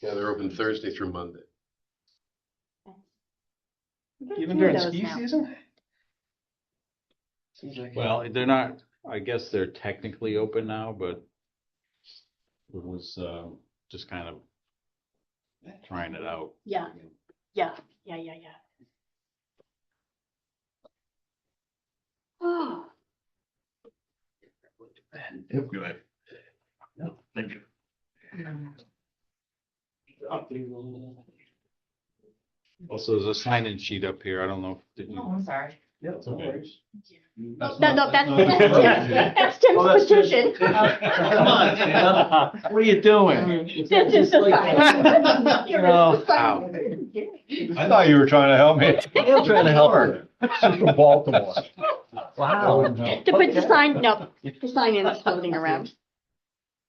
Yeah, they're open Thursday through Monday. Even during ski season? Seems like Well, they're not, I guess they're technically open now, but it was just kind of trying it out. Yeah. Oh, Good. No, thank you. Also, there's a sign-in sheet up here. I don't know if did you. I'm sorry. Yeah, it's no worries. no, that's Tim's Oh, that's Tim. petition. Come on, Tim. What are you doing? This is the sign. Here is the Ow. sign. I thought you were trying to help me. I'm trying to help her. She's from Baltimore. Wow. To put the sign, no, the sign is floating around.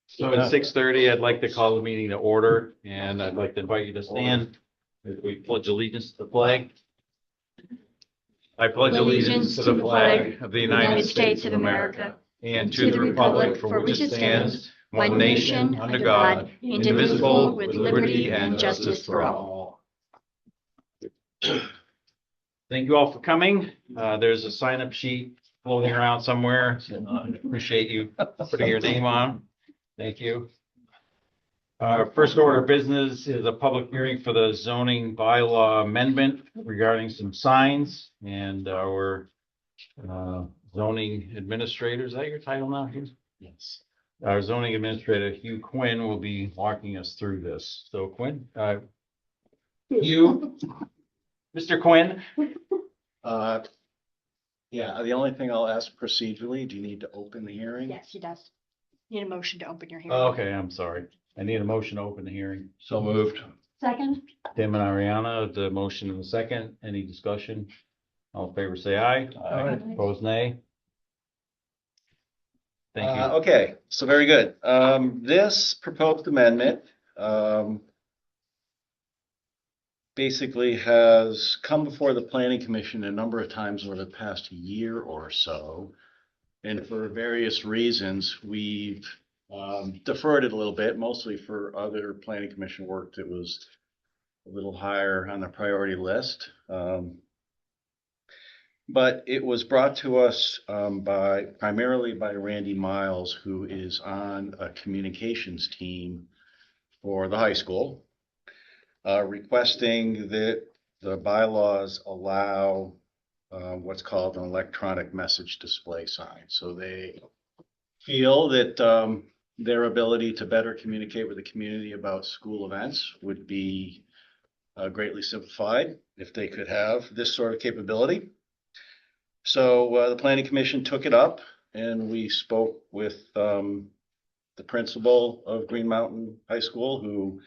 So at 6:30, I'd like to call the meeting to order, and I'd like to invite you to stand as we pledge allegiance to the flag. I pledge allegiance to the flag of the United States of America and to the republic for which it stands, one nation, under God, indivisible, with liberty and justice for all. Thank you all for coming. There's a sign-up sheet floating around somewhere. So I appreciate you putting your name on. Thank you. First order of business is a public hearing for the zoning bylaw amendment regarding some signs, and our zoning administrator, is that your title now, Hugh? Yes. Our zoning administrator, Hugh Quinn, will be walking us through this. So Quinn, Hugh, Mr. Quinn. Yeah, the only thing I'll ask procedurally, do you need to open the hearing? Yes, he does. Need a motion to open your hearing. Okay, I'm sorry. I need a motion to open the hearing. So moved. Second? Tim and Ariana, the motion in the second. Any discussion? All in favor, say aye. Aye. Opposed, nay. Thank you. Okay, so very good. This proposed amendment, basically has come before the planning commission a number of times over the past year or so. And for various reasons, we've deferred it a little bit, mostly for other planning commission work that was a little higher on the priority list. But it was brought to us primarily by Randy Miles, who is on a communications team for the high school, requesting that the bylaws allow what's called an electronic message display sign. So they feel that their ability to better communicate with the community about school events would be greatly simplified if they could have this sort of capability. So the planning commission took it up, and we spoke with the principal of Green Mountain High School, who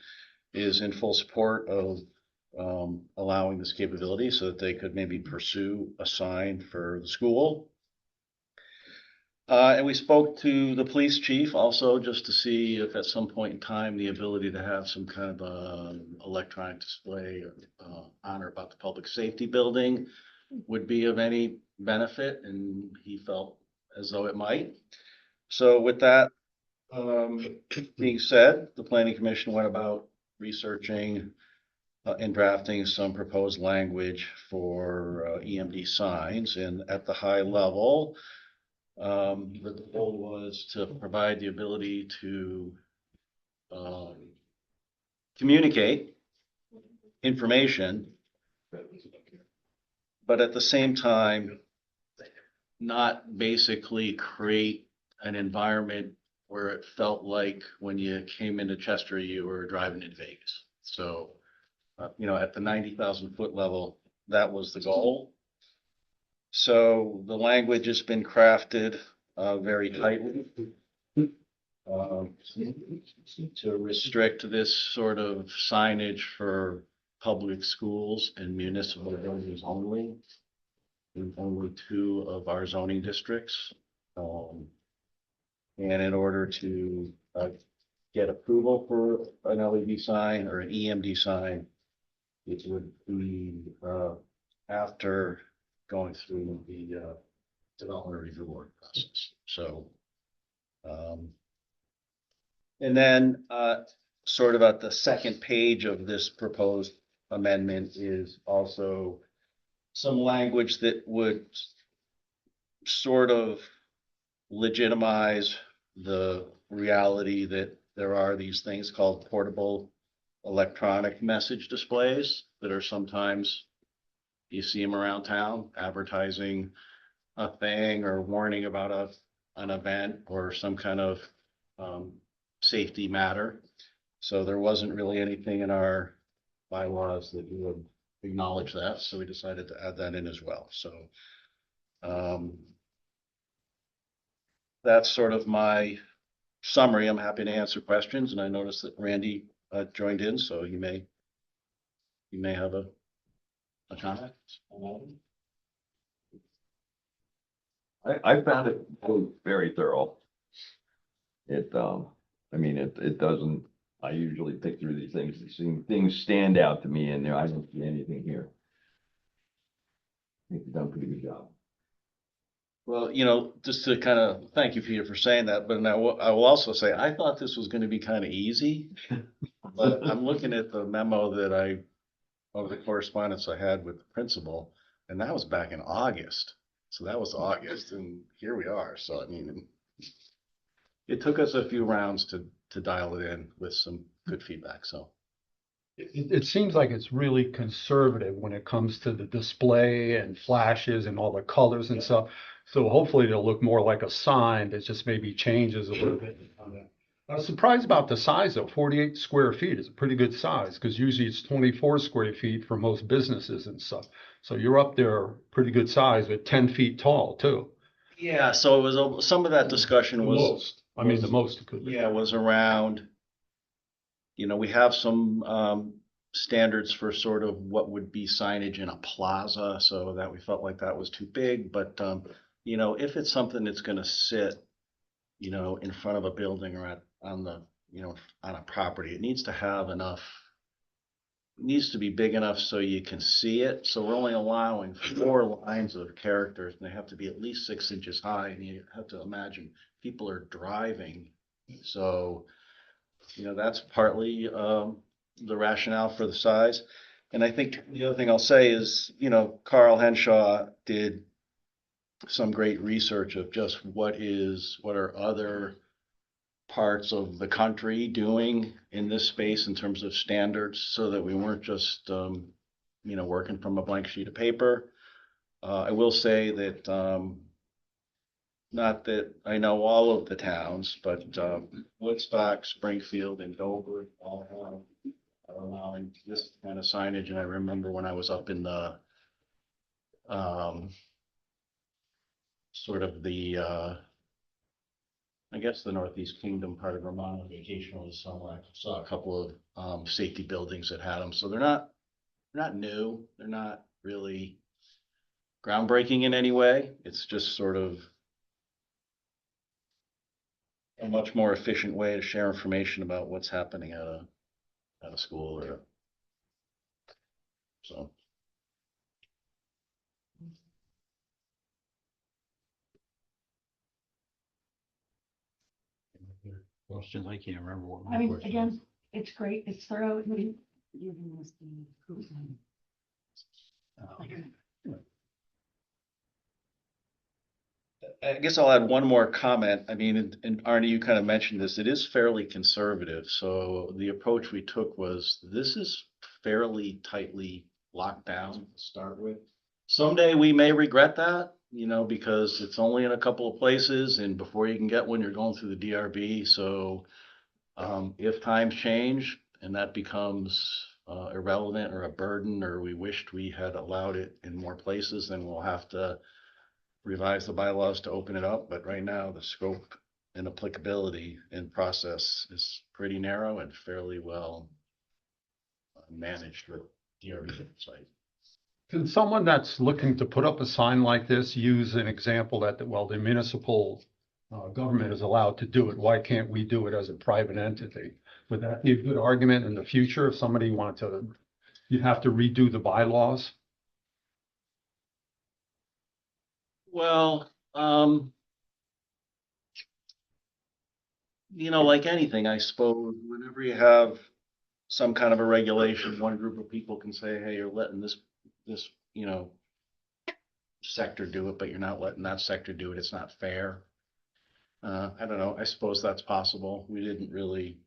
is in full support of allowing this capability so that they could maybe pursue a sign for the school. And we spoke to the police chief also, just to see if at some point in time the ability to have some kind of electronic display on or about the public safety building would be of any benefit, and he felt as though it might. So with that being said, the planning commission went about researching and drafting some proposed language for EMD signs. And at the high level, the goal was to provide the ability to communicate information, but at the same time, not basically create an environment where it felt like when you came into Chester, you were driving in Vegas. So, at the 90,000 foot level, that was the goal. So the language has been crafted very tightly to restrict this sort of signage for public schools and municipal buildings only, in only 2 of our zoning districts. And in order to get approval for an LED sign or an EMD sign, it would be after going through the development review board process. So And then, sort of at the second page of this proposed amendment is also some language that would sort of legitimize the reality that there are these things called portable electronic message displays that are sometimes, you see them around town advertising a thing or warning about an event or some kind of safety matter. So there wasn't really anything in our bylaws that would acknowledge that, so we decided to add that in as well. So that's sort of my summary. I'm happy to answer questions, and I noticed that Randy joined in, so you may have a comment. I found it very thorough. I mean, it doesn't, I usually pick through these things, things stand out to me in there. I don't see anything here. I think you've done a pretty good job. Well, just to kind of, thank you, Peter, for saying that, but now I will also say, I thought this was going to be kind of easy. But I'm looking at the memo of the correspondence I had with the principal, and that was back in August. So that was August, and here we are. So, I mean, it took us a few rounds to dial it in with some good feedback, so. It seems like it's really conservative when it comes to the display and flashes and all the colors and stuff. So hopefully it'll look more like a sign that just maybe changes a little bit. I was surprised about the size though. 48 square feet is a pretty good size because usually it's 24 square feet for most businesses and stuff. So you're up there pretty good size with 10 feet tall too. Yeah, so it was, some of that discussion was. The most it could be. Yeah, was around, we have some standards for sort of what would be signage in a plaza, so that we felt like that was too big. But, if it's something that's going to sit, in front of a building or on a property, it needs to have enough, it needs to be big enough so you can see it. So we're only allowing 4 lines of characters, and they have to be at least 6 inches high, and you have to imagine people are driving. So, that's partly the rationale for the size. And I think the other thing I'll say is, Carl Henshaw did some great research of just what are other parts of the country doing in this space in terms of standards, so that we weren't just, working from a blank sheet of paper. I will say that, not that I know all of the towns, but Woodstock, Springfield, and Dover all are allowing this kind of signage. And I remember when I was up in the sort of the I guess the Northeast Kingdom part of Vermont on vacation this summer, I saw a couple of safety buildings that had them. So they're not new. They're not really groundbreaking in any way. It's just sort of a much more efficient way to share information about what's happening at a school or so. Questions? I can't remember what I my mean, question again, it's great, it's thorough. I mean, you're gonna list the improvement. I guess I'll add one more comment. I mean, and Arnie, you kind of mentioned this, it is fairly conservative. So the approach we took was, this is fairly tightly locked down to start with. Someday we may regret that, because it's only in a couple of places, and before you can get one, you're going through the DRB. So if times change and that becomes irrelevant or a burden, or we wished we had allowed it in more places, then we'll have to revise the bylaws to open it up. But right now, the scope and applicability and process is pretty narrow and fairly well managed with DRB site. Can someone that's looking to put up a sign like this use an example that, the municipal government is allowed to do it? Why can't we do it as a private entity? Would that be a good argument in the future if somebody wanted to, you'd have to redo the bylaws? Well, you know, like anything, I suppose, whenever you have some kind of a regulation, one group of people can say, hey, you're letting this, you know, sector do it, but you're not letting that sector do it. It's not fair. I don't know. I suppose that's possible. We didn't really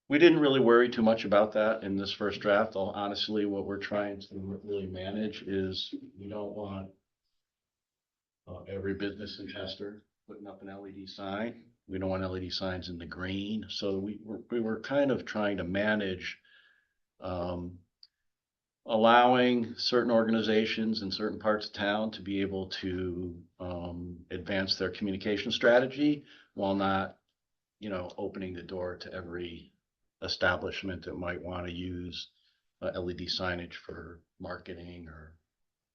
worry too much about that in this first draft. Honestly, what we're trying to really manage is we don't want every business in Chester putting up an LED sign. We don't want LED signs in the green. So we were kind of trying to manage allowing certain organizations in certain parts of town to be able to advance their communication strategy while not, you know, opening the door to every establishment that might want to use LED signage for marketing or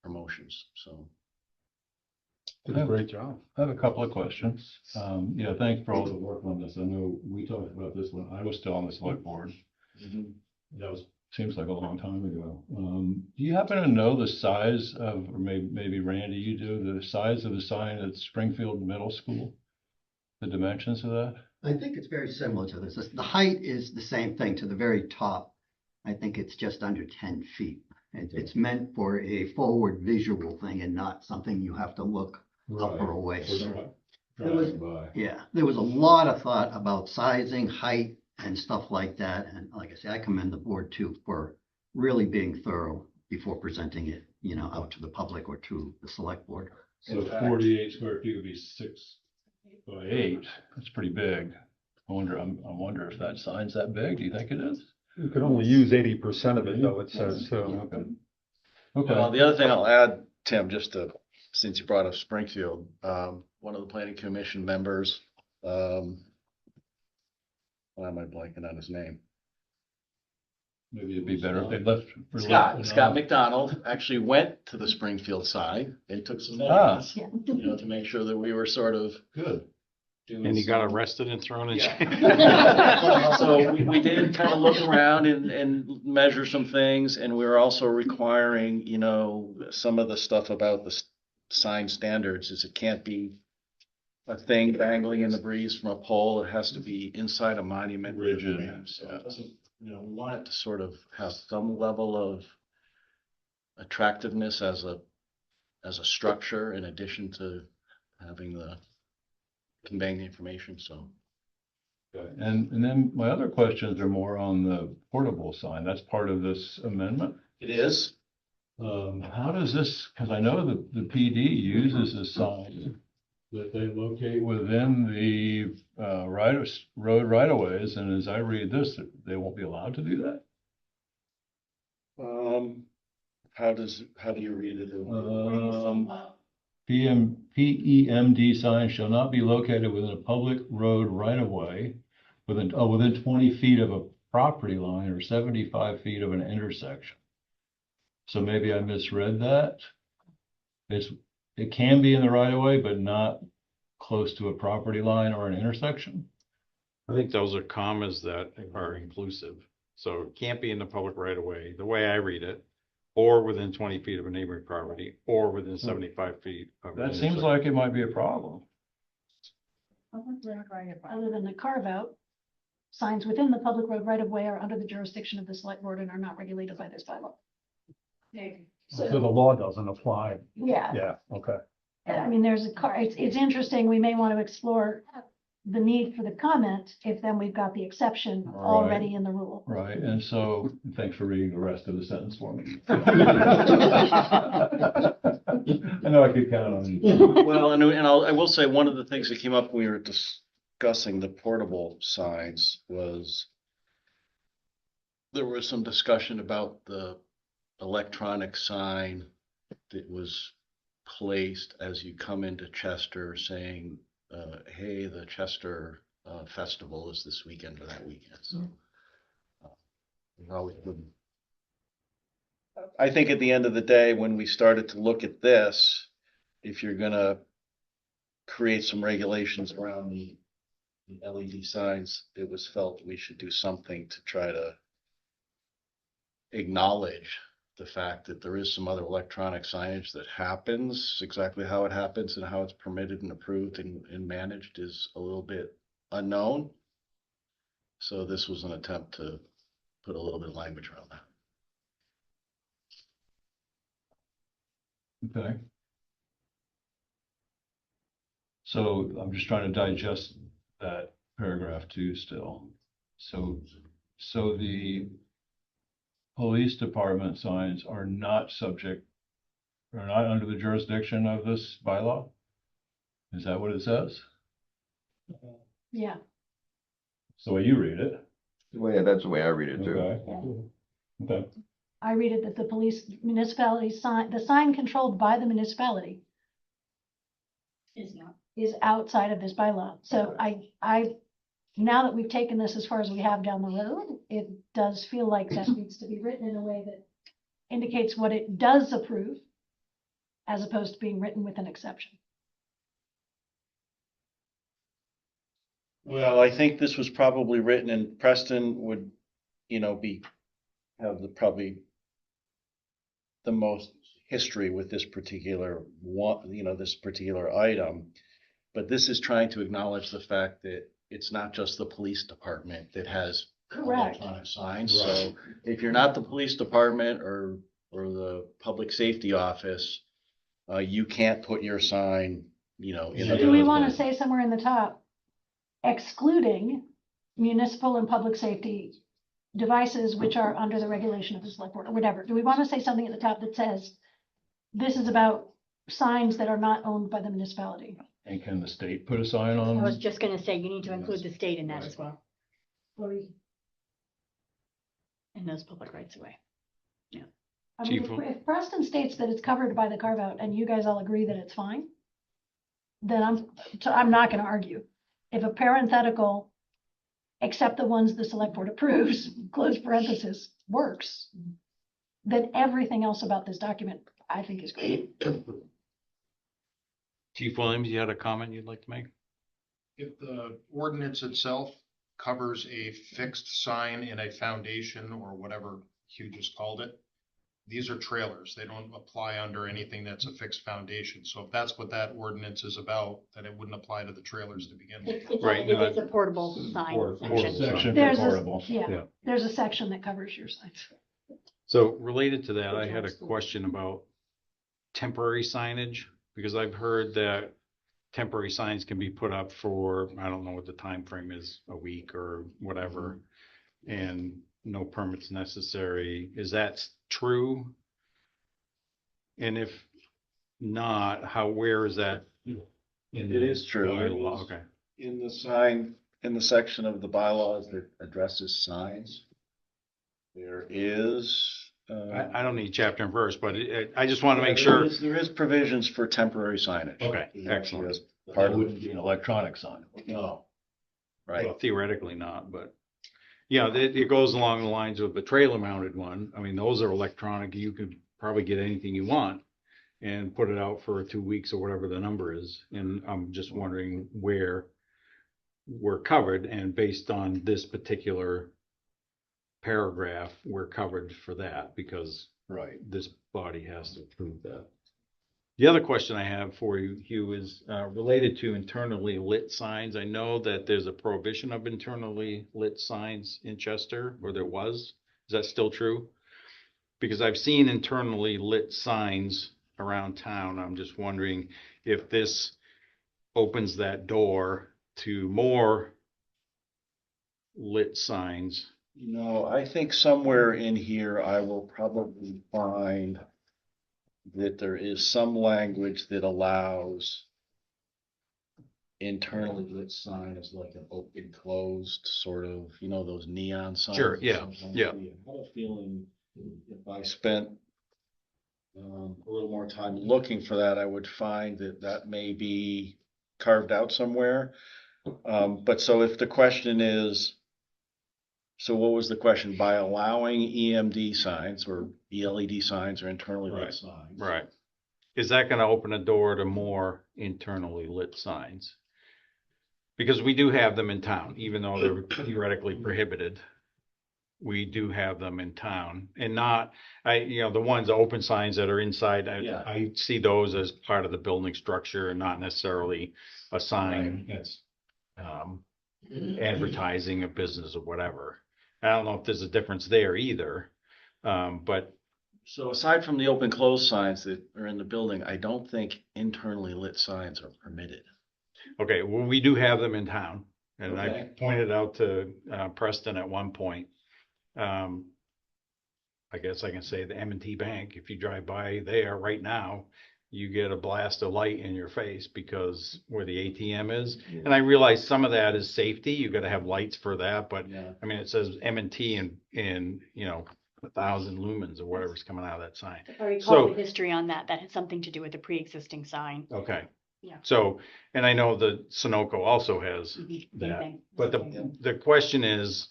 promotions. So. Did a great job. I have a couple of questions. Yeah, thanks for all the work on this. I know we talked about this when I was still on the select board. That was, seems like a long time ago. Do you happen to know the size of, or maybe Randy, you do, the size of the sign at Springfield Middle School? The dimensions of that? I think it's very similar to this. The height is the same thing to the very top. I think it's just under 10 feet. It's meant for a forward visual thing and not something you have to look up or away. Yeah, there was a lot of thought about sizing, height, and stuff like that. And like I say, I commend the board too for really being thorough before presenting it, you know, out to the public or to the select board. So 48 square feet would be 6 by 8. That's pretty big. I wonder if that sign's that big. Do you think it is? You could only use 80% of it, though, it says, so. Okay. Well, Okay. the other thing I'll add, Tim, since you brought up Springfield, one of the planning commission members, why am I blanking on his name? Maybe it'd be better if they left. Scott McDonald actually went to the Springfield side and took some Ah. measurements, you know, to make sure that we were sort of Good. doing. And he got some- arrested and thrown in jail. Yeah. So we did kind of look around and measure some things, and we were also requiring, you know, some of the stuff about the sign standards is it can't be a thing dangling in the breeze from a pole. It has to be inside a monument. Rigid. So it doesn't, you know, we want it to sort of have some level of attractiveness as a structure in addition to having conveying the information, so. Okay. And then my other questions are more on the portable sign. That's part of this amendment. It is. How does this, because I know that the PD uses a sign that they locate within the road right of ways, and as I read this, they won't be allowed to do that? How do you read it? PEMD sign shall not be located within a public road right of way within 20 feet of a property line or 75 feet of an intersection. So maybe I misread that. It can be in the right of way, but not close to a property line or an intersection. I think those are commas that are inclusive. So it can't be in the public right of way, the way I read it, or within 20 feet of a neighboring property, or within 75 feet of. That seems like it might be a problem. Other than the carve out, signs within the public road right of way are under the jurisdiction of the select board and are not regulated by this bylaw. So the law doesn't apply. Yeah, Yeah, okay. I mean, it's interesting, we may want to explore the need for the comment if then we've got the exception Right. already in the rule. Right, and so, thanks for reading the rest of the sentence for me. I know I could count on you. Well, and I will say, one of the things that came up when we were discussing the portable signs was there was some discussion about the electronic sign that was placed as you come into Chester saying, hey, the Chester festival is this weekend or that weekend. So we've always been. I think at the end of the day, when we started to look at this, if you're gonna create some regulations around the LED signs, it was felt we should do something to try to acknowledge the fact that there is some other electronic signage that happens, exactly how it happens and how it's permitted and approved and managed is a little bit unknown. So this was an attempt to put a little bit of language around that. Okay. So I'm just trying to digest that paragraph two still. So the police department signs are not under the jurisdiction of this bylaw? Is that what it says? Yeah, That's the way you read it? That's the way I read it too. Okay. Okay. I read it that the police municipality sign, the sign controlled by the municipality Is not. is outside of this bylaw. So now that we've taken this as far as we have down the road, it does feel like that needs to be written in a way that indicates what it does approve, as opposed to being written with an exception. Well, I think this was probably written and Preston would, have probably the most history with this particular one, this particular item. But this is trying to acknowledge the fact that it's not just the police department that has Correct. electronic signs. So if you're not the police department or the public safety office, you can't put your sign, in So the. do we want to say somewhere in the top, excluding municipal and public safety devices which are under the regulation of the select board or whatever? Do we want to say something at the top that says, this is about signs that are not owned by the municipality? And can the state put a sign I on? was just gonna say, you need to include the state in that as well, in those public rights of way. I mean, Chief, if Preston states that it's covered by the carve out and you guys all agree that it's fine, then I'm not gonna argue. If a parenthetical, except the ones the select board approves, close parenthesis, works, then everything else about this document, I think, is great. Chief Williams, you had a comment you'd like to make? If the ordinance itself covers a fixed sign in a foundation or whatever Hugh just called it, these are trailers. They don't apply under anything that's a fixed foundation. So if that's what that ordinance is about, then it wouldn't apply to the trailers to begin with. Right, It is a portable sign section. Section for There's portable. Yeah. there's a section that covers your signs. So related to that, I had a question about temporary signage, because I've heard that temporary signs can be put up for, I don't know what the time frame is, a week or whatever, and no permits necessary. Is that true? And if not, where is that? It is true. Bylaw? Okay. In the section of the bylaws that addresses signs, there is. I don't need chapter and verse, but I just want to make sure. There is provisions for temporary signage. Okay, excellent. As Part Part of wouldn't be an electronic sign. No. Right. Well, theoretically not, but yeah, it goes along the lines of the trailer mounted one. I mean, those are electronic. You could probably get anything you want and put it out for 2 weeks or whatever the number is. And I'm just wondering where we're covered, and based on this particular paragraph, we're covered for that because this body has to approve that. The other question I have for you, Hugh, is related to internally lit signs. I know that there's a prohibition of internally lit signs in Chester, or there was. Is that still true? Because I've seen internally lit signs around town. I'm just wondering if this opens that door to more lit signs. No, I think somewhere in here I will probably find that there is some language that allows internally lit sign as like an open closed sort of, those neon signs. Sure, yeah, yeah. I have a feeling if I spent a little more time looking for that, I would find that may be carved out somewhere. But so if the question is, so what was the question? By allowing EMD signs or LED signs or internally lit signs. Right. Is that going to open a door to more internally lit signs? Because we do have them in town, even though they're theoretically prohibited. we do have them in town, and not, the ones, open signs that are inside, Yeah. I see those as part of the building structure and not necessarily a sign that's advertising a business or whatever. I don't know if there's a difference there either, but So aside from the open close signs that are in the building, I don't think internally lit signs are permitted. okay, well, we do have them in town, and I Okay. pointed out to Preston at one point. I guess I can say the M&T Bank, if you drive by there right now, you get a blast of light in your face because where the ATM is. And I realize some of that is safety. You got to have lights for that, but Yeah. I mean, it says M&T in 1,000 lumens or whatever's coming out of that sign. If I recall So- the history on that, that had something to do with the pre-existing sign. Okay. Yeah. So, and I know that Sunoco also has Same that, thing. but the question is,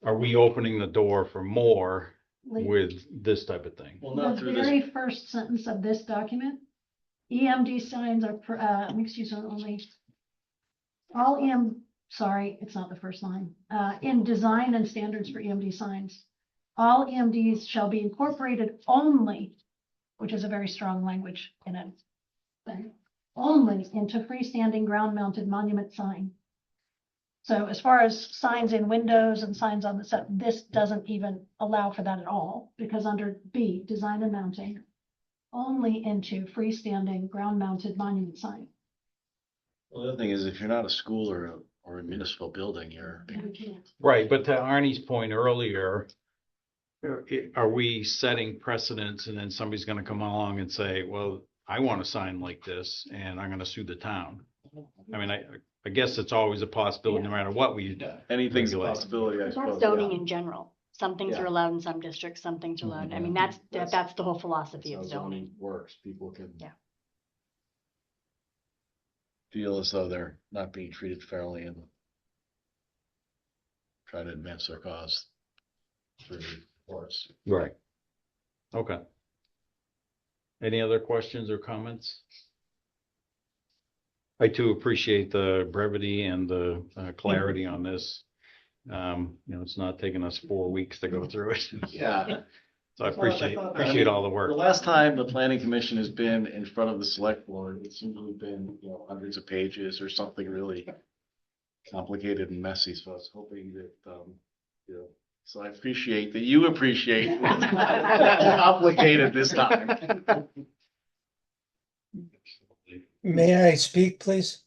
are we opening the door for more Like, with this type of thing? Well, not the through this. very first sentence of this document, EMD signs are, mixed use only. Sorry, it's not the first line, in design and standards for EMD signs. All EMDs shall be incorporated only, which is a very strong language in it. Only into freestanding ground mounted monument sign. So as far as signs in windows and signs on the set, this doesn't even allow for that at all, because under B, design and mounting, only into freestanding ground mounted monument sign. Well, the other thing is, if you're not a school or a municipal building, you're, And we can't. Right, but to Arnie's point earlier, are we setting precedents and then somebody's gonna come along and say, well, I want a sign like this and I'm gonna sue the town? I mean, I guess it's always a possibility, no matter what we do. anything's a Regulate. possibility, I That's suppose. zoning yeah. in general. Some things Yeah. are allowed in some districts, some things are allowed. I mean, that's the whole philosophy of That's how zoning. works. People can. Yeah. Feel as though they're not being treated fairly and try to advance their cause through courts. Right. Okay. Any other questions or comments? I too appreciate the brevity and the clarity on this. It's not taking us 4 weeks to go through it. Yeah. So I I appreciate mean, all the The work. last time the planning commission has been in front of the select board, it's usually been, hundreds of pages or something really complicated and messy. So I was hoping that, so I appreciate that you appreciate it's not complicated this time. May I speak, please?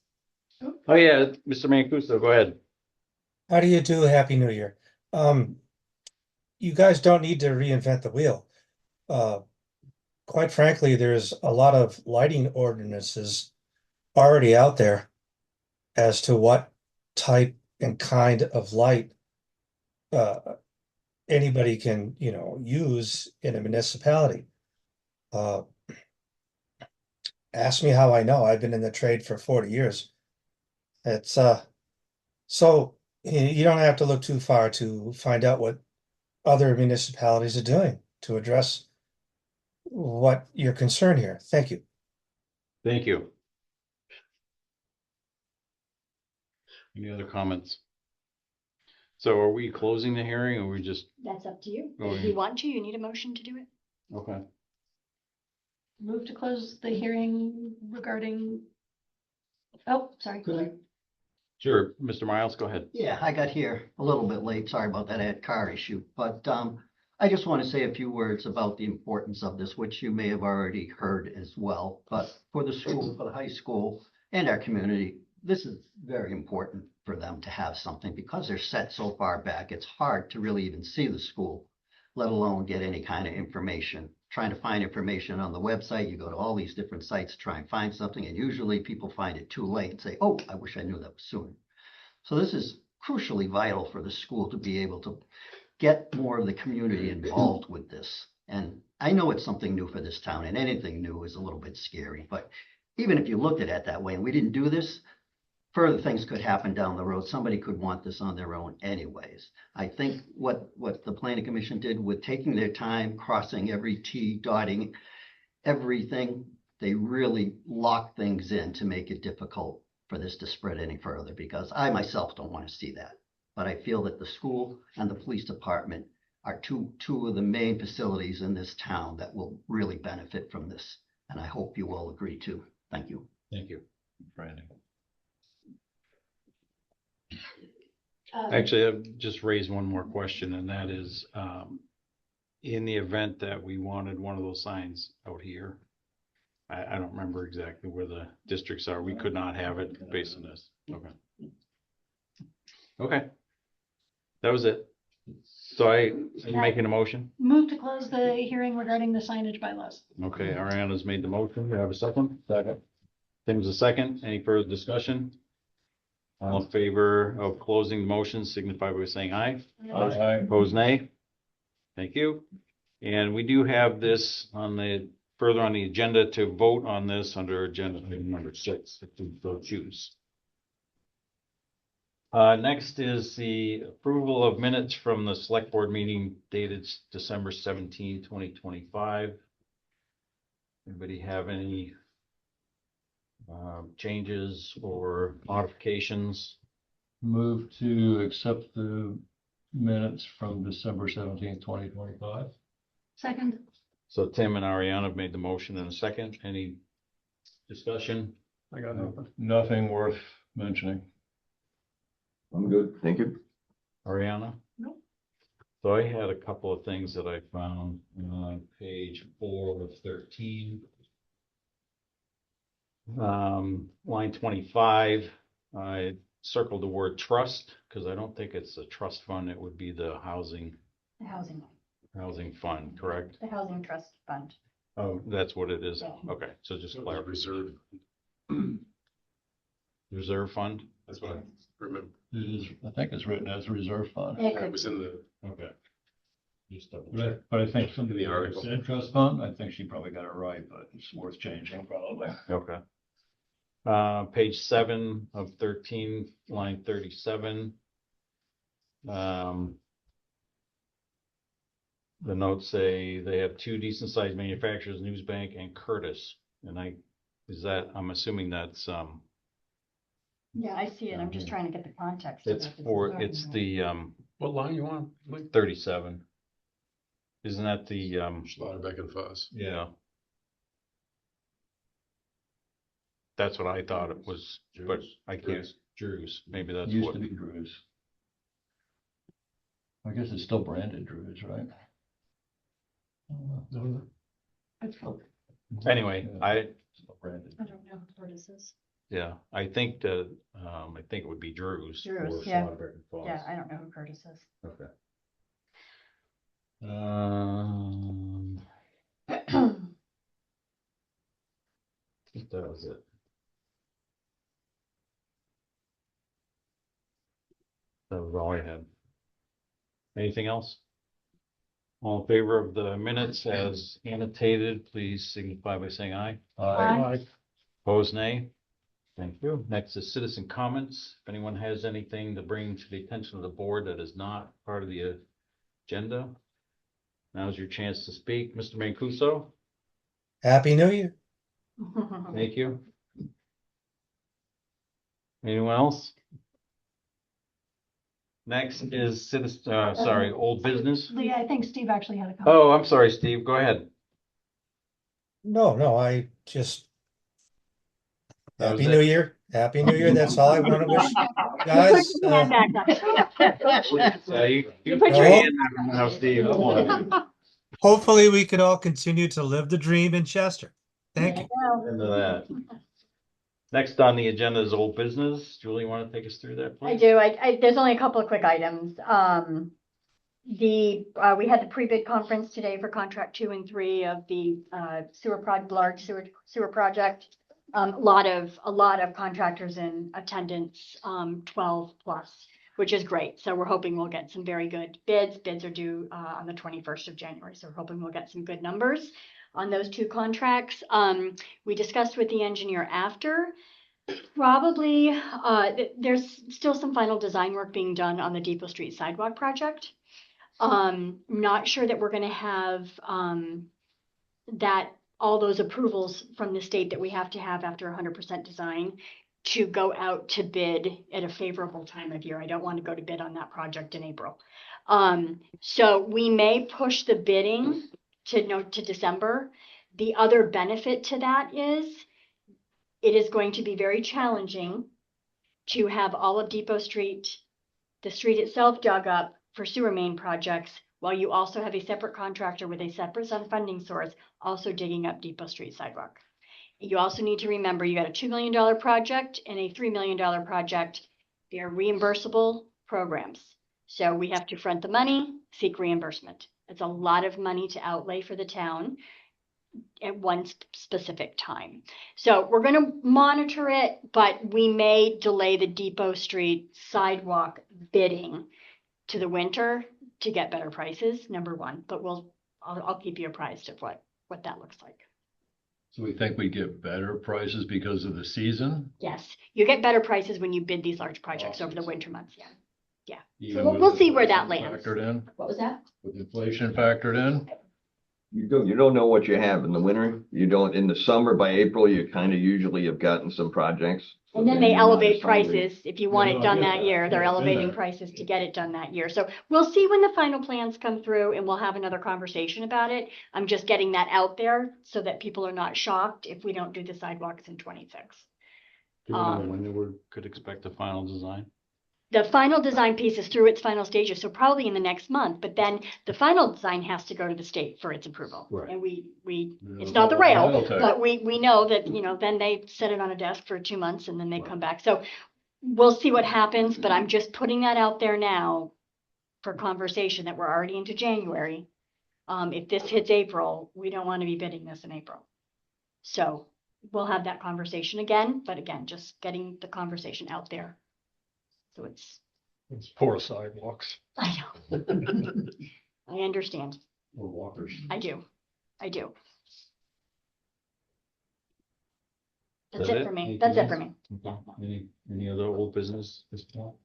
Oh, yeah, Mr. Mancuso, go ahead. How do you do? Happy New Year. You guys don't need to reinvent the wheel. Quite frankly, there's a lot of lighting ordinances already out there as to what type and kind of light anybody can, use in a municipality. Ask me how I know. I've been in the trade for 40 years. It's so you don't have to look too far to find out what other municipalities are doing to address what your concern here. Thank you. Thank you. Any other comments? So are we closing the hearing or are we just, That's up to you. Oh, If yeah. you want to, you need a motion to do it. okay. Move to close the hearing regarding, oh, sorry. Could I? Sure, Mr. Miles, go ahead. Yeah, I got here a little bit late. Sorry about that. I had a car issue. But I just want to say a few words about the importance of this, which you may have already heard as well. But for the school, for the high school and our community, this is very important for them to have something because they're set so far back. It's hard to really even see the school, let alone get any kind of information. Trying to find information on the website, you go to all these different sites to try and find something, and usually people find it too late and say, oh, I wish I knew that was sooner. So this is crucially vital for the school to be able to get more of the community involved with this. And I know it's something new for this town, and anything new is a little bit scary, but even if you looked at it that way and we didn't do this, further things could happen down the road. Somebody could want this on their own anyways. I think what the planning commission did with taking their time, crossing every T, dotting everything, they really locked things in to make it difficult for this to spread any further, because I myself don't want to see that. But I feel that the school and the police department are two of the main facilities in this town that will really benefit from this. And I hope you all agree too. Thank you. Thank you. Brandon. Actually, I've just raised one more question, and that is, in the event that we wanted one of those signs out here, I don't remember exactly where the districts are. We could not have it based on this. Okay. Okay. That was it. So I'm making a motion. Move to close the hearing regarding the signage bylaws. Okay, Ariana's made the motion. Do I have a second? Second. Tim's a second. Any further discussion? All in favor of closing the motion signify by saying aye. Aye. Opposed, nay. Thank you. And we do have this further on the agenda to vote on this under agenda item number 6, if we so choose. Next is the approval of minutes from the select board meeting dated December 17, 2025. Anybody have any changes or modifications? Move to accept the minutes from December 17th, 2025. Second. So Tim and Ariana have made the motion in a second. Any discussion? I got nothing. Nothing worth mentioning. I'm good, thank you. Ariana? No. So I had a couple of things that I found on page 4 of 13. Line 25, I circled the word trust because I don't think it's a trust fund. It would be the housing fund, correct? The Housing Trust Fund. Oh, that's what it is. Yeah. Okay, so just So it was clarify. reserve. Fund? That's what I remember. It is, I think it's written as reserve fund. It It could, was in the, Okay. Just double But I, check. but I think some In the article. said trust fund, I think she probably got it right, but it's worth changing probably. Okay. Page 7 of 13, line 37. The notes say they have 2 decent sized manufacturers, Newsbank and Curtis. And I'm assuming that's, yeah, I see it. I'm just trying to get the context. of it's what this is for, talking it's about. the, What line you on? 37. Isn't that the, Schlotterbeck and Foss. yeah. That's what I thought it was, but I can't, Drew's, maybe that's Used what. to be Drew's. I guess it's still branded Drew's, right? Anyway, Still branded. I don't know who Curtis is. yeah, I think that, I think it would be Drew's. Drew's, or yeah. Schlotterbeck and Foss. Yeah, I don't know who Curtis is. Okay. I think that was it. That was all I had. Anything else? All in favor of the minutes as annotated, please signify by saying aye. Aye. Opposed, nay. Thank you. Next is citizen comments. If anyone has anything to bring to the attention of the board that is not part of the agenda, now's your chance to speak. Mr. Mancuso, Happy New Year. thank you. Anyone else? Next is old business. Leah, I think Steve actually had a comment. Oh, I'm sorry, Steve. Go ahead. No, I just. That was Happy it. New Year. Happy New Year. That's all I want to wish guys. Put your hand back up. You put put your your- hand up now, Steve. Come on. Hopefully we can all continue to live the dream in Chester. Thank you. Into that. Next on the agenda is old business. Julie, you want to take us through that, I please? do. There's only a couple of quick items. We had the pre-bid conference today for contract 2 and 3 of the large sewer project. A lot of contractors in attendance, 12 plus, which is great. So we're hoping we'll get some very good bids. Bids are due on the 21st of January. So we're hoping we'll get some good numbers on those 2 contracts. We discussed with the engineer after. Probably, there's still some final design work being done on the Depot Street sidewalk project. Not sure that we're going to have all those approvals from the state that we have to have after 100% design to go out to bid at a favorable time of year. I don't want to go to bid on that project in April. So we may push the bidding to December. The other benefit to that is it is going to be very challenging to have all of Depot Street, the street itself dug up for sewer main projects, while you also have a separate contractor with a separate funding source also digging up Depot Street sidewalk. You also need to remember you got a $2 million project and a $3 million project. They are reimbursable programs. So we have to front the money, seek reimbursement. It's a lot of money to outlay for the town at one specific time. So we're going to monitor it, but we may delay the Depot Street sidewalk bidding to the winter to get better prices, number one. But I'll keep you apprised of what that looks like. So we think we get better prices because of the season? Yes, you get better prices when you bid these large projects over the winter months. Yeah. Yeah. Even So with we'll see where that inflation lands. Factored in, What was that? with inflation factored in? You don't know what you have in the winter. You don't, in the summer, by April, you kind of usually have gotten some projects. And then they you're not elevate as hungry. prices. If you want Yeah, it no, I done get that that. year, they're Yeah, I've been elevating there. prices to get it done that year. So we'll see when the final plans come through and we'll have another conversation about it. I'm just getting that out there so that people are not shocked if we don't do the sidewalks in 26. Do we know when we could expect the final design? The final design piece is through its final stages, so probably in the next month, but then the final design has to go to the state for its approval. Right. And it's Yeah, not the rail, rail tech. but we know that, then they set it on a desk for 2 months and then they come back. So we'll see what happens, but I'm just putting that out there now for conversation that we're already into January. If this hits April, we don't want to be bidding this in April. So we'll have that conversation again, but again, just getting the conversation out there. So it's Poor sidewalks. I know. I understand. Or walkers? I do. That's That it it? for me. Anything That's it else? for me. Okay. Any other old business at this point?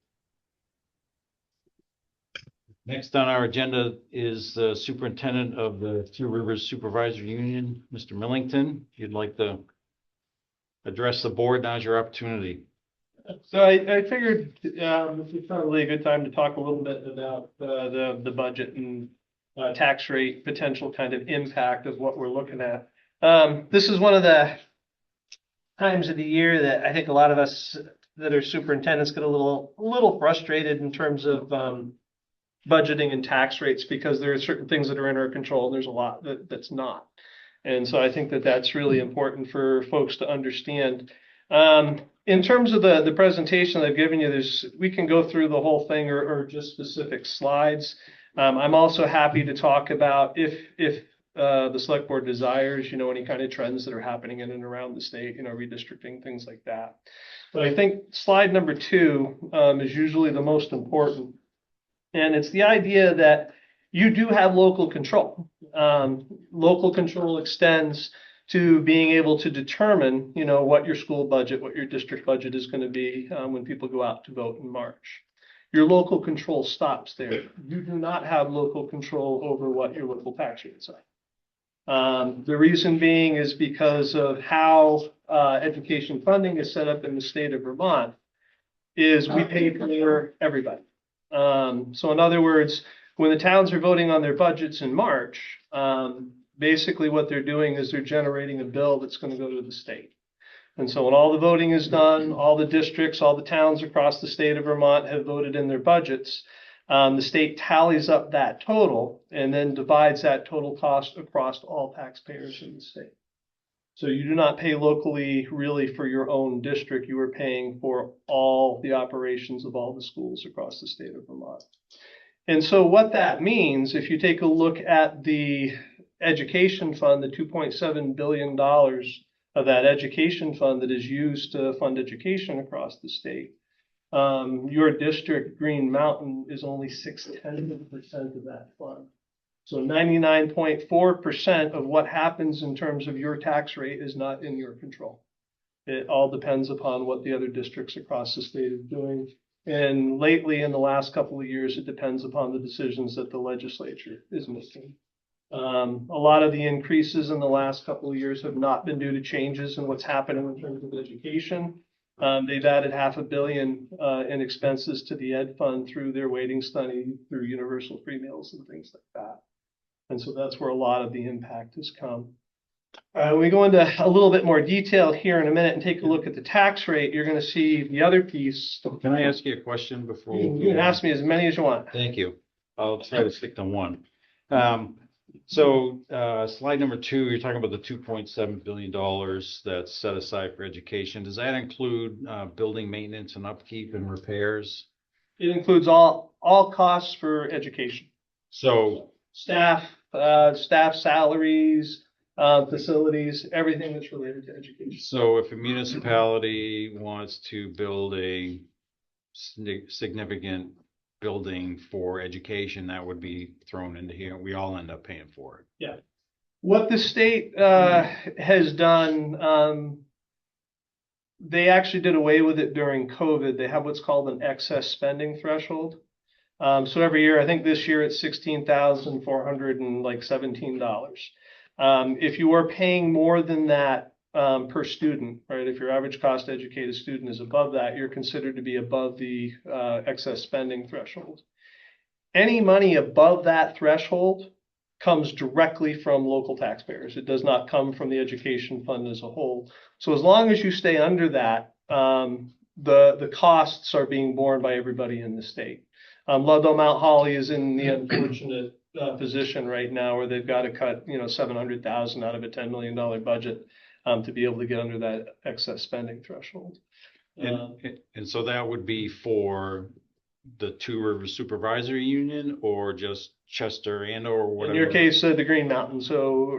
Next on our agenda is the superintendent of the Two Rivers Supervisor Union, Mr. Millington. If you'd like to address the board, now's your opportunity. So I figured this is probably a good time to talk a little bit about the budget and tax rate potential kind of impact of what we're looking at. This is one of the times of the year that I think a lot of us that are superintendents get a little frustrated in terms of budgeting and tax rates, because there are certain things that are in our control and there's a lot that's not. And so I think that that's really important for folks to understand. In terms of the presentation I've given you, we can go through the whole thing or just specific slides. I'm also happy to talk about if the select board desires, any kind of trends that are happening in and around the state, redistricting, things like that. But I think slide number 2 is usually the most important. And it's the idea that you do have local control. Local control extends to being able to determine, what your school budget, what your district budget is going to be when people go out to vote in March. Your local control stops there. You do not have local control over what your local tax rates are. The reason being is because of how education funding is set up in the state of Vermont, is we pay for everybody. So in other words, when the towns are voting on their budgets in March, basically what they're doing is they're generating a bill that's going to go to the state. And so when all the voting is done, all the districts, all the towns across the state of Vermont have voted in their budgets. The state tallies up that total and then divides that total cost across all taxpayers in the state. So you do not pay locally really for your own district. You are paying for all the operations of all the schools across the state of Vermont. And so what that means, if you take a look at the education fund, the $2.7 billion of that education fund that is used to fund education across the state, your district, Green Mountain, is only 0.6% of that fund. So 99.4% of what happens in terms of your tax rate is not in your control. It all depends upon what the other districts across the state are doing. And lately, in the last couple of years, it depends upon the decisions that the legislature is making. A lot of the increases in the last couple of years have not been due to changes in what's happening in terms of education. They've added $500 million in expenses to the ed fund through their weighting study, through universal free meals and things like that. And so that's where a lot of the impact has come. We go into a little bit more detail here in a minute and take a look at the tax rate. You're going to see the other piece. Can I ask you a question before? You can ask me as many as you want. Thank you. I'll try to stick to one. Slide number 2, you're talking about the $2.7 billion that's set aside for education. Does that include building maintenance and upkeep and repairs? It includes all costs for education. So Staff salaries, facilities, everything that's related to education. So if a municipality wants to build a significant building for education, that would be thrown into here. We all end up paying for it. Yeah. What the state has done, they actually did away with it during COVID. They have what's called an excess spending threshold. So every year, I think this year it's $16,417. If you are paying more than that per student, right? If your average cost to educate a student is above that, you're considered to be above the excess spending threshold. Any money above that threshold comes directly from local taxpayers. It does not come from the education fund as a whole. So as long as you stay under that, the costs are being borne by everybody in the state. Ludlow Mount Holly is in the unfortunate position right now where they've got to cut, $700,000 out of a $10 million budget to be able to get under that excess spending threshold. And so that would be for the Two Rivers Supervisory Union or just Chester, Andover, or whatever? In your case, the Green Mountain, so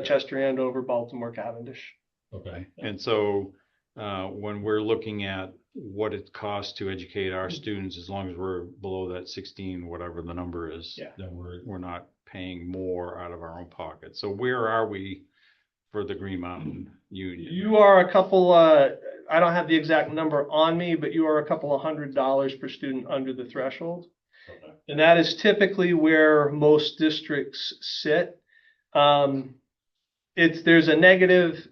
Chester, Andover, Baltimore, Cavendish. Okay. And so when we're looking at what it costs to educate our students, as long as we're below that 16, whatever the number is, then we're not paying more out of our own pocket. So where are we for the Green Mountain Union? You are a couple, I don't have the exact number on me, but you are a couple of $100 per student under the threshold. Okay. And that is typically where most districts sit. There's a negative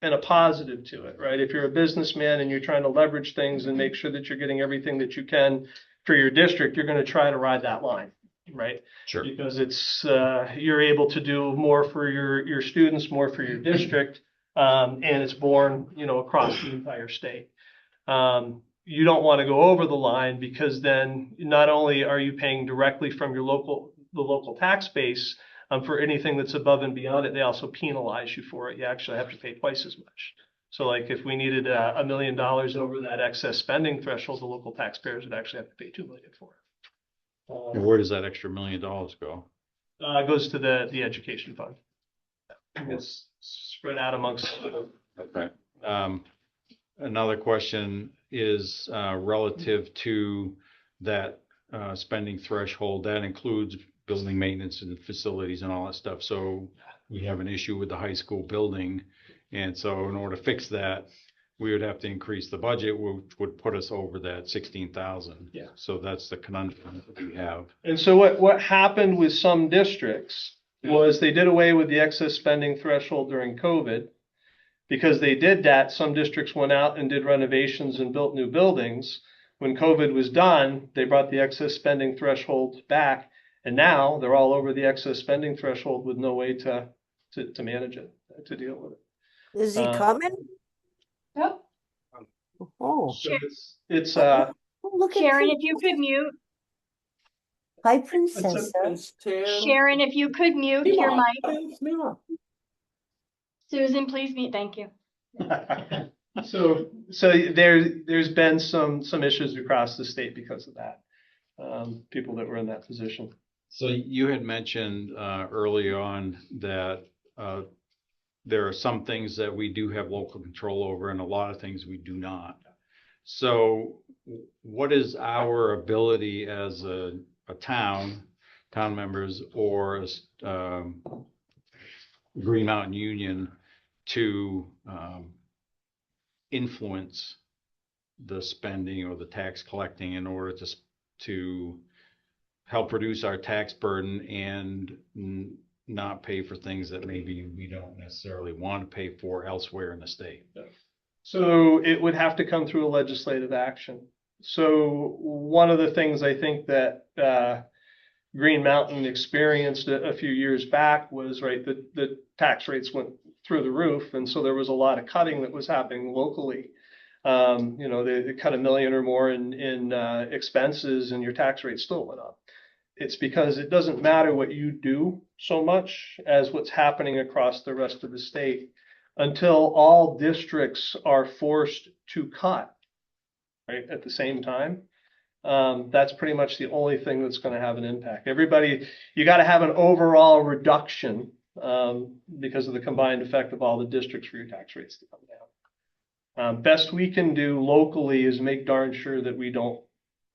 and a positive to it, right? If you're a businessman and you're trying to leverage things and make sure that you're getting everything that you can for your district, you're going to try to ride that line, right? Sure. Because it's you're able to do more for your students, more for your district, and it's borne, across the entire state. You don't want to go over the line because then not only are you paying directly from the local tax base, for anything that's above and beyond it, they also penalize you for it. You actually have to pay twice as much. So like if we needed $1 million over that excess spending threshold, the local taxpayers would actually have to pay $2 million for it. And where does that extra $1 million go? It goes to the education fund. It's spread out amongst. Okay. Another question is relative to that spending threshold. That includes building maintenance and facilities and all that stuff. So we have an issue with the high school building. And so in order to fix that, we would have to increase the budget, which would put us over that 16,000. Yeah. So that's the conundrum that we have. And so what happened with some districts was they did away with the excess spending threshold during COVID. Because they did that, some districts went out and did renovations and built new buildings. When COVID was done, they brought the excess spending threshold back. And now they're all over the excess spending threshold with no way to manage it, to deal with it. Is he coming? Yep. Oh, So it's look at Sharon, if you could mute. Hi, Princess. Sharon, if you could mute your mic. Yeah. Susan, please mute. Thank you. so there's been some issues across the state because of that. People that were in that position. So you had mentioned early on that there are some things that we do have local control over and a lot of things we do not. So what is our ability as a town members or Green Mountain Union to influence the spending or the tax collecting in order to help reduce our tax burden and not pay for things that maybe we don't necessarily want to pay for elsewhere in the state? So it would have to come through a legislative action. So one of the things I think that Green Mountain experienced a few years back was, right, the tax rates went through the roof. And so there was a lot of cutting that was happening locally. You know, they cut $1 million or more in expenses and your tax rate still went up. It's because it doesn't matter what you do so much as what's happening across the rest of the state until all districts are forced to cut, right, at the same time. That's pretty much the only thing that's going to have an impact. Everybody, you got to have an overall reduction because of the combined effect of all the districts for your tax rates to come down. Best we can do locally is make darn sure that we don't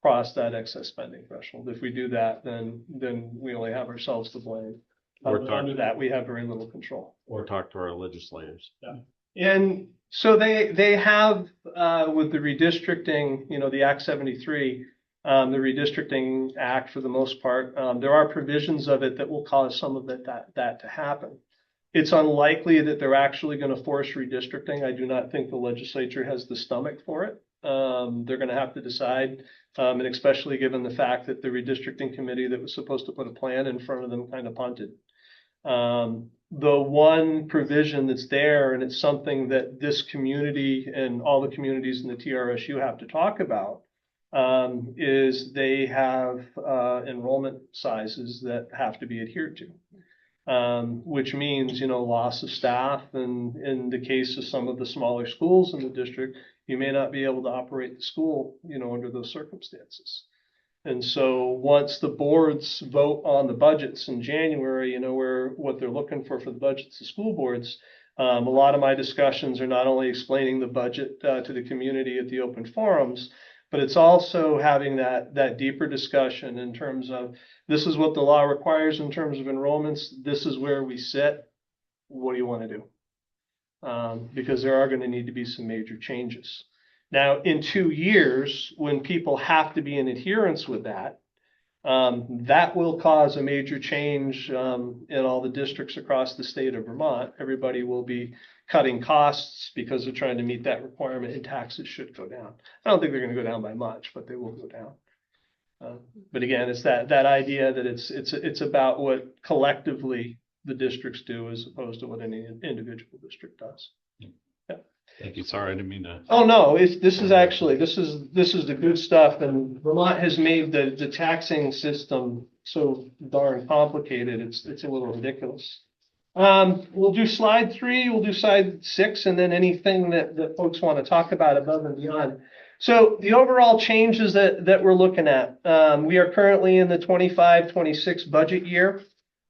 cross that excess spending threshold. If we do that, then we only have ourselves to blame. Under that, we have very little control. Or talk to our legislators. Yeah. And so they have with the redistricting, you know, the Act 73, the redistricting act for the most part, there are provisions of it that will cause some of that to happen. It's unlikely that they're actually going to force redistricting. I do not think the legislature has the stomach for it. They're going to have to decide, and especially given the fact that the redistricting committee that was supposed to put a plan in front of them kind of punted. The one provision that's there, and it's something that this community and all the communities in the TRSU have to talk about, is they have enrollment sizes that have to be adhered to, which means, you know, loss of staff. And in the case of some of the smaller schools in the district, you may not be able to operate the school, you know, under those circumstances. And so once the boards vote on the budgets in January, you know, what they're looking for the budgets of school boards, a lot of my discussions are not only explaining the budget to the community at the open forums, but it's also having that deeper discussion in terms of this is what the law requires in terms of enrollments. This is where we sit. What do you want to do? Because there are going to need to be some major changes. Now, in 2 years, when people have to be in adherence with that, that will cause a major change in all the districts across the state of Vermont. Everybody will be cutting costs because they're trying to meet that requirement, and taxes should go down. I don't think they're going to go down by much, but they will go down. But again, it's that idea that it's about what collectively the districts do as opposed to what any individual district does. Thank you. Sorry, I didn't mean to. Oh, no, this is the good stuff. And Vermont has made the taxing system so darn complicated. It's a little ridiculous. We'll do slide 3, we'll do slide 6, and then anything that folks want to talk about above and beyond. So the overall changes that we're looking at, we are currently in the 25-26 budget year.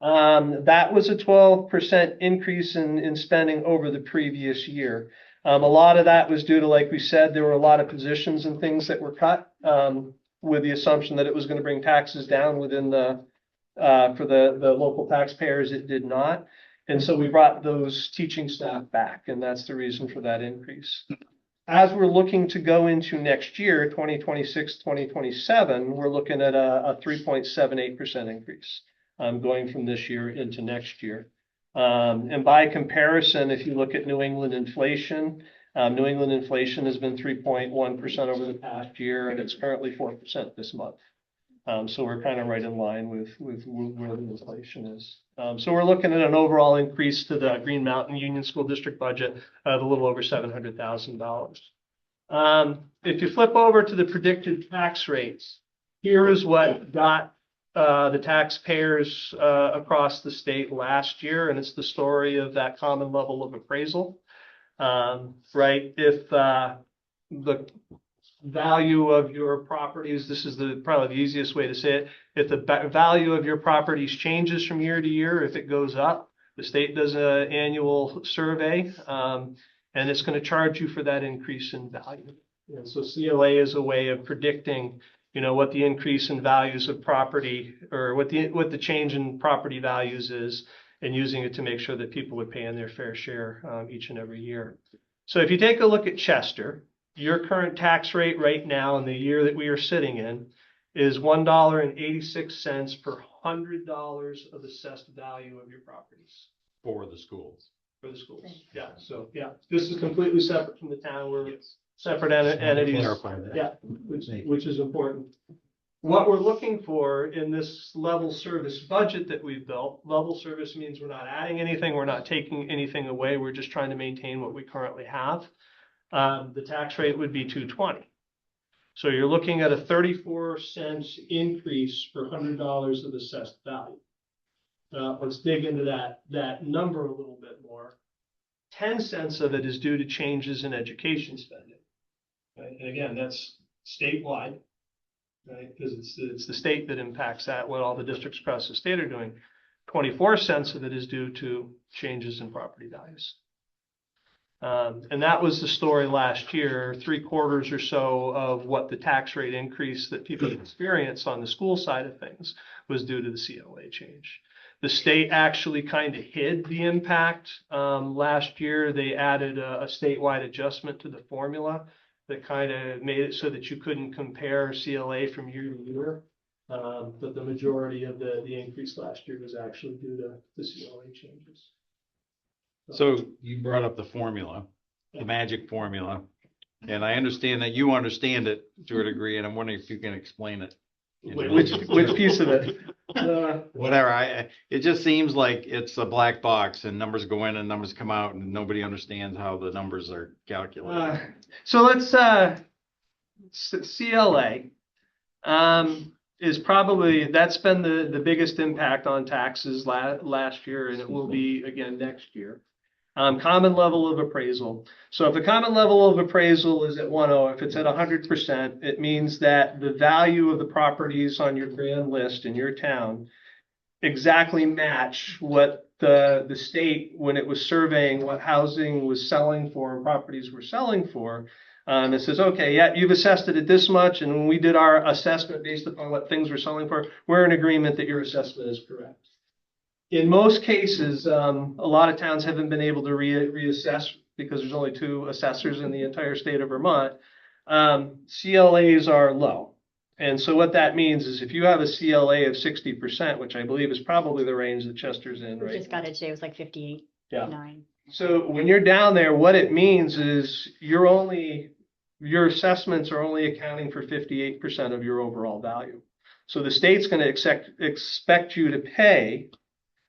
That was a 12% increase in spending over the previous year. A lot of that was due to, like we said, there were a lot of positions and things that were cut with the assumption that it was going to bring taxes down within for the local taxpayers. It did not. And so we brought those teaching staff back, and that's the reason for that increase. As we're looking to go into next year, 2026, 2027, we're looking at a 3.78% increase going from this year into next year. And by comparison, if you look at New England inflation has been 3.1% over the past year, and it's currently 4% this month. So we're kind of right in line with where the inflation is. So we're looking at an overall increase to the Green Mountain Union School District budget of a little over $700,000. If you flip over to the predicted tax rates, here is what got the taxpayers across the state last year, and it's the story of that common level of appraisal, right? If the value of your properties, this is probably the easiest way to say it, if the value of your properties changes from year to year, if it goes up, the state does an annual survey, and it's going to charge you for that increase in value. And so CLA is a way of predicting, you know, what the increase in values of property, or what the change in property values is, and using it to make sure that people are paying their fair share each and every year. So if you take a look at Chester, your current tax rate right now in the year that we are sitting in is $1.86 per $100 of assessed value of your properties. For the schools. For the schools, yeah, so, yeah, this is completely separate from the town, we're separate entities. Clarify that. Yeah, which is important. What we're looking for in this level service budget that we've built, level service means we're not adding anything, we're not taking anything away, we're just trying to maintain what we currently have. The tax rate would be 220. So you're looking at a 34 cents increase for $100 of assessed value. Let's dig into that number a little bit more. 10 cents of it is due to changes in education spending. Right? And again, that's statewide, right? Because it's the state that impacts that, what all the districts across the state are doing. 24 cents of it is due to changes in property values. And that was the story last year. 3/4 or so of what the tax rate increase that people experienced on the school side of things was due to the CLA change. The state actually kind of hid the impact. Last year, they added a statewide adjustment to the formula that kind of made it so that you couldn't compare CLA from year to year. But the majority of the increase last year was actually due to the CLA changes. So you brought up the formula, the magic formula, and I understand that you understand it to a degree, and I'm wondering if you can explain it. Which piece of it? Whatever. It just seems like it's a black box and numbers go in and numbers come out and nobody understands how the numbers are calculated. So let's CLA is probably, that's been the biggest impact on taxes last year, and it will be again next year. Common level of appraisal. So if the common level of appraisal is at 1.0, if it's at 100%, it means that the value of the properties on your grand list in your town exactly match what the state, when it was surveying what housing was selling for and properties were selling for. It says, okay, yeah, you've assessed it at this much, and when we did our assessment based upon what things were selling for, we're in agreement that your assessment is correct. In most cases, a lot of towns haven't been able to reassess because there's only 2 assessors in the entire state of Vermont. CLAs are low. And so what that means is if you have a CLA of 60%, which I believe is probably the range that Chester's in, We right? just got it today, it was like 58, Yeah. 9. So when you're down there, what it means is your assessments are only accounting for 58% of your overall value. So the state's going to expect you to pay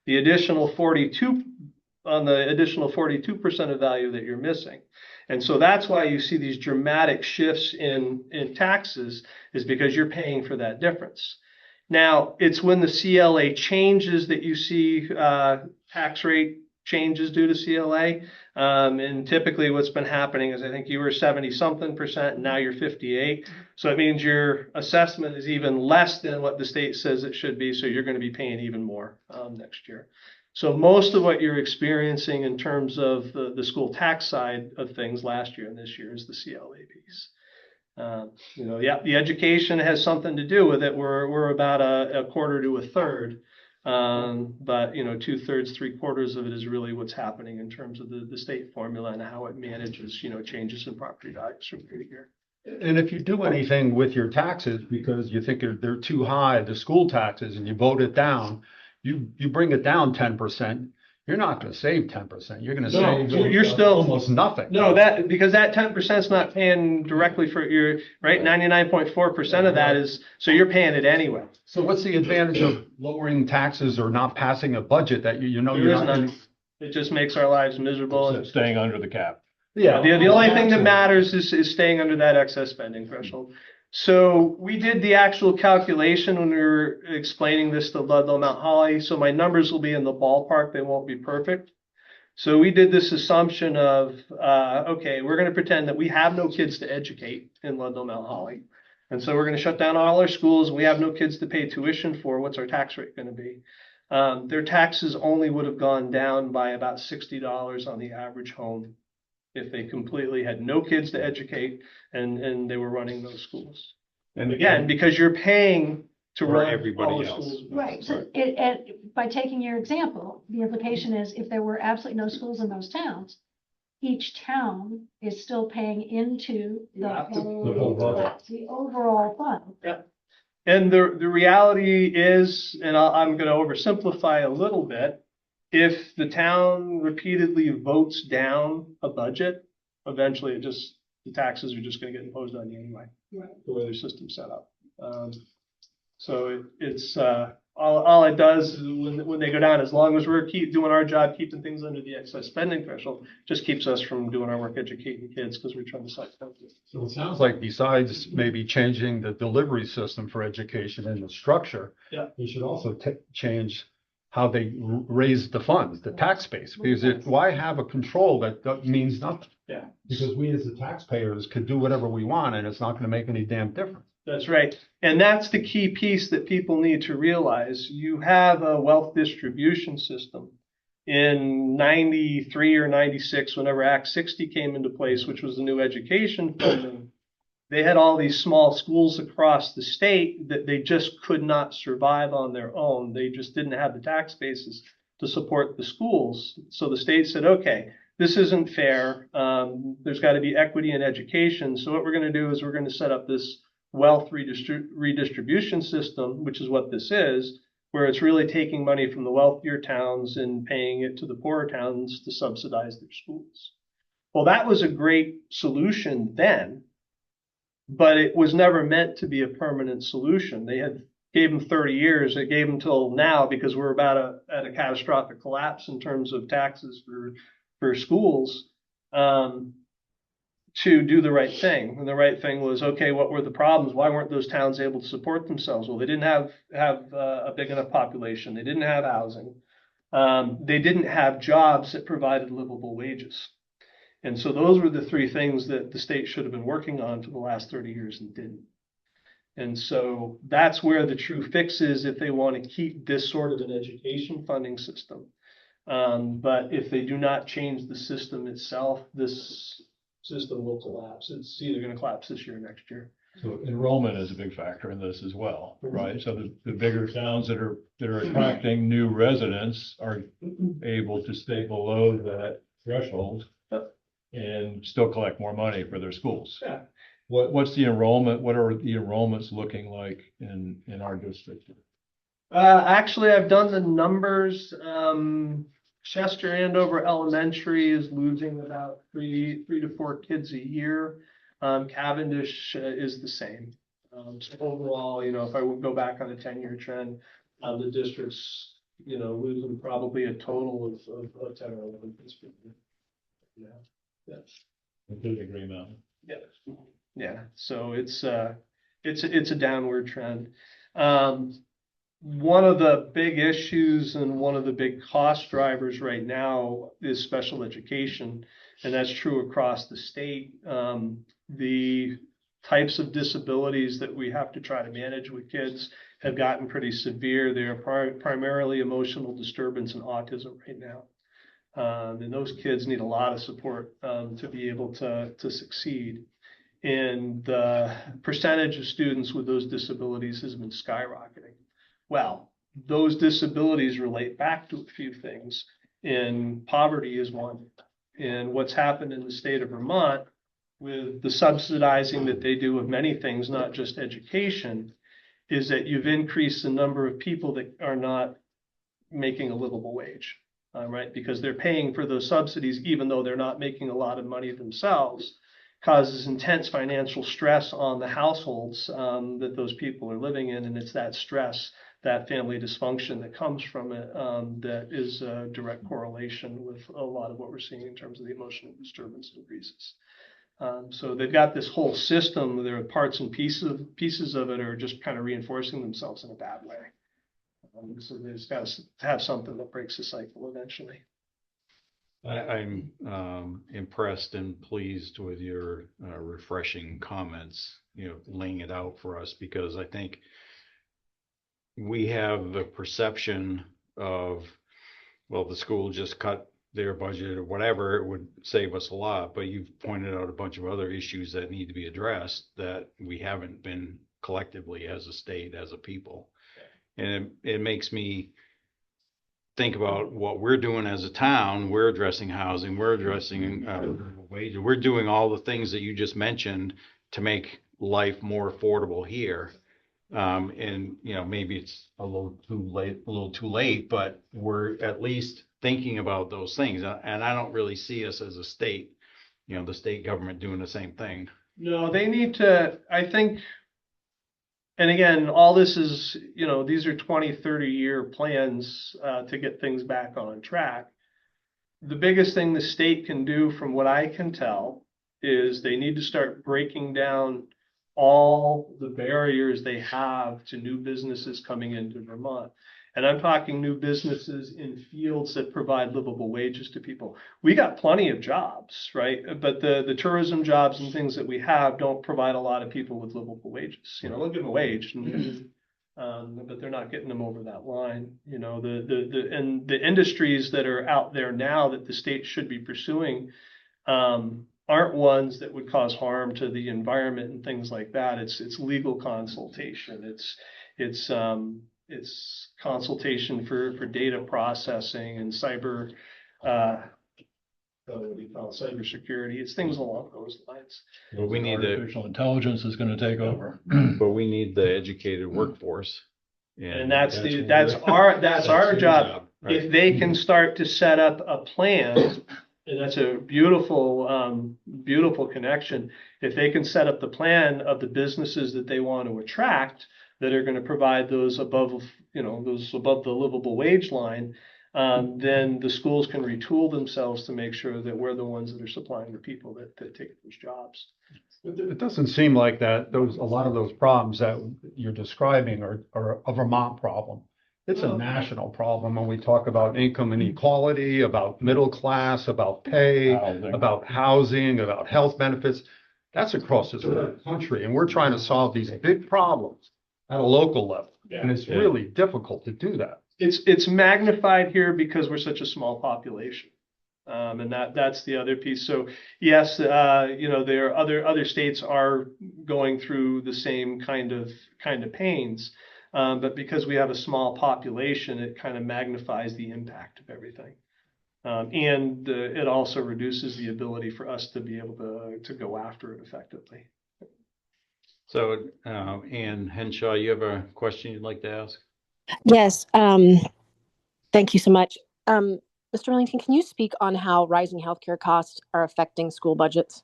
the additional 42 on the additional 42% of value that you're missing. And so that's why you see these dramatic shifts in taxes, is because you're paying for that difference. Now, it's when the CLA changes that you see tax rate changes due to CLA. And typically what's been happening is I think you were 70-something% and now you're 58. So it means your assessment is even less than what the state says it should be. So you're going to be paying even more next year. So most of what you're experiencing in terms of the school tax side of things last year and this year is the CLA piece. Yeah, the education has something to do with it. We're about a quarter to a third. But 2/3, 3/4 of it is really what's happening in terms of the state formula and how it manages, changes in property values from year to year. And if you do anything with your taxes because you think they're too high, the school taxes, and you vote it down, you bring it down 10%, you're not going to save 10%. You're going to save you're still almost nothing. No, because that 10% is not paying directly for your, right? 99.4% of that is, so you're paying it anyway. So what's the advantage of lowering taxes or not passing a budget that you're not going to? It just makes our lives miserable. And Staying under the cap. yeah, the only thing that matters is staying under that excess spending threshold. So we did the actual calculation when we were explaining this to Ludlow Mount Holly. So my numbers will be in the ballpark. They won't be perfect. So we did this assumption of, okay, we're going to pretend that we have no kids to educate in Ludlow Mount Holly. And so we're going to shut down all our schools. We have no kids to pay tuition for. What's our tax rate going to be? Their taxes only would have gone down by about $60 on the average home if they completely had no kids to educate and they were running those schools. And again, because you're paying to run everybody else. Schools. Right, so by taking your example, the implication is if there were absolutely no schools in those towns, each town is still paying into the overall fund. Yeah. And the reality is, and I'm going to oversimplify a little bit, if the town repeatedly votes down a budget, eventually the taxes are just gonna get imposed on you anyway, the way their system's set up. So it's, all it does is when they go down, as long as we're doing our job, keeping things under the excess spending threshold, just keeps us from doing our work educating kids, because we're trying to save them. So it sounds like besides maybe changing the delivery system for education and the structure, Yeah. we should also change how they raise the funds, the tax base, because why have a control that means nothing? Yeah. Because we as the taxpayers could do whatever we want and it's not gonna make any damn difference. That's right. And that's the key piece that people need to realize. You have a wealth distribution system. In 93 or 96, whenever Act 60 came into place, which was the new education funding, they had all these small schools across the state that they just could not survive on their own. They just didn't have the tax bases to support the schools. So the state said, okay, this isn't fair. There's got to be equity in education. So what we're going to do is we're going to set up this wealth redistribution system, which is what this is, where it's really taking money from the wealthier towns and paying it to the poorer towns to subsidize their schools. Well, that was a great solution then, but it was never meant to be a permanent solution. They gave them 30 years. It gave them till now, because we're about at a catastrophic collapse in terms of taxes for schools. To do the right thing. And the right thing was, okay, what were the problems? Why weren't those towns able to support themselves? Well, they didn't have a big enough population. They didn't have housing. They didn't have jobs that provided livable wages. And so those were the three things that the state should have been working on for the last 30 years and didn't. And so that's where the true fix is if they want to keep this sort of an education funding system. But if they do not change the system itself, this system will collapse. It's either going to collapse this year or next year. So enrollment is a big factor in this as well, right? So the bigger towns that are attracting new residents are able to stay below that threshold and still collect more money for their schools. Yeah. What's the enrollment? What are the enrollments looking like in our district? Actually, I've done the numbers. Chester Andover Elementary is losing about three to four kids a year. Cavendish is the same. So overall, if I would go back on a 10-year trend, the district's, losing probably a total of 10 or 11 kids per year. Yeah. Yes. Including Green Mountain. Yeah. Yeah. So it's a downward trend. One of the big issues and one of the big cost drivers right now is special education, and that's true across the state. The types of disabilities that we have to try to manage with kids have gotten pretty severe. They are primarily emotional disturbance and autism right now. And those kids need a lot of support to be able to succeed. And the percentage of students with those disabilities has been skyrocketing. Well, those disabilities relate back to a few things, and poverty is one. And what's happened in the state of Vermont with the subsidizing that they do of many things, not just education, is that you've increased the number of people that are not making a livable wage, right? Because they're paying for those subsidies, even though they're not making a lot of money themselves, causes intense financial stress on the households that those people are living in. And it's that stress, that family dysfunction that comes from it, that is a direct correlation with a lot of what we're seeing in terms of the emotional disturbance increases. So they've got this whole system. There are parts and pieces of it are just kind of reinforcing themselves in a bad way. So there's got to have something that breaks the cycle eventually. I'm impressed and pleased with your refreshing comments, laying it out for us, because I think we have the perception of, well, the school just cut their budget or whatever, it would save us a lot. But you've pointed out a bunch of other issues that need to be addressed that we haven't been collectively as a state, as a people. And it makes me think about what we're doing as a town. We're addressing housing, we're addressing wages, we're doing all the things that you just mentioned to make life more affordable here. And maybe it's a little too late, but we're at least thinking about those things. And I don't really see us as a state, the state government doing the same thing. No, they need to, I think, and again, all this is, these are 20, 30-year plans to get things back on track. The biggest thing the state can do, from what I can tell, is they need to start breaking down all the barriers they have to new businesses coming into Vermont. And I'm talking new businesses in fields that provide livable wages to people. We got plenty of jobs, right? But the tourism jobs and things that we have don't provide a lot of people with livable wages. They'll give them a wage, but they're not getting them over that line. And the industries that are out there now that the state should be pursuing aren't ones that would cause harm to the environment and things like that. It's legal consultation. It's consultation for data processing and cyber, what do you call it, cybersecurity. It's things along those lines. But we need the, Artificial intelligence is gonna take over. but we need the educated workforce. And that's That's our your job. right? If they can start to set up a plan, and that's a beautiful, beautiful connection. If they can set up the plan of the businesses that they want to attract, that are going to provide those above the livable wage line, then the schools can retool themselves to make sure that we're the ones that are supplying the people that take those jobs. It doesn't seem like that, a lot of those problems that you're describing are a Vermont problem. It's a national problem when we talk about income inequality, about middle class, about pay, Housing. about housing, about health benefits. That's across this whole country, and we're trying to solve these big problems at a local level. And it's really difficult to do that. It's magnified here because we're such a small population. And that's the other piece. So yes, there are other states are going through the same kind of pains. But because we have a small population, it kind of magnifies the impact of everything. And it also reduces the ability for us to be able to go after it effectively. So, Ann Henshaw, you have a question you'd like to ask? Yes, thank you so much. Mr. Millington, can you speak on how rising healthcare costs are affecting school budgets?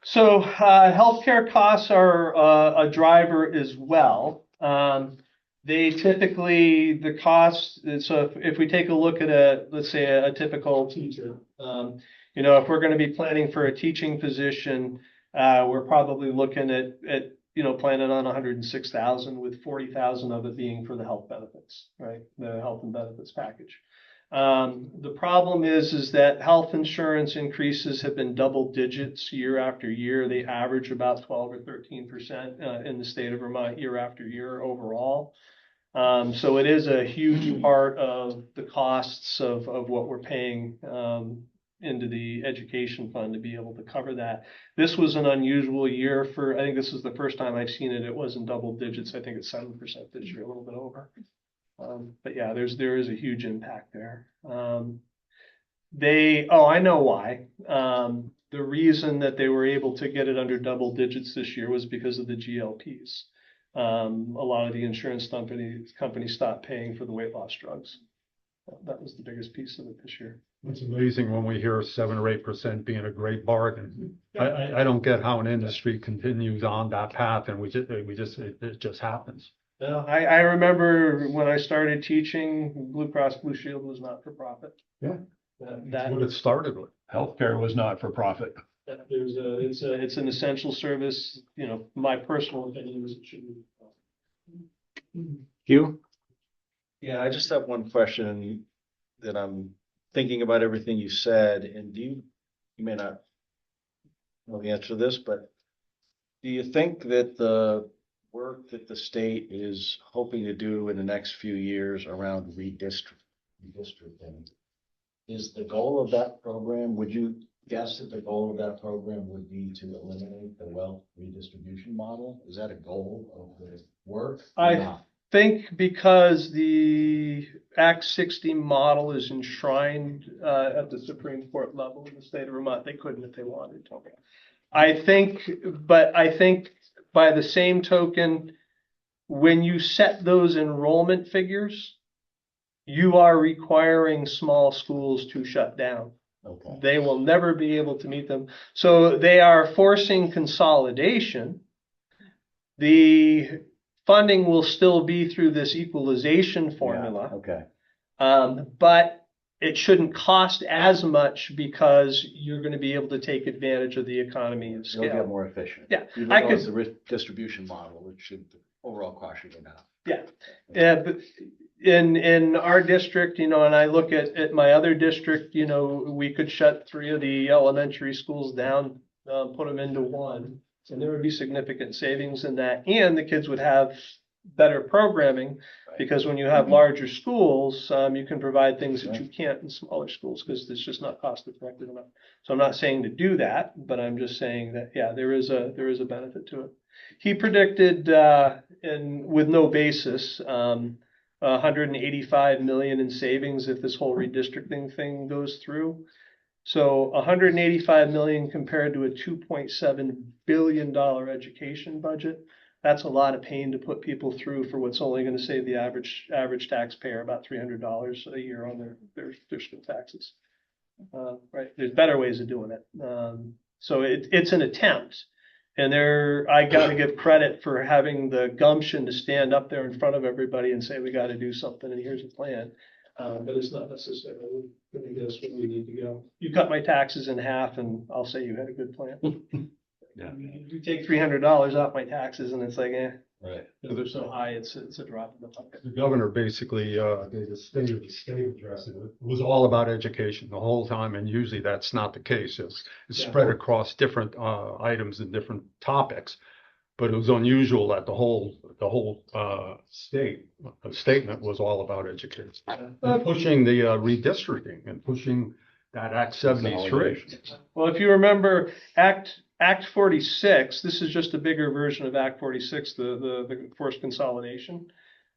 So healthcare costs are a driver as well. They typically, the cost, so if we take a look at let's say a typical teacher, if we're going to be planning for a teaching position, we're probably looking at planning on 106,000 with 40,000 of it being for the health benefits, right? The health and benefits package. The problem is that health insurance increases have been double digits year after year. They average about 12 or 13% in the state of Vermont year after year overall. So it is a huge part of the costs of what we're paying into the education fund to be able to cover that. This was an unusual year I think this is the first time I've seen it. It was in double digits. I think it's 7% this year, a little bit over. But yeah, there is a huge impact there. I know why. The reason that they were able to get it under double digits this year was because of the GLPs. A lot of the insurance companies stopped paying for the weight loss drugs. That was the biggest piece of it this year. It's amazing when we hear 7 or 8% being a great bargain. I don't get how an industry continues on that path, and it just happens. Well, I remember when I started teaching, Blue Cross Blue Shield was not for profit. Yeah. That's what it started with. Healthcare was not for profit. It's an essential service. My personal opinion is it should be. Hugh? Yeah, I just have one question that I'm thinking about everything you said, and you may not know the answer to this, but do you think that the work that the state is hoping to do in the next few years around redistricting is the goal of that program? Would you guess that the goal of that program would be to eliminate the wealth redistribution model? Is that a goal of the work? I think because the Act 60 model is enshrined at the Supreme Court level in the state of Vermont, they couldn't if they wanted to. I think by the same token, when you set those enrollment figures, you are requiring small schools to shut down. Okay. They will never be able to meet them. So they are forcing consolidation. The funding will still be through this equalization formula. Yeah, okay. But it shouldn't cost as much because you're going to be able to take advantage of the economy of You'll get scale. more efficient. Yeah, Even I though could- it's a distribution model, it should, the overall cost should go down. Yeah, yeah, but in our district, and I look at my other district, we could shut 3 of the elementary schools down, put them into one, and there would be significant savings in that, and the kids would have better programming, because when you have larger schools, you can provide things that you can't in smaller schools, because it's just not cost effective enough. So I'm not saying to do that, but I'm just saying that, yeah, there is a benefit to it. He predicted, and with no basis, 185 million in savings if this whole redistricting thing goes through. So 185 million compared to a $2.7 billion education budget. That's a lot of pain to put people through for what's only going to save the average taxpayer about $300 a year on their school taxes. Right? There's better ways of doing it. So it's an attempt. And I got to give credit for having the gumption to stand up there in front of everybody and say, we got to do something and here's a plan. But it's not necessarily going to get us where we need to go. You cut my taxes in half and I'll say you had a good plan. Yeah. You take $300 off my taxes and it's like, Right. because they're so high, it's a drop in the bucket. The governor basically, the state address, it was all about education the whole time, and usually that's not the case. It's Yeah. spread across different items and different topics. But it was unusual that the whole statement was all about education. And pushing the redistricting and pushing that Act 73. Well, if you remember Act 46, this is just a bigger version of Act 46, the forced consolidation.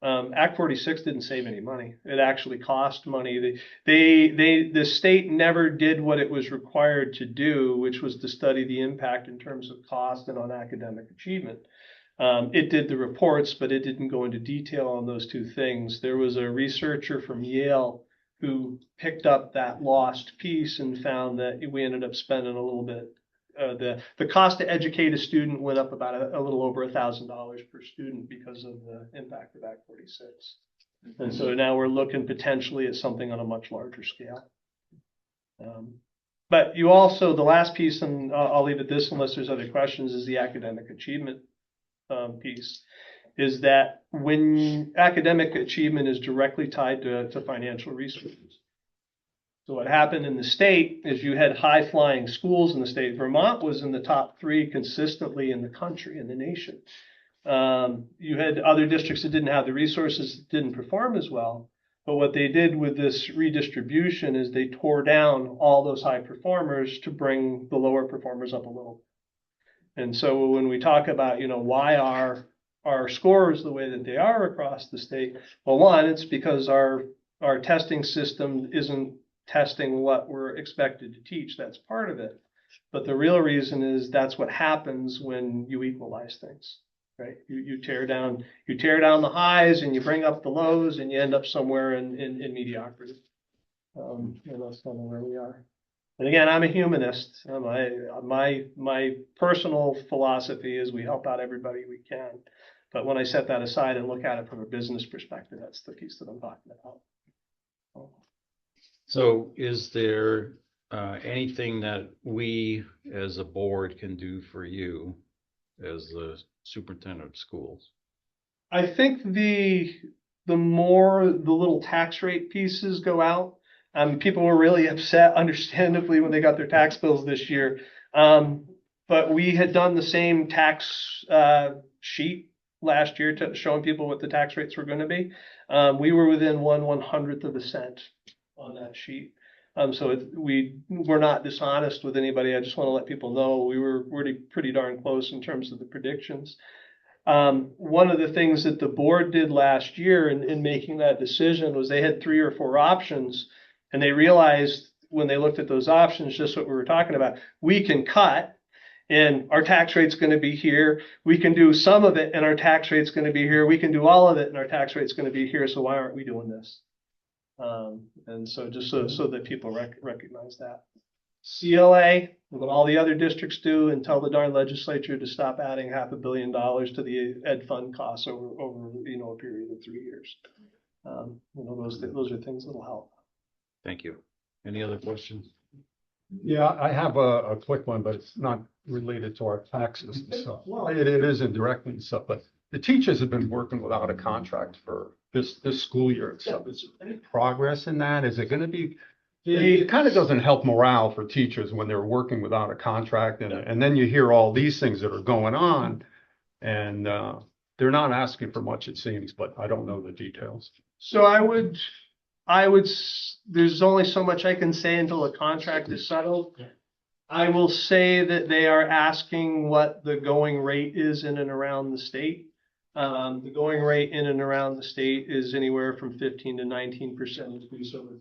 Act 46 didn't save any money. It actually cost money. The state never did what it was required to do, which was to study the impact in terms of cost and on academic achievement. It did the reports, but it didn't go into detail on those two things. There was a researcher from Yale who picked up that lost piece and found that we ended up spending a little bit. The cost to educate a student went up about a little over $1,000 per student because of the impact of Act 46. And so now we're looking potentially at something on a much larger scale. But you also, the last piece, and I'll leave it this unless there's other questions, is the academic achievement piece. Is that when academic achievement is directly tied to financial resources. So what happened in the state is you had high-flying schools in the state. Vermont was in the top 3 consistently in the country, in the nation. You had other districts that didn't have the resources, that didn't perform as well. But what they did with this redistribution is they tore down all those high performers to bring the lower performers up a little. And so when we talk about, why are our scores the way that they are across the state? Well, one, it's because our testing system isn't testing what we're expected to teach. That's part of it. But the real reason is that's what happens when you equalize things, right? You tear down the highs and you bring up the lows and you end up somewhere in mediocrity. And that's kind of where we are. And again, I'm a humanist. My personal philosophy is we help out everybody we can. But when I set that aside and look at it from a business perspective, that's the piece that I'm talking about. So is there anything that we as a board can do for you as the superintendent of schools? I think the more the little tax rate pieces go out, people were really upset, understandably, when they got their tax bills this year. But we had done the same tax sheet last year showing people what the tax rates were going to be. We were within 1/100th of a cent on that sheet. So we're not dishonest with anybody. I just want to let people know we're pretty darn close in terms of the predictions. One of the things that the board did last year in making that decision was they had 3 or 4 options, and they realized when they looked at those options, just what we were talking about, we can cut and our tax rate's going to be here. We can do some of it and our tax rate's going to be here. We can do all of it and our tax rate's going to be here. So why aren't we doing this? And so just so that people recognize that. CLA, what all the other districts do, and tell the darn legislature to stop adding $500 million to the ed fund costs over a period of 3 years. Those are things that'll help. Thank you. Any other questions? Yeah, I have a quick one, but it's not related to our taxes and stuff. Well, it is indirectly and stuff, but the teachers have been working without a contract for this school year and stuff. Is there any progress in that? Is it gonna be? It kind of doesn't help morale for teachers when they're working without a contract, and then you hear all these things that are going on, and they're not asking for much, it seems, but I don't know the details. So there's only so much I can say until a contract is settled. I will say that they are asking what the going rate is in and around the state. The going rate in and around the state is anywhere from 15 to 19% increase over.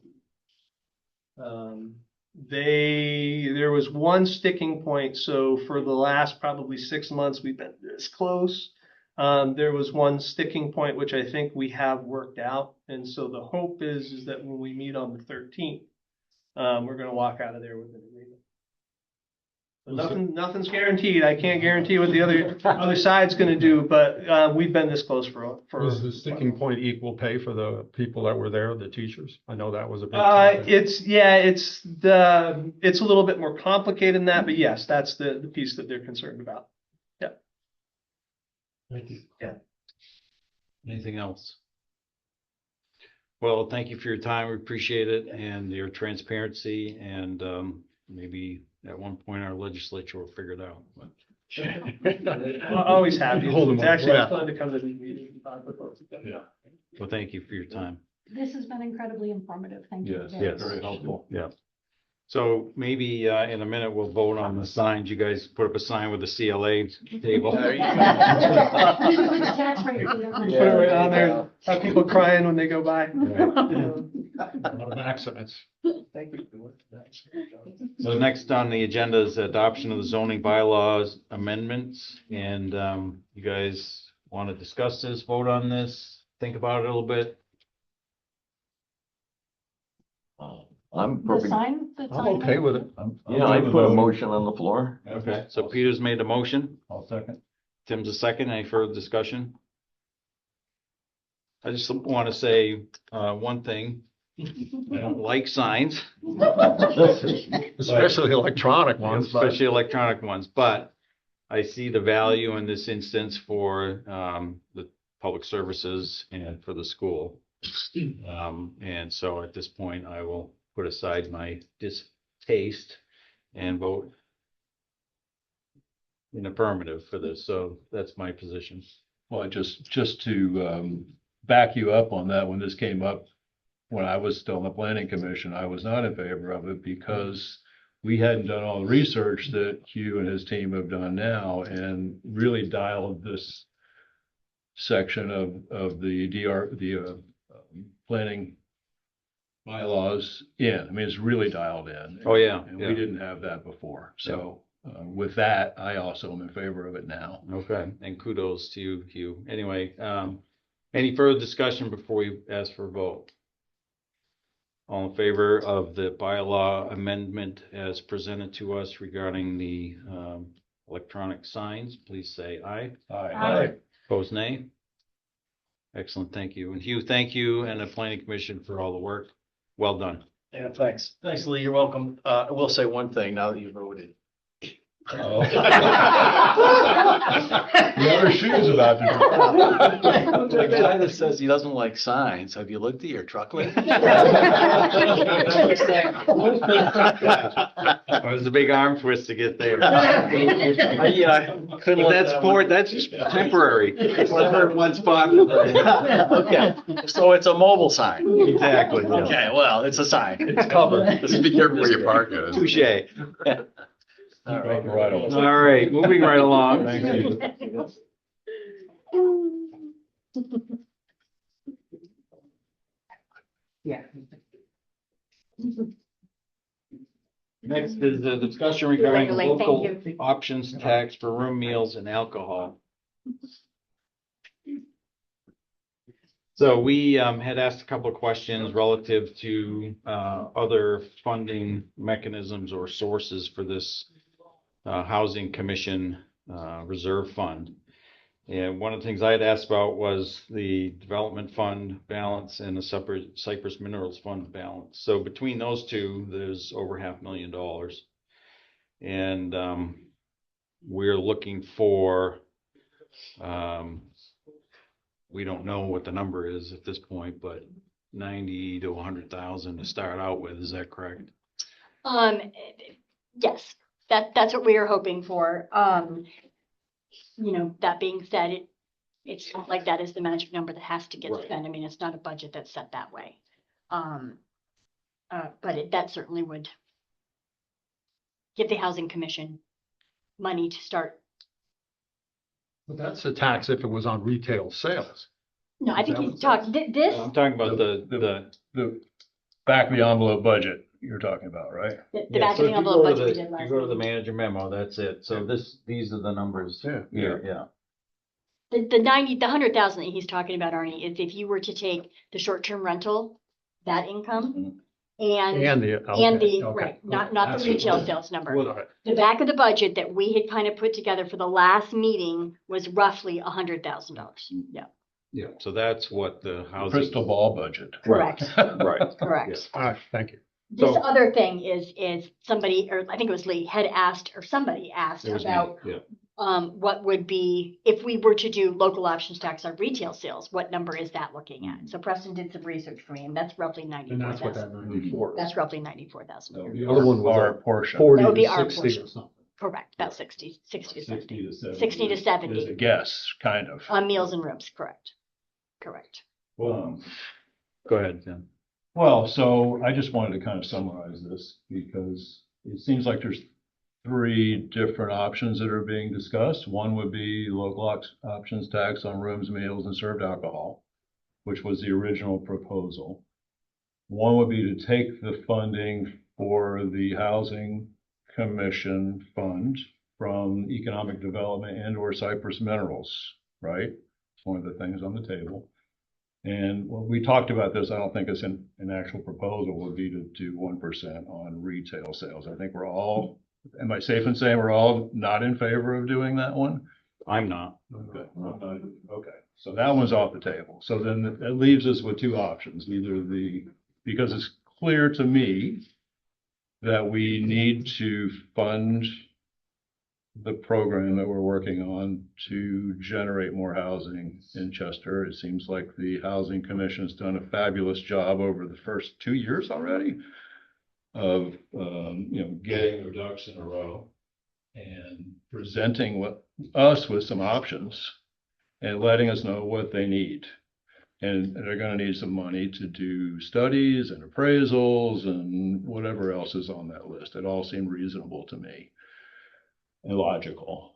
There was one sticking point. So for the last probably 6 months, we've been this close. There was one sticking point, which I think we have worked out. And so the hope is that when we meet on the 13th, we're going to walk out of there with an agreement. But nothing's guaranteed. I can't guarantee what the other side's going to do, but we've been this close for. Was the sticking point equal pay for the people that were there, the teachers? I know that was a big. It's a little bit more complicated than that, but yes, that's the piece that they're concerned about. Yeah. Thank you. Yeah. Anything else? Well, thank you for your time. We appreciate it and your transparency, and maybe at one point our legislature will figure it out. Always happy. Hold them It's up. actually Yeah. fun to come to these meetings and talk with folks. Yeah. Well, thank you for your time. This has been incredibly informative. Thank you. Yes, very Yes. much. very helpful. Yeah. So maybe in a minute we'll vote on the signs. You guys put up a sign with the CLA table. Put the tax rate in there. Put it right on there. Have people crying when they go by. A lot of accidents. Thank you. So next on the agenda is adoption of the zoning bylaws amendments. And you guys want to discuss this, vote on this, think about it a little bit? I'm The perfect. sign? I'm okay with it. I'm Yeah, I good with put a voting. motion on the floor. Okay, so Peter's made a motion. I'll second. Tim's a second. Any further discussion? I just want to say one thing. I don't like signs, Especially electronic ones. but- especially electronic ones, but I see the value in this instance for the public services and for the school. And so at this point, I will put aside my distaste and vote in affirmative for this. So that's my position. Well, just to back you up on that, when this came up, when I was still on the planning commission, I was not in favor of it because we hadn't done all the research that Hugh and his team have done now and really dialed this section of the planning bylaws in. I mean, it's really dialed in. Oh, yeah, And yeah. we didn't have that before. So with that, I also am in favor of it now. Okay, and kudos to you, Hugh. Anyway, any further discussion before we ask for a vote? All in favor of the bylaw amendment as presented to us regarding the electronic signs, please say aye. Aye. Opposed, nay. Excellent, thank you. And Hugh, thank you and the planning commission for all the work. Well done. Yeah, thanks. Thanks, Lee. You're welcome. I will say one thing now that you've voted. The other shoe's about to drop. The guy that says he doesn't like signs, have you looked at your truck lately? It was a big arm twist to get there. Yeah, couldn't let that one- That's just temporary. It's never in one spot. Okay, so it's a mobile sign. Exactly. yeah. Okay, well, it's a sign. It's covered. Just be careful where you park it. Touche. All right. Right on. All right, moving right along. Thank you. Yeah. Next is the discussion regarding the Regulate, thank local you. options tax for room meals and alcohol. So we had asked a couple of questions relative to other funding mechanisms or sources for this Housing Commission Reserve Fund. And one of the things I had asked about was the Development Fund balance and the Cypress Minerals Fund balance. So between those two, there's over $500,000. And we're looking for, we don't know what the number is at this point, but 90 to 100,000 to start out with. Is that correct? Yes, that's what we are hoping for. That being said, it's not like that is the magic number that has to get Right. spent. I mean, it's not a budget that's set that way. But that certainly would give the Housing Commission money to start. But that's a tax if it was on retail sales. No, I Is think that he's what talking, this, I'm talking about the Back of the envelope budget you're talking about, right? the yeah, back so of the if you envelope go to budget we the- did last You go to the meeting. manager memo, that's it. So these are the numbers Yeah. here, yeah. The 100,000 that he's talking about, Arnie, is if you were to take the short-term rental, that income, and the, right, not the retail sales number. The back of the budget that we had kind of put together for the last meeting was roughly $100,000. Yeah, Yeah, so that's what the housing. Crystal ball budget. correct, Right. correct. All right, thank you. This So- other thing is somebody, or I think it was Lee, had asked, or somebody asked It was me, about yeah. what would be, if we were to do local options tax on retail sales, what number is that looking at? So Preston did some research for me, and that's roughly And 94,000. that's what that 94 is. That's roughly 94,000. The other one was Our portion. 40 That would be to our 60 portion. or something. Correct, about 60 to 70. 70. 60 to 70. Is a guess, kind of. On meals and rooms, correct. Correct. Um, Go ahead, Tim. Well, so I just wanted to kind of summarize this because it seems like there's three different options that are being discussed. One would be local options tax on rooms, meals, and served alcohol, which was the original proposal. One would be to take the funding for the Housing Commission Fund from Economic Development and or Cypress Minerals, right? It's one of the things on the table. And when we talked about this, I don't think it's an actual proposal would be to do 1% on retail sales. I think we're all, am I safe in saying we're all not in favor of doing that one? I'm not. Okay, okay, so that one's off the table. So then that leaves us with two options, because it's clear to me that we need to fund the program that we're working on to generate more housing in Chester. It seems like the Housing Commission's done a fabulous job over the first 2 years already of, getting their ducks in a row and presenting us with some options and letting us know what they need. And they're gonna need some money to do studies and appraisals and whatever else is on that list. It all seemed reasonable to me and logical.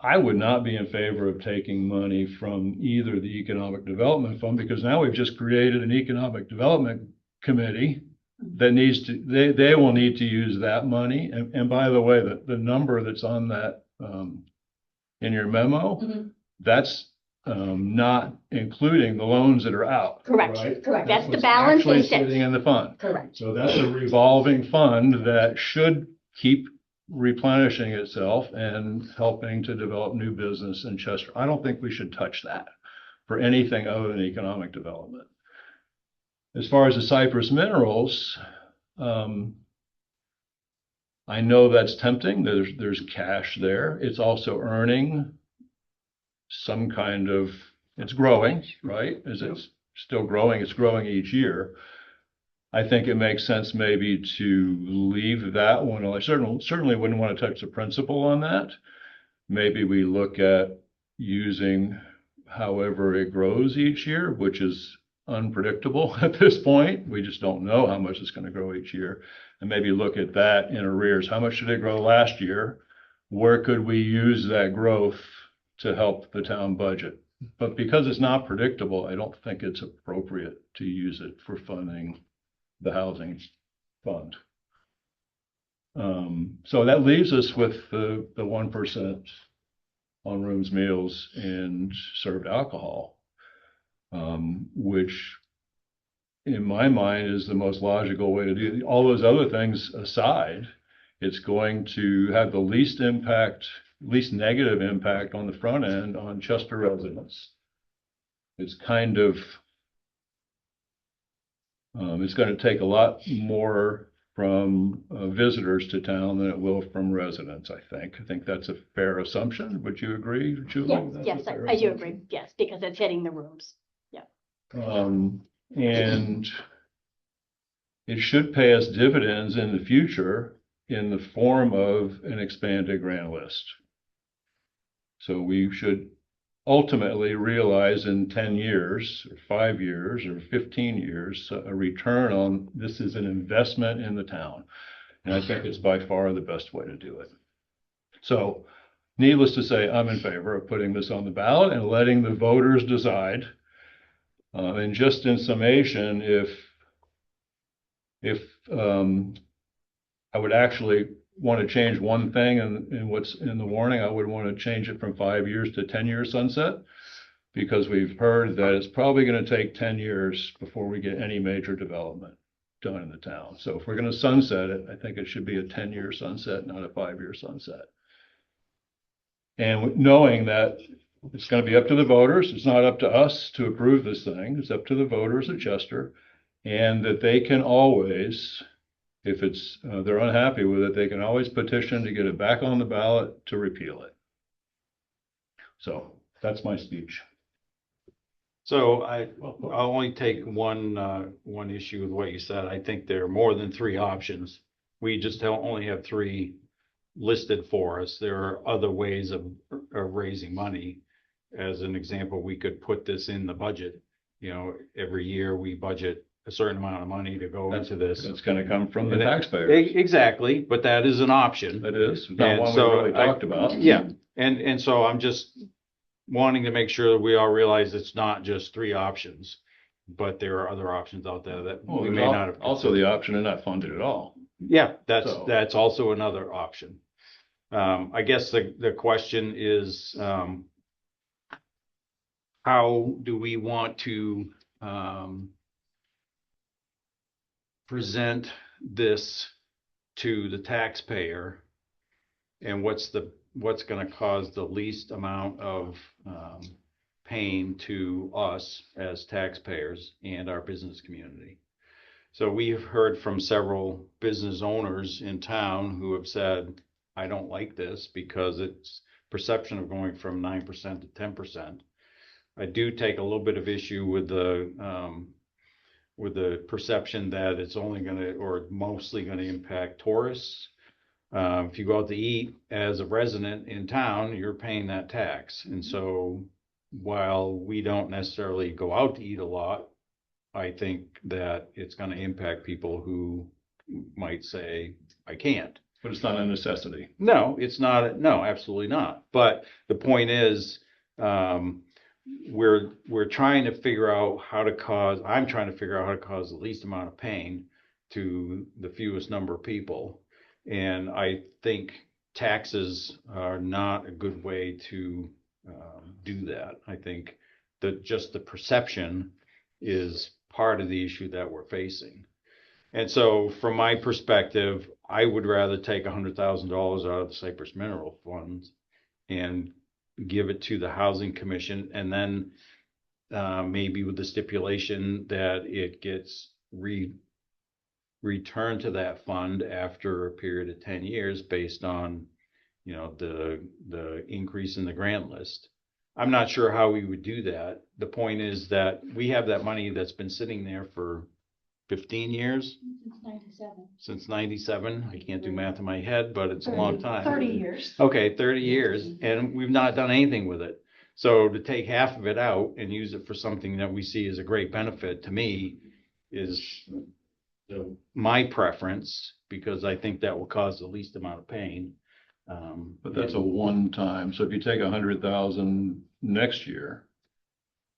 I would not be in favor of taking money from either the Economic Development Fund, because now we've just created an Economic Development Committee that needs to, they will need to use that money. And by the way, the number that's on that, in your memo, that's not including the loans that are out. Correct, right? correct. That's the what's balance actually they said. sitting in the fund. Correct. So that's a revolving fund that should keep replenishing itself and helping to develop new business in Chester. I don't think we should touch that for anything other than economic development. As far as the Cypress Minerals, I know that's tempting. There's cash there. It's also earning some kind of, it's growing, right? It's still growing. It's growing each year. I think it makes sense maybe to leave that one. I certainly wouldn't want to touch the principal on that. Maybe we look at using however it grows each year, which is unpredictable at this point. We just don't know how much it's going to grow each year. And maybe look at that in arrears. How much did it grow last year? Where could we use that growth to help the town budget? But because it's not predictable, I don't think it's appropriate to use it for funding the housing fund. So that leaves us with the 1% on rooms, meals, and served alcohol. which in my mind is the most logical way to do it. All those other things aside, it's going to have the least negative impact on the front end on Chester residents. It's kind of, it's going to take a lot more from visitors to town than it will from residents, I think. I think that's a fair assumption. Would you agree, Julie? Yes, I do agree. Yes, because it's hitting the rooms. And it should pay us dividends in the future in the form of an expanded grant list. So we should ultimately realize in 10 years, or 5 years, or 15 years, a return on this is an investment in the town. And I think it's by far the best way to do it. So needless to say, I'm in favor of putting this on the ballot and letting the voters decide. And just in summation, if I would actually want to change one thing in what's in the warning, I would want to change it from 5 years to 10-year sunset, because we've heard that it's probably going to take 10 years before we get any major development done in the town. So if we're going to sunset it, I think it should be a 10-year sunset, not a 5-year sunset. And knowing that it's going to be up to the voters, it's not up to us to approve this thing, it's up to the voters of Chester, and that they can always, if it's they're unhappy with it, they can always petition to get it back on the ballot to repeal it. So that's my speech. So I'll only take one issue with what you said. I think there are more than 3 options. We just only have 3 listed for us. There are other ways of raising money. As an example, we could put this in the budget. You know, every year we budget a certain amount of money to go into this. It's going to come from the taxpayers. Exactly, but that is an option. It is. Not one we really talked about. Yeah, and so I'm just wanting to make sure that we all realize it's not just 3 options, but there are other options out there that we may not have. Also the option of not funded at all. Yeah, that's also another option. I guess the question is, how do we want to present this to the taxpayer, and what's going to cause the least amount of pain to us as taxpayers and our business community? So we've heard from several business owners in town who have said, I don't like this because it's perception of going from 9% to 10%. I do take a little bit of issue with the perception that it's only going to, or mostly going to impact tourists. If you go out to eat as a resident in town, you're paying that tax. And so while we don't necessarily go out to eat a lot, I think that it's going to impact people who might say, I can't. But it's not a necessity. No, it's not. No, absolutely not. But the point is, we're trying to figure out how to cause, I'm trying to figure out how to cause the least amount of pain to the fewest number of people. And I think taxes are not a good way to do that. I think that just the perception is part of the issue that we're facing. And so from my perspective, I would rather take $100,000 out of the Cypress Mineral Fund and give it to the Housing Commission, and then maybe with the stipulation that it gets returned to that fund after a period of 10 years based on, you know, the increase in the grant list. I'm not sure how we would do that. The point is that we have that money that's been sitting there for 15 years. Since 97. I can't do math in my head, but it's a long time. 30 years. Okay, 30 years, and we've not done anything with it. So to take half of it out and use it for something that we see as a great benefit, to me, is my preference, because I think that will cause the least amount of pain. But that's a one-time. So if you take 100,000 next year,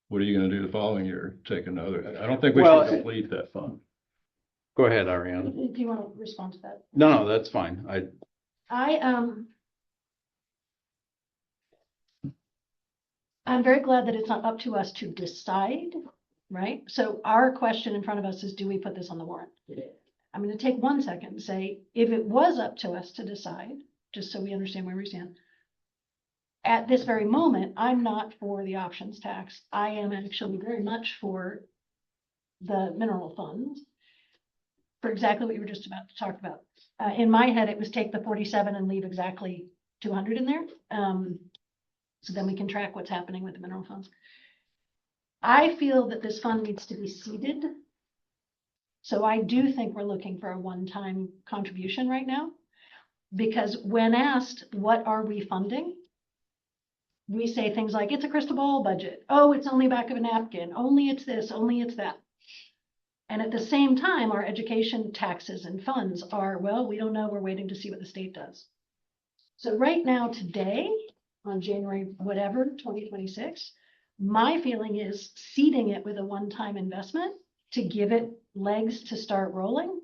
what are you going to do the following year? Take another? I don't think we should complete that fund. Go ahead, Ariana. Do you want to respond to that? No, that's fine. I'm very glad that it's not up to us to decide, right? So our question in front of us is, do we put this on the warrant? I'm gonna take 1 second and say, if it was up to us to decide, just so we understand where we stand. At this very moment, I'm not for the options tax. I am actually very much for the mineral funds. For exactly what you were just about to talk about. In my head, it was take the 47 and leave exactly 200 in there. So then we can track what's happening with the mineral funds. I feel that this fund needs to be seeded. So I do think we're looking for a one-time contribution right now. Because when asked, what are we funding? We say things like, it's a crystal ball budget. Oh, it's only back of a napkin. Only it's this, only it's that. And at the same time, our education taxes and funds are, well, we don't know, we're waiting to see what the state does. So right now, today, on January, whatever, 2026, my feeling is seeding it with a one-time investment to give it legs to start rolling.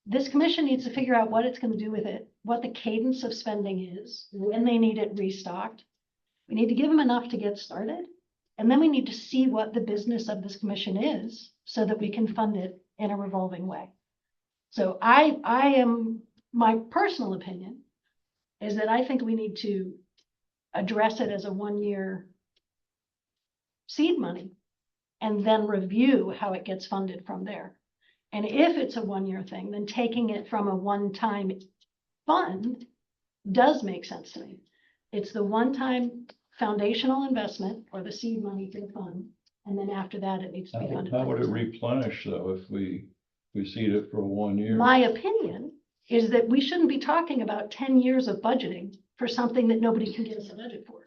This commission needs to figure out what it's going to do with it, what the cadence of spending is, when they need it restocked. We need to give them enough to get started. And then we need to see what the business of this commission is so that we can fund it in a revolving way. So my personal opinion is that I think we need to address it as a 1-year seed money and then review how it gets funded from there. And if it's a 1-year thing, then taking it from a one-time fund does make sense to me. It's the one-time foundational investment or the seed money for the fund. And then after that, it needs to be funded. How would it replenish though if we seed it for 1 year? My opinion is that we shouldn't be talking about 10 years of budgeting for something that nobody can give us a budget for.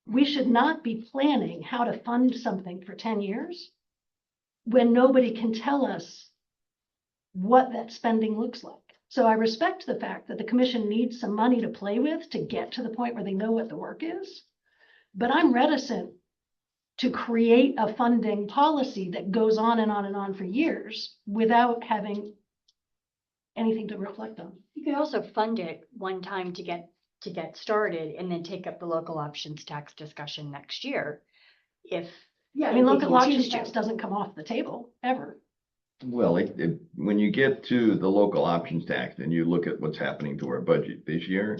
We should not be planning how to fund something for 10 years when nobody can tell us what that spending looks like. So I respect the fact that the commission needs some money to play with to get to the point where they know what the work is. But I'm reticent to create a funding policy that goes on and on and on for years without having anything to reflect on. You could also fund it one time to get started and then take up the local options tax discussion next year. I mean, local if you options choose to. tax doesn't come off the table ever. Well, when you get to the local options tax and you look at what's happening to our budget this year,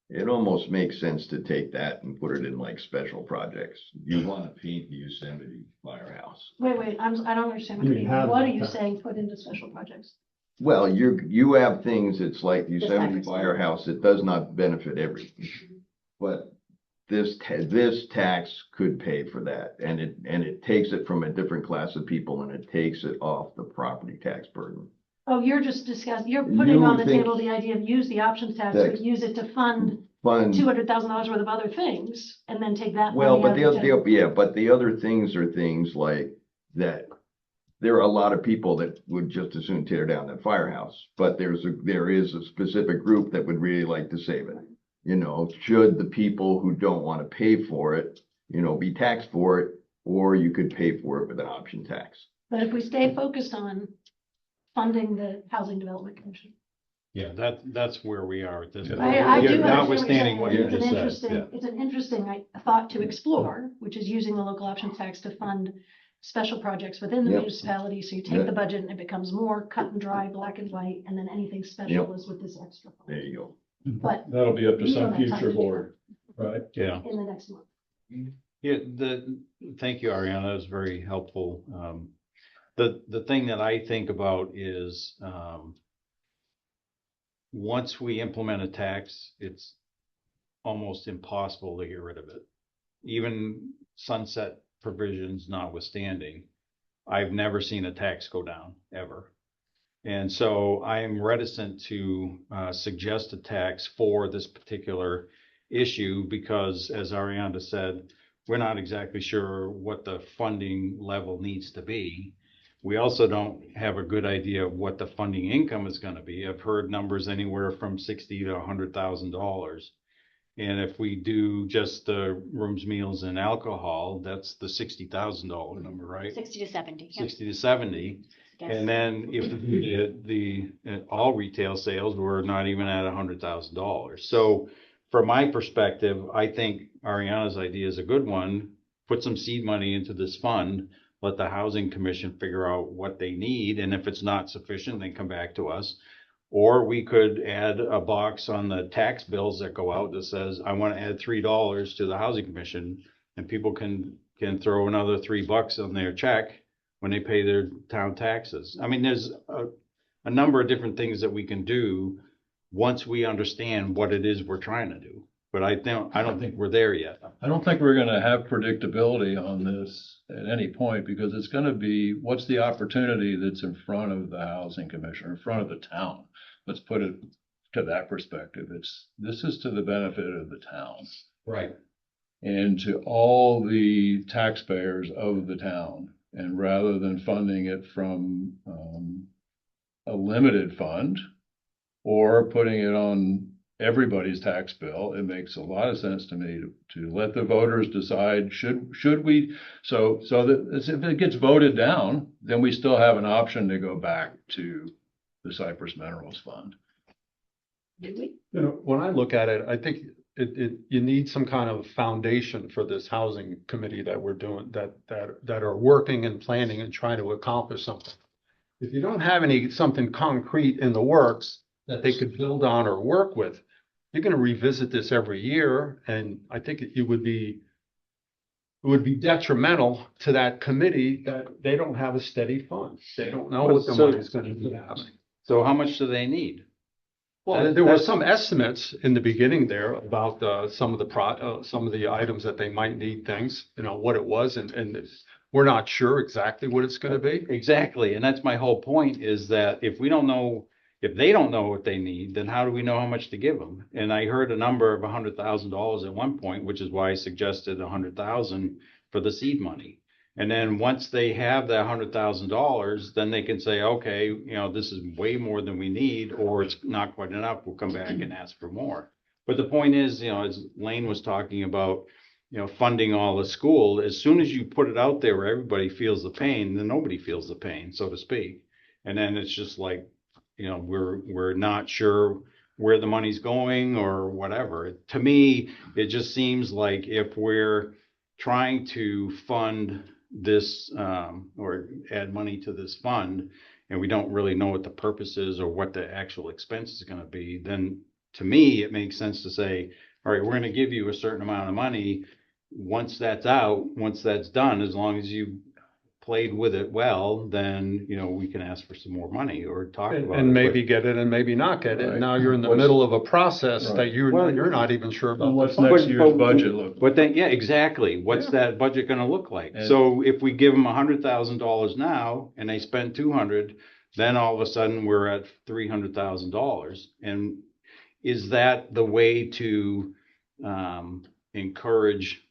it almost makes sense to take that and put it in like special projects. You want to paint the Yosemite firehouse. Wait, I don't understand. What are you saying put into special projects? Well, you have things, it's like Yosemite firehouse, it does not benefit everything. But this tax could pay for that, and it takes it from a different class of people and it takes it off the property tax burden. Oh, you're just discussing, you're putting on the table the idea of use the options tax, but use it to fund $200,000 worth of other things, and then take that. Well, but but the other things are things like that. There are a lot of people that would just as soon tear down that firehouse, but there is a specific group that would really like to save it. You know, should the people who don't want to pay for it, be taxed for it, or you could pay for it with an option tax. But if we stay focused on funding the Housing Development Commission. Yeah, that's where we are at this. point. I do Notwithstanding what you understand just said. It's an interesting thought to explore, which is using the local option tax to fund special projects within the municipality. So you take the budget and it becomes more cut and dry, black and white, and then anything special is with this extra fund. There you go. But That'll be up to we some don't have time future to do board, right? Yeah. in the next month. Yeah, thank you, Ariana. That was very helpful. The thing that I think about is, once we implement a tax, it's almost impossible to get rid of it. Even sunset provisions notwithstanding, I've never seen a tax go down, ever. And so I am reticent to suggest a tax for this particular issue because, as Ariana said, we're not exactly sure what the funding level needs to be. We also don't have a good idea of what the funding income is going to be. I've heard numbers anywhere from $60,000 to $100,000. And if we do just the rooms, meals, and alcohol, that's the $60,000 number, right? 60 to 70. 60 to 70. Yes. And then if the all retail sales were not even at $100,000. So from my perspective, I think Ariana's idea is a good one. Put some seed money into this fund, let the housing commission figure out what they need, and if it's not sufficient, then come back to us. Or we could add a box on the tax bills that go out that says, I want to add $3 to the housing commission, and people can throw another $3 on their check when they pay their town taxes. I mean, there's a number of different things that we can do once we understand what it is we're trying to do. But I don't think we're there yet. I don't think we're gonna have predictability on this at any point, because it's gonna be, what's the opportunity that's in front of the housing commissioner, in front of the town? Let's put it to that perspective. This is to the benefit of the town Right. and to all the taxpayers of the town. And rather than funding it from, a limited fund or putting it on everybody's tax bill, it makes a lot of sense to me to let the voters decide, should we, so that if it gets voted down, then we still have an option to go back to the Cypress Minerals Fund. When I look at it, I think you need some kind of foundation for this housing committee that we're doing, that are working and planning and trying to accomplish something. If you don't have something concrete in the works that they could build on or work with, you're gonna revisit this every year, and I think it would be detrimental to that committee that they don't have a steady fund. They don't know what the money's gonna be happening. So how much do they need? Well, there were some estimates in the beginning there about some of the items that they might need things, what it was, and we're not sure exactly what it's gonna be. Exactly, and that's my whole point, is that if they don't know what they need, then how do we know how much to give them? And I heard a number of $100,000 at one point, which is why I suggested $100,000 for the seed money. And then once they have that $100,000, then they can say, okay, this is way more than we need, or it's not quite enough. We'll come back and ask for more. But the point is, as Lane was talking about, funding all the school, as soon as you put it out there where everybody feels the pain, then nobody feels the pain, so to speak. And then it's just like, we're not sure where the money's going or whatever. To me, it just seems like if we're trying to fund this or add money to this fund, and we don't really know what the purpose is or what the actual expense is going to be, then to me, it makes sense to say, all right, we're going to give you a certain amount of money. Once that's done, as long as you played with it well, then, we can ask for some more money or talk about it. And maybe get it and maybe not get it. Right. Now you're in the middle of a process Right. that you're not even sure about. And what's the next fund. year's budget look? But then, yeah, exactly. What's that budget gonna look like? And- So if we give them $100,000 now and they spend 200, then all of a sudden we're at $300,000. And is that the way to encourage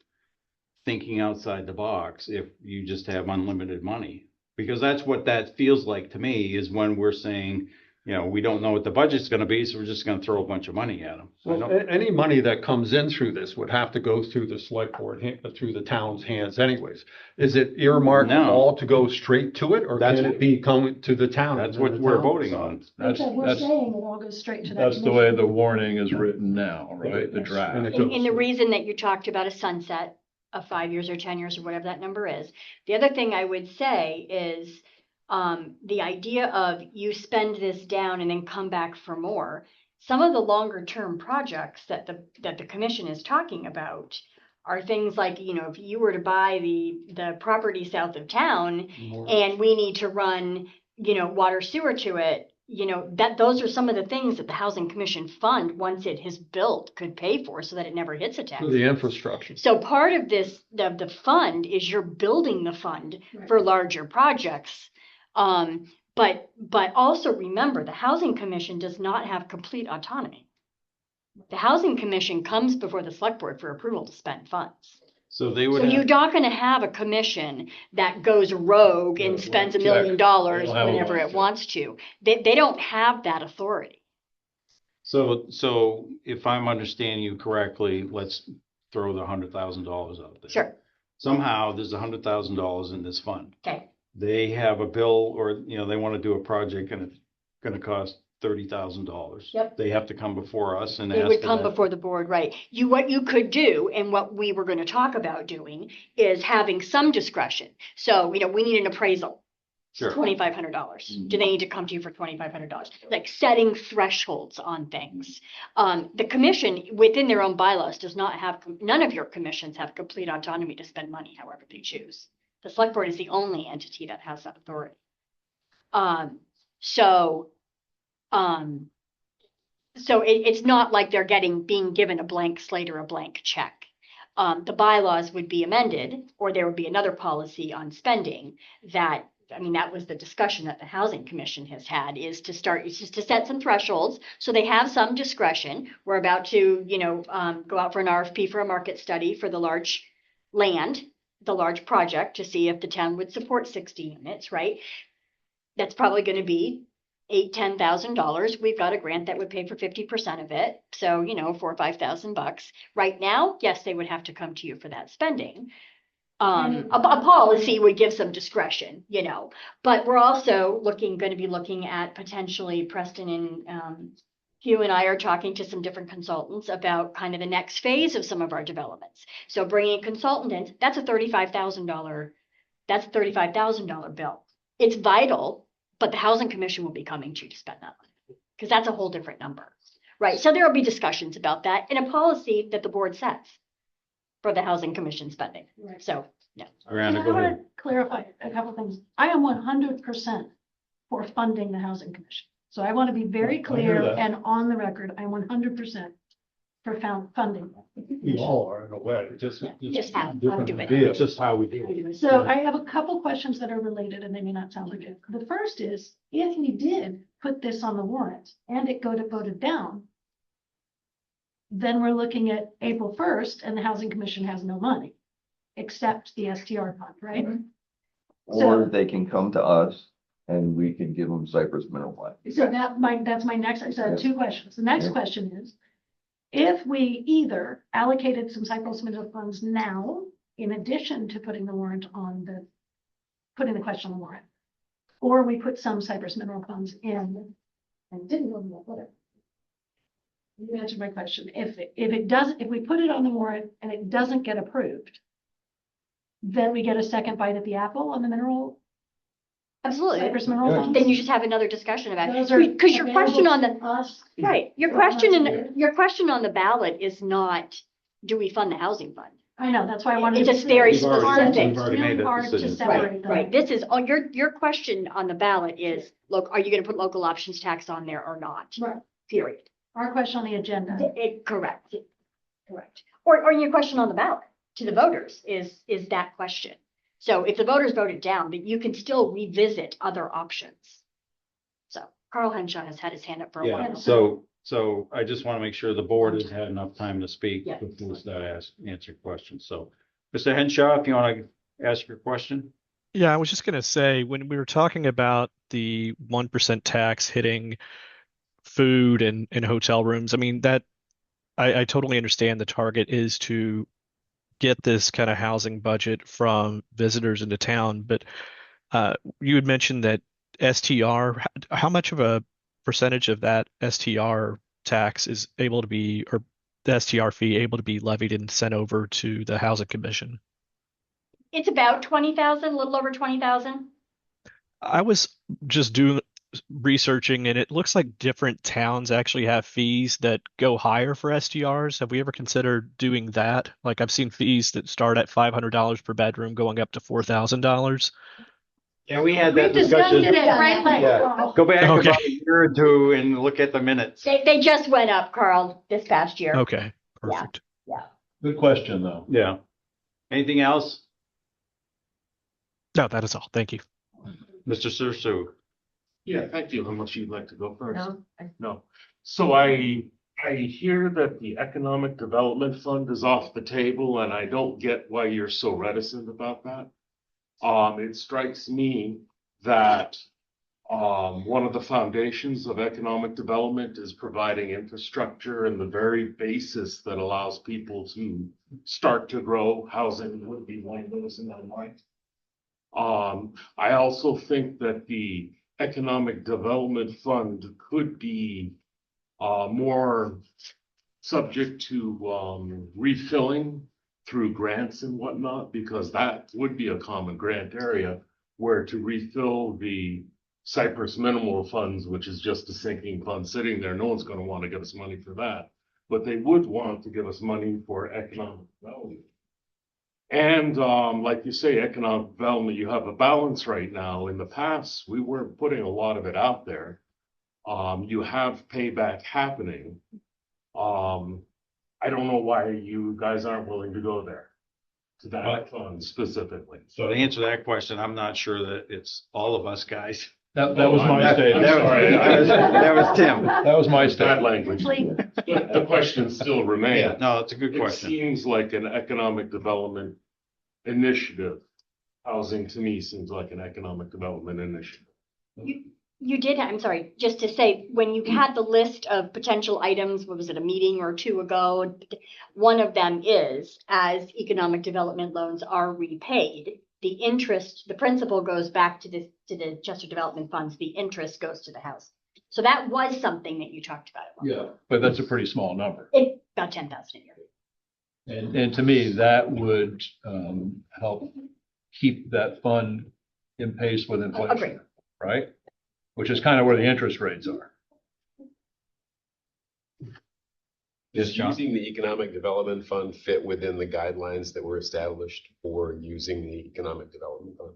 thinking outside the box if you just have unlimited money? Because that's what that feels like to me, is when we're saying, we don't know what the budget's gonna be, so we're just gonna throw a bunch of money at them. Well, any money that comes in through this would have to go through the select board, through the town's hands anyways. Is it earmarked No. all to go straight to it, or That's can what- it be coming to the town? That's and what the we're town voting decides? on. Like I said, we're That's- saying it all goes straight to that. That's the way commission. the warning is written now, right? The And draft. it And goes- the reason that you talked about a sunset of 5 years or 10 years or whatever that number is. The other thing I would say is, the idea of you spend this down and then come back for more. Some of the longer term projects that the commission is talking about are things like, if you were to buy the property south of town and we need to run, water sewer to it, those are some of the things that the housing commission fund, once it has built, could pay for so that it never hits a tax. For the infrastructure. So part of the fund is you're building the fund for larger projects. But also remember, the housing commission does not have complete autonomy. The housing commission comes before the select board for approval to spend funds. So they would So you're have, not gonna have a commission that goes rogue and spends $1 million They don't have a whenever it budget. wants to. They don't have that authority. so if I'm understanding you correctly, let's throw the $100,000 out there. Sure, Somehow there's $100,000 in this fund. okay, They have a bill, or, they want to do a project and it's going to cost $30,000. Yep. They have to come before us and It ask would for come that. before the board, right? What you could do, and what we were going to talk about doing, is having some discretion. So, we need an appraisal. Sure. $2,500. Do they need to come to you for $2,500? Like setting thresholds on things. The commission, within their own bylaws, does not have, none of your commissions have complete autonomy to spend money however they choose. The select board is the only entity that has that authority. So it's not like they're being given a blank slate or a blank check. The bylaws would be amended, or there would be another policy on spending that was the discussion that the Housing Commission has had, is to set some thresholds so they have some discretion. We're about to, go out for an RFP for a market study for the large project to see if the town would support 60 units, right? That's probably going to be $8,000-$10,000. We've got a grant that would pay for 50% of it. So, $4,000 or $5,000. Right now, yes, they would have to come to you for that spending. A policy would give some discretion, but we're also going to be looking at potentially, Preston and Hugh and I are talking to some different consultants about kind of the next phase of some of our developments. So bringing a consultant in, that's a $35,000 bill. It's vital, but the Housing Commission will be coming to you to spend that money, because that's a whole different number, right? So there will be discussions about that in a policy that the board sets for the Housing Commission spending. Right. So, yeah. Ariana, I go want ahead. to clarify a couple things. I am 100% for funding the Housing Commission. So I want to be very clear that. and on the record, I'm 100% for funding. We all are in a way, just Just how different do it. vehicles. It's just how we do it. So I have a couple questions that are related, and they may not sound like it. The first is, if we did put this on the warrant and it voted down, then we're looking at April 1st and the Housing Commission has no money, except the STR fund, right? Or they can come to us and we can give them Cypress mineral water. So that's my next, I said two questions. The next Yeah. question is, if we either allocated some Cypress mineral funds now, in addition to putting the question on the warrant, or we put some Cypress mineral funds in and didn't go to whatever. You answered my question. If we put it on the warrant and it doesn't get approved, then we get a second bite at the apple on the mineral. Absolutely. Cypress mineral funds. Then you just have another discussion about Those it. are Because your question on the, available to us. right, your question on the ballot is not, do we fund the housing fund? I know, that's why I wanted. It's to just very We've already- specific. we've already made Really that hard to decision. separate them. Right, this is, your question on the ballot is, look, are you gonna put local options tax on there or not? Right. Period. Our question on the agenda. Correct. Or your question on the ballot to the voters is that question. So if the voters voted down, then you can still revisit other options. So Carl Henshaw has had his hand up for a Yeah, while. so I just want to make sure the board has had enough time to speak Yeah. before that answer questions. So, Mr. Henshaw, if you want to ask your question. Yeah, I was just going to say, when we were talking about the 1% tax hitting food and hotel rooms, I mean, that I totally understand the target is to get this kind of housing budget from visitors into town. But you had mentioned that STR, how much of a percentage of that STR tax is able to be, or the STR fee able to be levied and sent over to the Housing Commission? It's about 20,000, a little over 20,000. I was just researching, and it looks like different towns actually have fees that go higher for STRs. Have we ever considered doing that? Like, I've seen fees that start at $500 per bedroom going up to $4,000. Yeah, we had We've that discussed discussion. it at great length. Yeah. Go back Okay. about a year or two and look at the minutes. They just went up, Carl, this past year. Okay, perfect. Good question, though. Yeah. Anything else? No, that is all. Thank you. Mr. Sursu? Yeah, thank you. How much you'd like to go first? No. So I hear that the Economic Development Fund is off the table, and I don't get why you're so reticent about that. It strikes me that one of the foundations of economic development is providing infrastructure and the very basis that allows people to start to grow. Housing would be one of those in my mind. I also think that the economic development fund could be more subject to refilling through grants and whatnot, because that would be a common grant area where to refill the Cypress minimal funds, which is just a sinking fund sitting there. No one's going to want to give us money for that, but they would want to give us money for economic development. And like you say, economic development, you have a balance right now. In the past, we weren't putting a lot of it out there. You have payback happening. I don't know why you guys aren't willing to go there, to that fund specifically. So to answer that question, I'm not sure that it's all of us guys. That was my statement. That was Tim. That was my Bad statement. language. But the question still remains. Yeah, no, it's a good question. It seems like an economic development initiative. Housing to me seems like an economic development initiative. You did, I'm sorry, just to say, when you had the list of potential items, what was it, a meeting or two ago? One of them is, as economic development loans are repaid, the interest, the principal goes back to the Chester Development Funds, the interest goes to the house. So that was something that you talked about. At one Yeah, but that's a pretty small number. It, about 10,000 a year. And to me, that would help keep that fund in pace with inflation, Agreed. right? Which is kind of where the interest rates are. Yes, Does John? using the economic development fund fit within the guidelines that were established for using the economic development fund?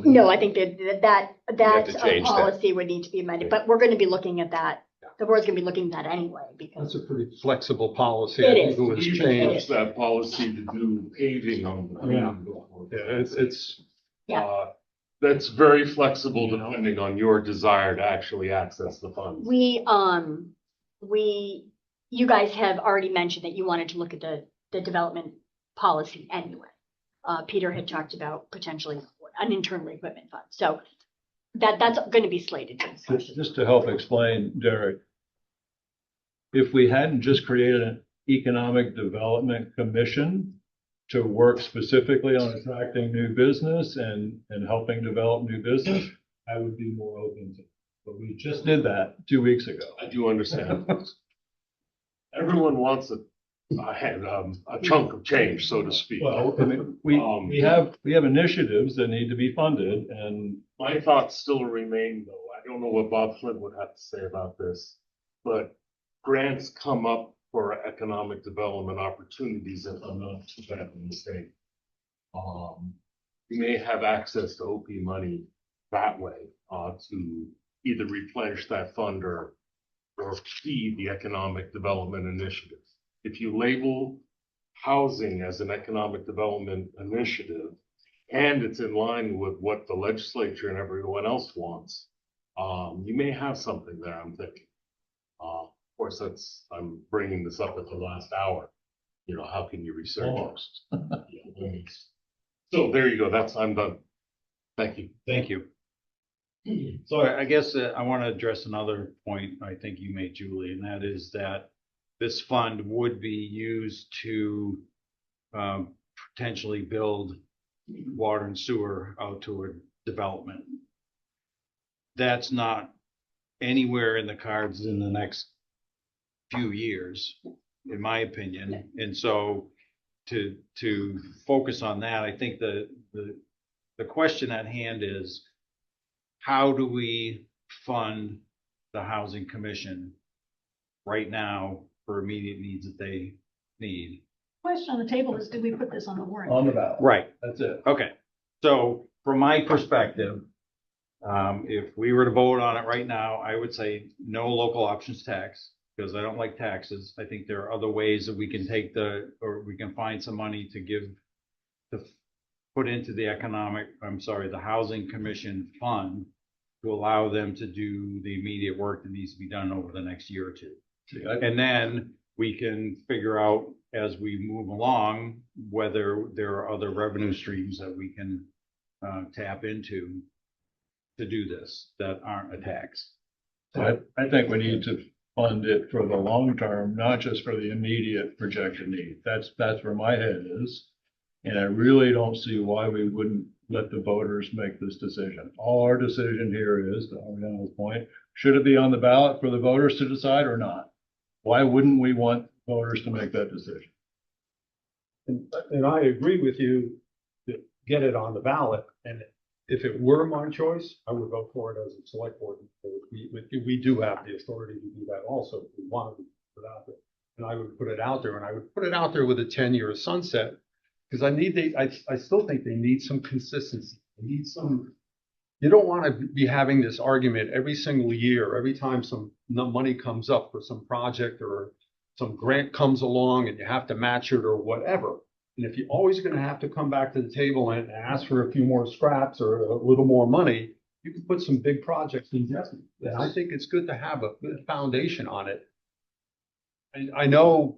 No, I think that have to change that. policy would need to be amended, but we're going to be looking at that. The board's going to be looking at that anyway, because That's a pretty flexible policy. It I think is. it was We changed. use that policy to do paving on the. Yeah. Yeah, it's, That's very flexible depending on your desire to actually access the funds. you guys have already mentioned that you wanted to look at the development policy anyway. Peter had talked about potentially an internal equipment fund, so that's going to be slated for discussion. Just to help explain, Derek, if we hadn't just created an economic development commission to work specifically on attracting new business and helping develop new business, I would be more open to it. But we just did that 2 weeks ago. I do understand. Everyone wants a chunk of change, so to speak. Well, I mean, we have initiatives that need to be funded, and My thoughts still remain, though. I don't know what Bob Flint would have to say about this, but grants come up for economic development opportunities if I'm not too bad of a mistake. You may have access to OP money that way, to either replenish that fund or feed the economic development initiative. If you label housing as an economic development initiative, and it's in line with what the legislature and everyone else wants, you may have something there, I'm thinking. Of course, I'm bringing this up at the last hour. You know, how can you research? Almost. Yeah. So there you go. I'm done. Thank you. Thank you. So I guess I want to address another point I think you made, Julie, and that is that this fund would be used to potentially build water and sewer out to a development. That's not anywhere in the cards in the next few years, in my opinion. And so to focus on that, I think the question at hand is, how do we fund the Housing Commission right now for immediate needs that they need? Question on the table is, do we put this on the warrant? on the ballot. Right. That's it. Okay. So from my perspective, if we were to vote on it right now, I would say no local options tax, because I don't like taxes. I think there are other ways that we can take or we can find some money to put into the Housing Commission fund to allow them to do the immediate work that needs to be done over the next year or two. And then we can figure out as we move along whether there are other revenue streams that we can tap into to do this that aren't a tax. I think we need to fund it for the long term, not just for the immediate projected need. That's where my head is. And I really don't see why we wouldn't let the voters make this decision. All our decision here is, to Ariana's point, should it be on the ballot for the voters to decide or not? Why wouldn't we want voters to make that decision? And I agree with you to get it on the ballot. And if it were my choice, I would vote for it as a select board. We do have the authority to do that also if we wanted to put it out there. And I would put it out there, and I would put it out there with a 10-year sunset. Because I still think they need some consistency. They need some, you don't want to be having this argument every single year, every time some money comes up for some project or some grant comes along and you have to match it or whatever. And if you're always going to have to come back to the table and ask for a few more scraps or a little more money, you can put some big projects in jeopardy. And I think it's good to have a good foundation on it. And I know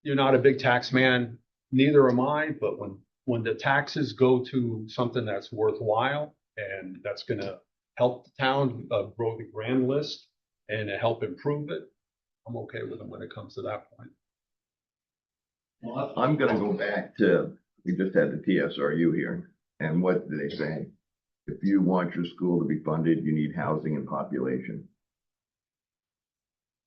you're not a big tax man. Neither am I, but when the taxes go to something that's worthwhile and that's going to help the town grow the grand list and help improve it, I'm okay with them when it comes to that point. Well, I'm gonna go back to, we just had the TSRU here, and what did they say? If you want your school to be funded, you need housing and population.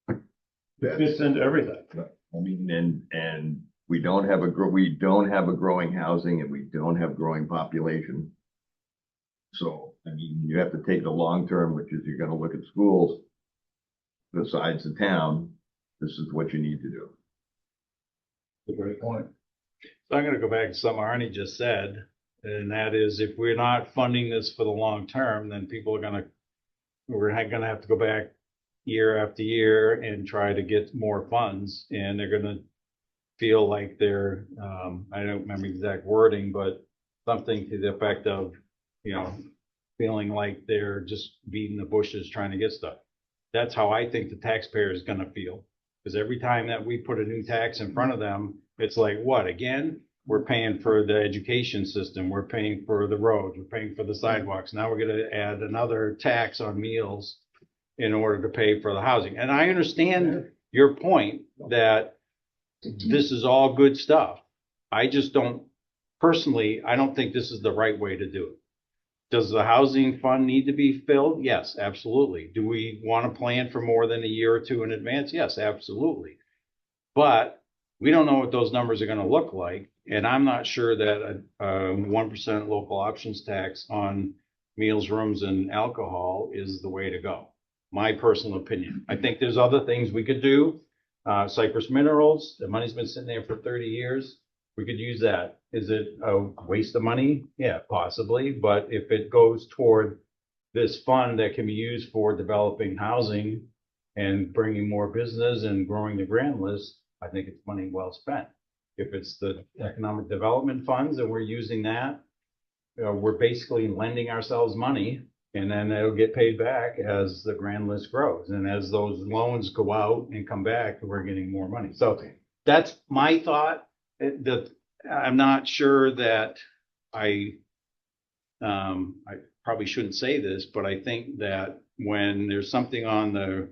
It fits into everything. I mean, and we don't have a growing housing and we don't have growing population. So, I mean, you have to take the long term, which is you're gonna look at schools besides the town. This is what you need to do. That's a great point. So I'm gonna go back to something Arnie just said, and that is if we're not funding this for the long term, then we're gonna have to go back year after year and try to get more funds, and they're gonna feel like they're, I don't remember the exact wording, but something to the effect of, feeling like they're just beating the bushes trying to get stuff. That's how I think the taxpayer is gonna feel. Because every time that we put a new tax in front of them, it's like, what, again? We're paying for the education system, we're paying for the roads, we're paying for the sidewalks. Now we're gonna add another tax on meals in order to pay for the housing. And I understand your point that this is all good stuff. I just don't, personally, I don't think this is the right way to do it. Does the housing fund need to be filled? Yes, absolutely. Do we want to plan for more than a year or two in advance? Yes, absolutely. But we don't know what those numbers are going to look like. And I'm not sure that a 1% local options tax on meals, rooms, and alcohol is the way to go. My personal opinion. I think there's other things we could do. Cypress Minerals, the money's been sitting there for 30 years. We could use that. Is it a waste of money? Yeah, possibly. But if it goes toward this fund that can be used for developing housing and bringing more business and growing the grand list, I think it's money well spent. If it's the economic development funds and we're using that, we're basically lending ourselves money, and then it'll get paid back as the grand list grows. And as those loans go out and come back, we're getting more money. So that's my thought. I'm not sure that I probably shouldn't say this, but I think that when there's something on the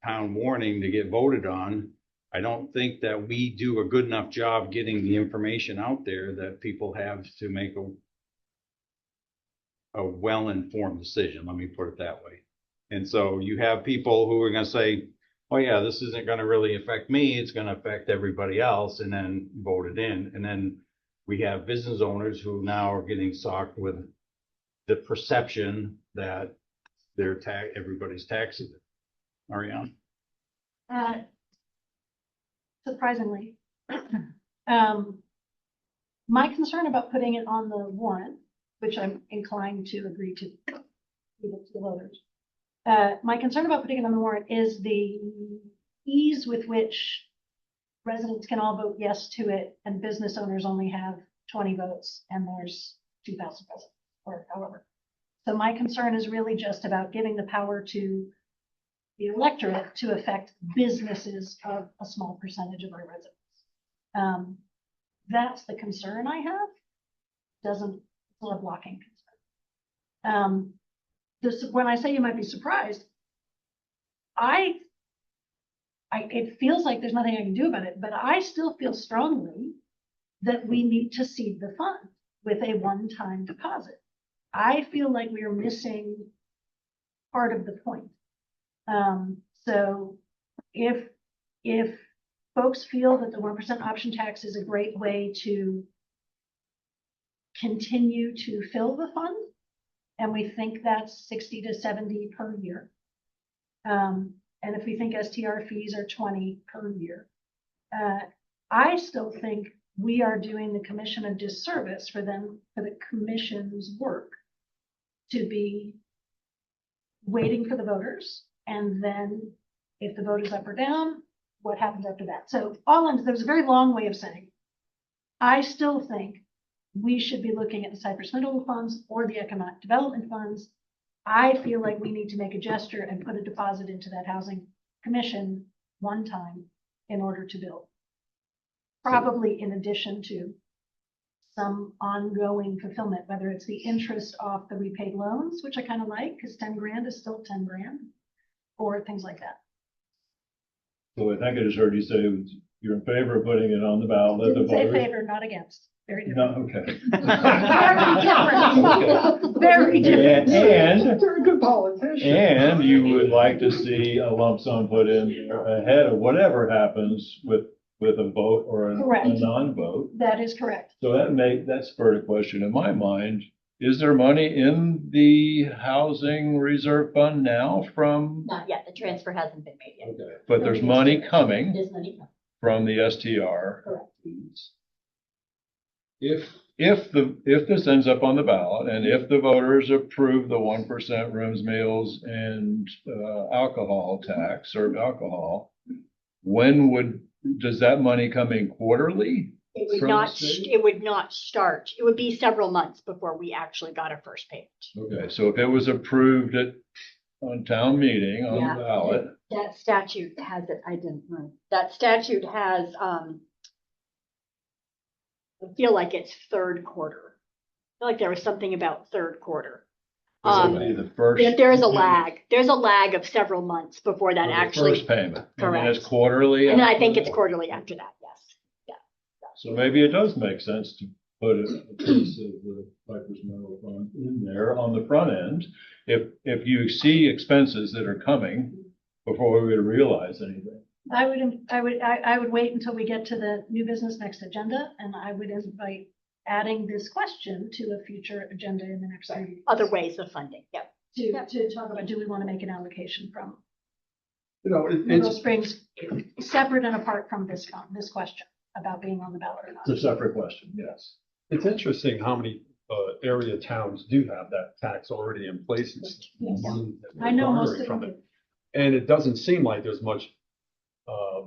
town warning to get voted on, I don't think that we do a good enough job getting the information out there that people have to make a well-informed decision. Let me put it that way. And so you have people who are going to say, oh yeah, this isn't going to really affect me, it's going to affect everybody else, and then vote it in. And then we have business owners who now are getting socked with the perception that everybody's taxing it. Ariane? Surprisingly, my concern about putting it on the warrant, which I'm inclined to agree to give it to the voters. My concern about putting it on the warrant is the ease with which residents can all vote yes to it and business owners only have 20 votes and there's 2,000 residents or however. So my concern is really just about giving the power to the electorate to affect businesses of a small percentage of our residents. That's the concern I have. It's not a blocking concern. When I say you might be surprised, it feels like there's nothing I can do about it, but I still feel strongly that we need to seed the fund with a one-time deposit. I feel like we are missing part of the point. So if folks feel that the 1% option tax is a great way to continue to fill the fund, and we think that's 60 to 70 per year. And if we think STR fees are 20 per year, I still think we are doing the commission a disservice for the commission's work to be waiting for the voters. And then if the vote is up or down, what happens after that? So there's a very long way of saying, I still think we should be looking at the Cypress Middle funds or the economic development funds. I feel like we need to make a gesture and put a deposit into that housing commission one time in order to build. Probably in addition to some ongoing fulfillment, whether it's the interest off the repaid loans, which I kind of like, because 10 grand is still 10 grand, or things like that. So I think I just heard you say you're in favor of putting it on the ballot. Let the Didn't say voters. favor, not against. Very No, different. okay. Very different. And You're a good politician. And you would like to see a lump sum put in ahead of whatever happens with a vote or a Correct. non-vote. That is correct. So that spurred a question in my mind. Is there money in the housing reserve fund now from, Not yet. The transfer hasn't been made yet. but there's money coming There's money coming. from the STR. Correct. If this ends up on the ballot and if the voters approve the 1% rooms, meals and alcohol tax or alcohol, does that money come in quarterly? It would from not, the state? it would not start. It would be several months before we actually got our first payment. Okay, so if it was approved on town meeting on Yeah. the ballot, That statute has it, I didn't know. That statute has, I feel like it's third quarter. I feel like there was something about third quarter. this would be the first. There is a lag. There's a lag of several months before that the actually. First payment. And then Correct. it's quarterly. And then I after think that? it's quarterly after that, yes. So maybe it does make sense to put a piece of the Cypress Mineral Fund in there on the front end. If you see expenses that are coming before we realize anything. I would wait until we get to the new business next agenda, and I would invite adding this question to a future agenda in the next 3 weeks. Other ways of funding, yep. To talk about, do we want to make an allocation from It's Middle Springs, separate and apart from this question about being on the ballot or not? It's a separate question, yes. It's interesting how many area towns do have that tax already in place. I know most of From them. it. And it doesn't seem like there's much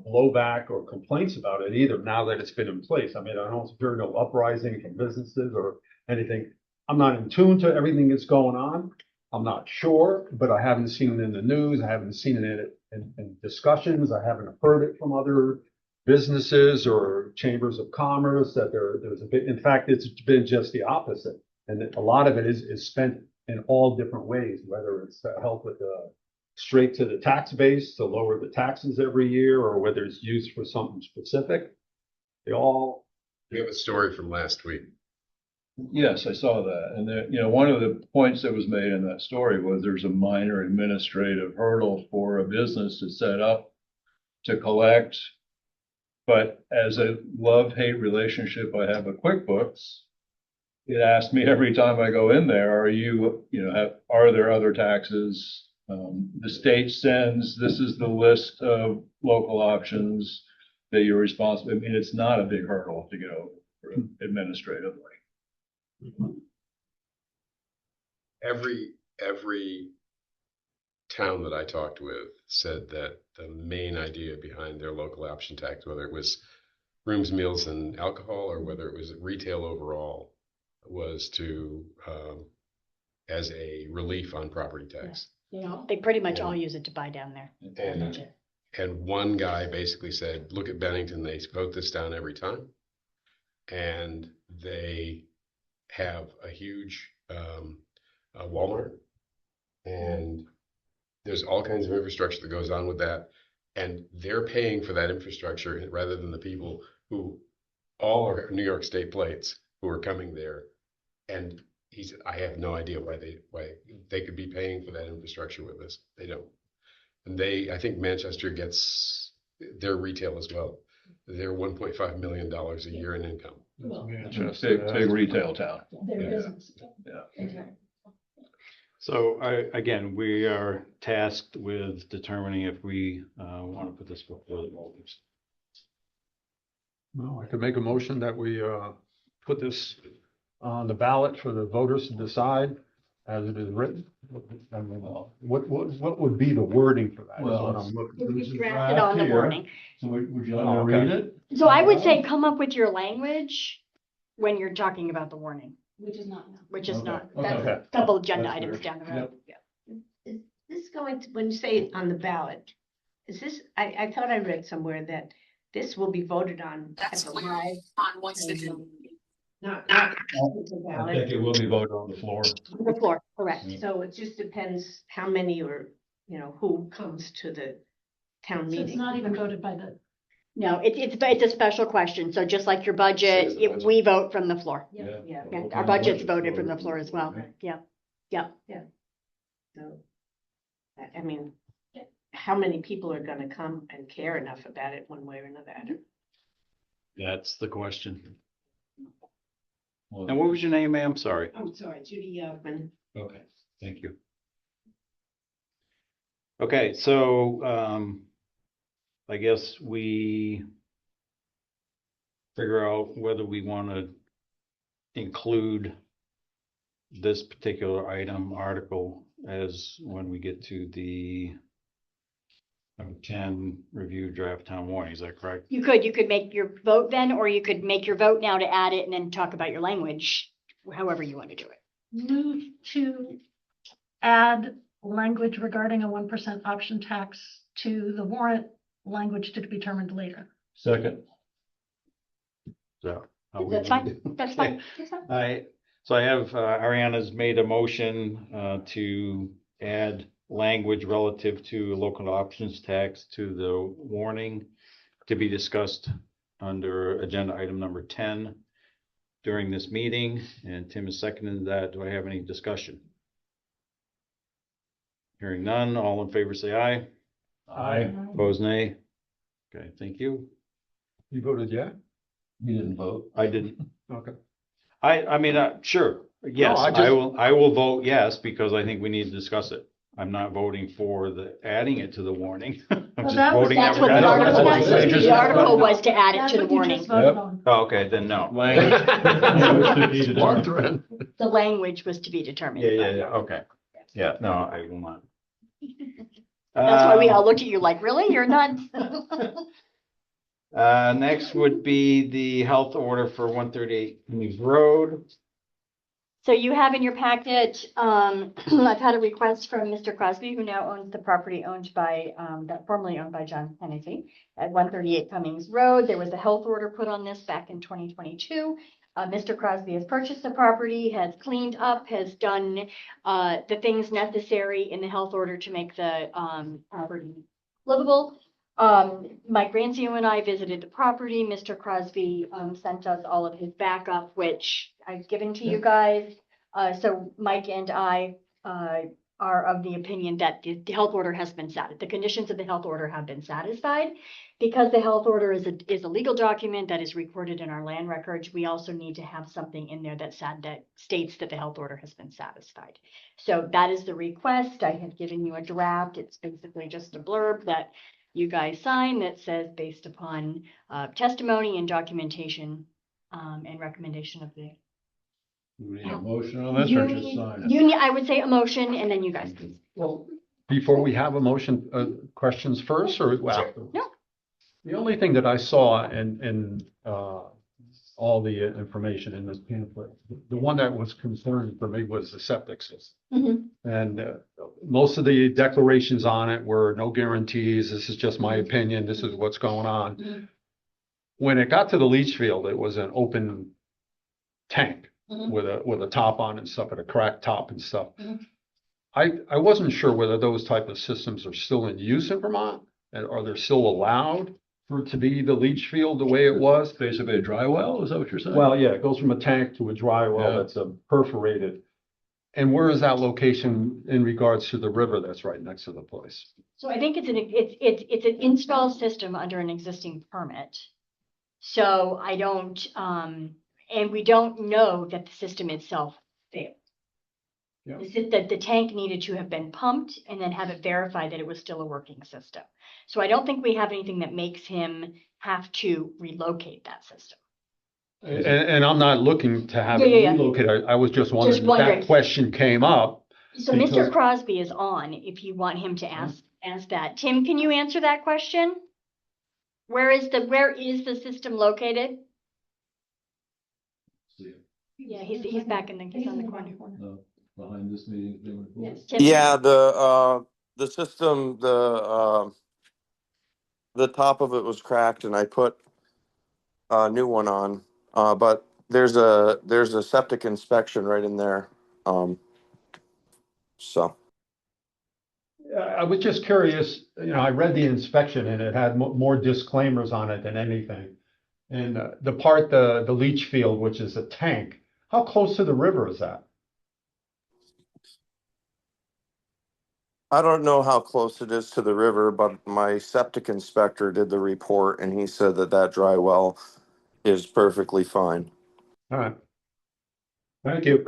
blowback or complaints about it either now that it's been in place. I mean, I don't hear no uprising from businesses or anything. I'm not in tune to everything that's going on. I'm not sure, but I haven't seen it in the news. I haven't seen it in discussions. I haven't heard it from other businesses or chambers of commerce that there's a bit. In fact, it's been just the opposite. And a lot of it is spent in all different ways, whether it's to help with the straight to the tax base to lower the taxes every year, or whether it's used for something specific. They all. We have a story from last week. Yes, I saw that. And one of the points that was made in that story was there's a minor administrative hurdle for a business to set up to collect. But as a love-hate relationship I have with QuickBooks, it asks me every time I go in there, are there other taxes? The state sends, this is the list of local options that you're responsible. I mean, it's not a big hurdle to get over administratively. Every town that I talked with said that the main idea behind their local option tax, whether it was rooms, meals, and alcohol, or whether it was retail overall, was to as a relief on property tax. They pretty much all use it to buy down there. And one guy basically said, look at Bennington, they vote this down every time. And they have a huge Walmart. And there's all kinds of infrastructure that goes on with that. And they're paying for that infrastructure rather than the people who all are New York State plates who are coming there. And he said, I have no idea why they could be paying for that infrastructure with us. They don't. And I think Manchester gets their retail as well. They're $1.5 million a year in income. Big retail town. Their Yeah. business. Yeah. So again, we are tasked with determining if we want to put this before the voters. Well, I could make a motion that we put this on the ballot for the voters to decide as it is written. I mean, what would be the wording for that? Is what I'm looking. We drafted on the warning. So would you Oh, like me to okay. read it? So I would say come up with your language when you're talking about the warning, Which is not now. which is Okay. not, Okay. that's a couple agenda That's items fair. down the road. Is this going to, when you say on the ballot, is this, I thought I read somewhere that this will be voted on at the live. Not the I ballot. think it will be voted on the floor. The floor, correct. So it just depends how many or, who comes to the town So it's meeting. not even voted by the, No, it's a special question. So just like your budget, we vote from the floor. yeah. Yeah, And our budget's voted from the floor as well. Yeah, yeah. so, I mean, how many people are gonna come and care enough about it one way or another? That's the question. And what was your name, ma'am? Sorry. I'm sorry, Judy Yelvin. Okay, thank you. Okay, so I guess we figure out whether we want to include this particular article as when we get to the number 10 review draft town warning. Is that correct? You could make your vote then, or you could make your vote now to add it and then talk about your language, however you want to do it. Move to add language regarding a 1% option tax to the warrant, language to be determined later. Second. So. That's fine. That's fine. That's fine. So I have, Ariana's made a motion to add language relative to local options tax to the warning to be discussed under agenda item number 10 during this meeting, and Tim has seconded that. Do I have any discussion? Hearing none, all in favor say aye. Aye. Opposed, nay. Okay, thank you. You voted yeah? You didn't vote. I didn't. Okay. I mean, sure, yes, I just- I will vote yes, because I think we need to discuss it. I'm not voting for adding it to the warning. I'm Well, just that was- voting That's that what we're the gonna- article was. Language. The article was to add it That's to the what you warning. just voted on. Oh, okay, then no. Martha. The language was to be determined. Yeah, okay. Yeah, no, I will not. That's why we all looked at you like, really? You're nuts. Next would be the health order for 138 Kings Road. So you have in your packet, I've had a request from Mr. Crosby, who now owns the property owned by, that formerly owned by John Hennessy at 138 Cummings Road. There was a health order put on this back in 2022. Mr. Crosby has purchased the property, has cleaned up, has done the things necessary in the health order to make the property livable. Mike Rancio and I visited the property. Mr. Crosby sent us all of his backup, which I've given to you guys. So Mike and I are of the opinion that the health order has been satisfied. The conditions of the health order have been satisfied. Because the health order is a legal document that is recorded in our land records, we also need to have something in there that states that the health order has been satisfied. So that is the request. I have given you a draft. It's basically just a blurb that you guys sign that says based upon testimony and documentation and recommendation of the. We need a motion on this or just sign it? You need, I would say a motion and then you guys please. Well, before we have a motion, questions first or after? No. The only thing that I saw in all the information in this pamphlet, the one that was concerning for me was the septic system. Mm-hmm. And most of the declarations on it were no guarantees. This is just my opinion. This is what's going on. Mhm. When it got to the leach field, it was an open tank Mhm. with a top on and stuff, and a cracked top and stuff. Mhm. I wasn't sure whether those type of systems are still in use in Vermont and are they still allowed? for it to be the leach field the way it was? Basically a dry well, is that what you're saying? Well, yeah, it goes from a tank to a dry well Yeah. that's perforated. And where is that location in regards to the river that's right next to the place? So I think it's an install system under an existing permit. So I don't, and we don't know that the system itself failed. Yeah. That the tank needed to have been pumped and then have it verified that it was still a working system. So I don't think we have anything that makes him have to relocate that system. And I'm not looking to have it Yeah. relocated. I was just wondering if wondering. that question came up. So Because- Mr. Crosby is on if you want him to ask that. Tim, can you answer that question? Where is the system located? Yeah, he's back he's on the corner. Behind this meeting. Yes, Tim. Yeah, the system, the top of it was cracked and I put a new one on. But there's a septic inspection right in there. So. I was just curious, I read the inspection and it had more disclaimers on it than anything. And the part, the leach field, which is a tank, how close to the river is that? I don't know how close it is to the river, but my septic inspector did the report and he said that dry well is perfectly fine. All right. Thank you.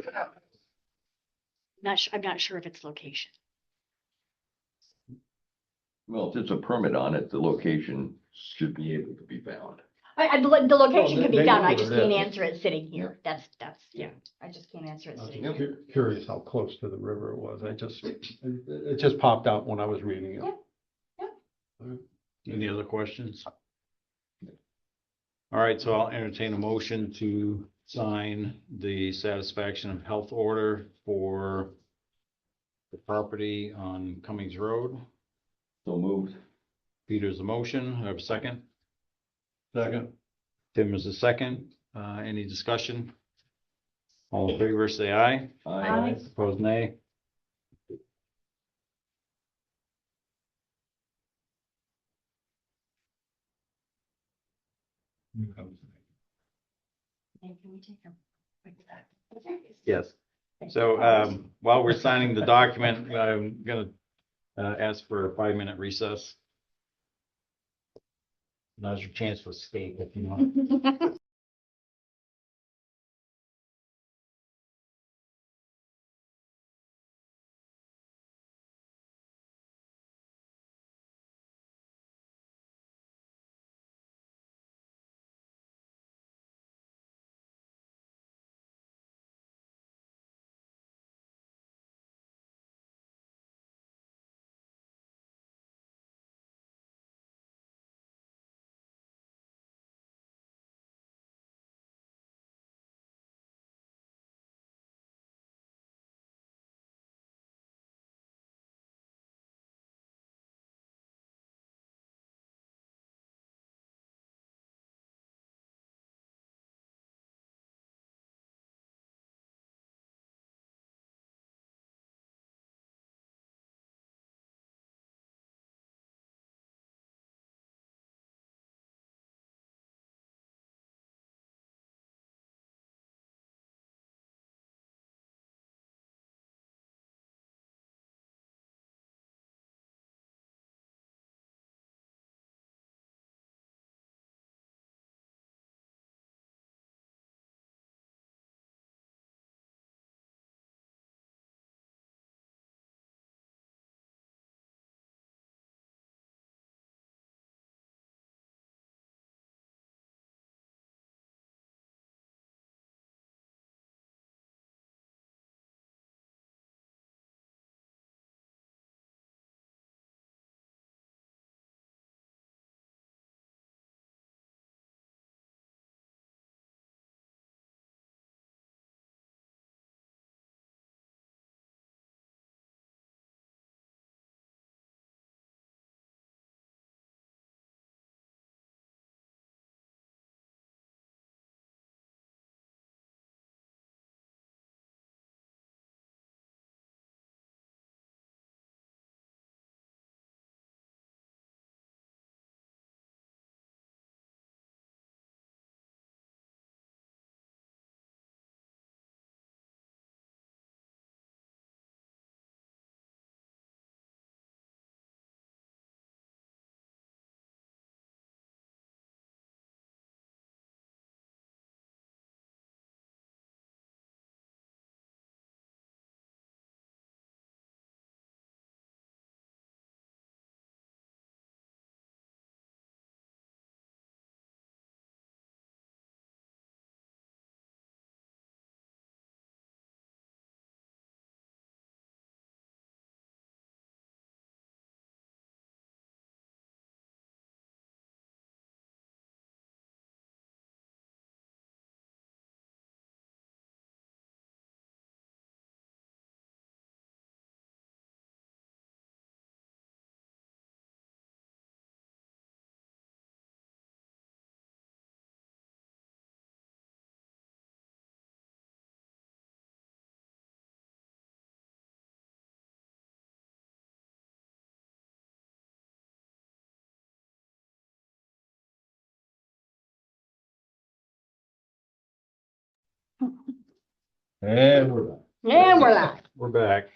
I'm not sure of its location. Well, if it's a permit on it, the location should be able to be found. The location Well, could be they found. know I where just it can't is. answer it sitting here. That's, yeah, I just can't answer it sitting here. Curious how close to the river it was. It just popped out when I was reading it. Yeah. Any other questions? All right, so I'll entertain a motion to sign the satisfaction of health order for the property on Cummings Road. So moved. Peter's a motion. I have a second. Second. Tim is a second. Any discussion? All in favor, say aye. Aye. Opposed, nay. Can we take a quick Yes. So while we're signing the document, I'm gonna ask for a 5-minute recess. Now's your chance to escape if you want. And we're back. And we're live. We're back.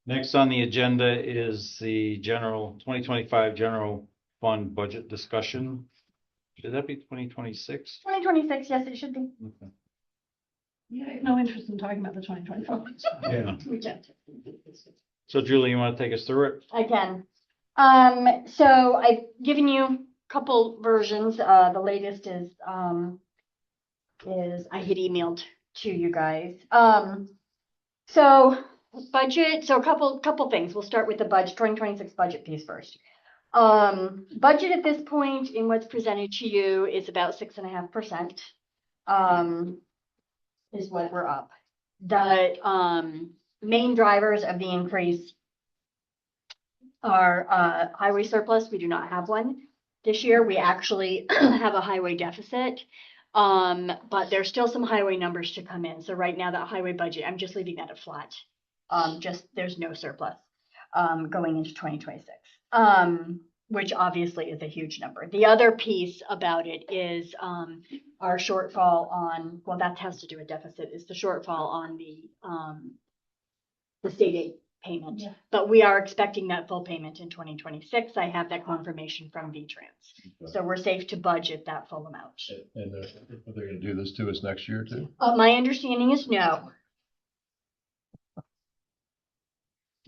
Next on the agenda is the 2025 general fund budget discussion. Should that be 2026? 2026, yes, it should be. Okay. Yeah, I have no interest in talking about the 2024. Yeah. We can't. So Julie, you want to take us through it? I can. So I've given you a couple versions. The latest is I had emailed to you guys. So budget, so a couple things. We'll start with the budget, 2026 budget piece first. Budget at this point in what's presented to you is about 6.5%. Is what we're up. The main drivers of the increase are highway surplus. We do not have one this year. We actually have a highway deficit. But there's still some highway numbers to come in. So right now that highway budget, I'm just leaving that at flat. Just there's no surplus going into 2026. Which obviously is a huge number. The other piece about it is our shortfall on, well, that has to do with deficit, is the shortfall on the state aid payment. Yeah. But we are expecting that full payment in 2026. I have that confirmation from VTrans. So we're safe to budget that full amount. And are they gonna do this to us next year too? My understanding is no.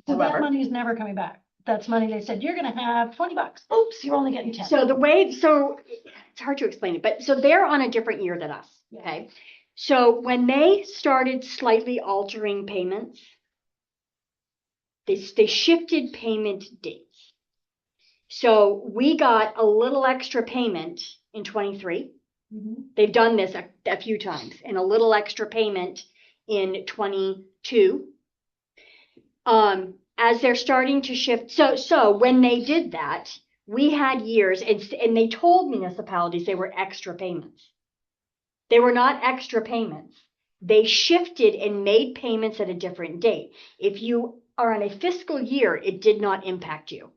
So that However, money is never coming back. That's money they said, you're gonna have $20. Oops, you're only getting 10. so it's hard to explain it, but so they're on a different year than us, okay? So when they started slightly altering payments, they shifted payment dates. So we got a little extra payment in 23. They've done this a few times, and a little extra payment in 22. As they're starting to shift, so when they did that, we had years, and they told municipalities they were extra payments. They were not extra payments. They shifted and made payments at a different date. If you are on a fiscal year, it did not impact you.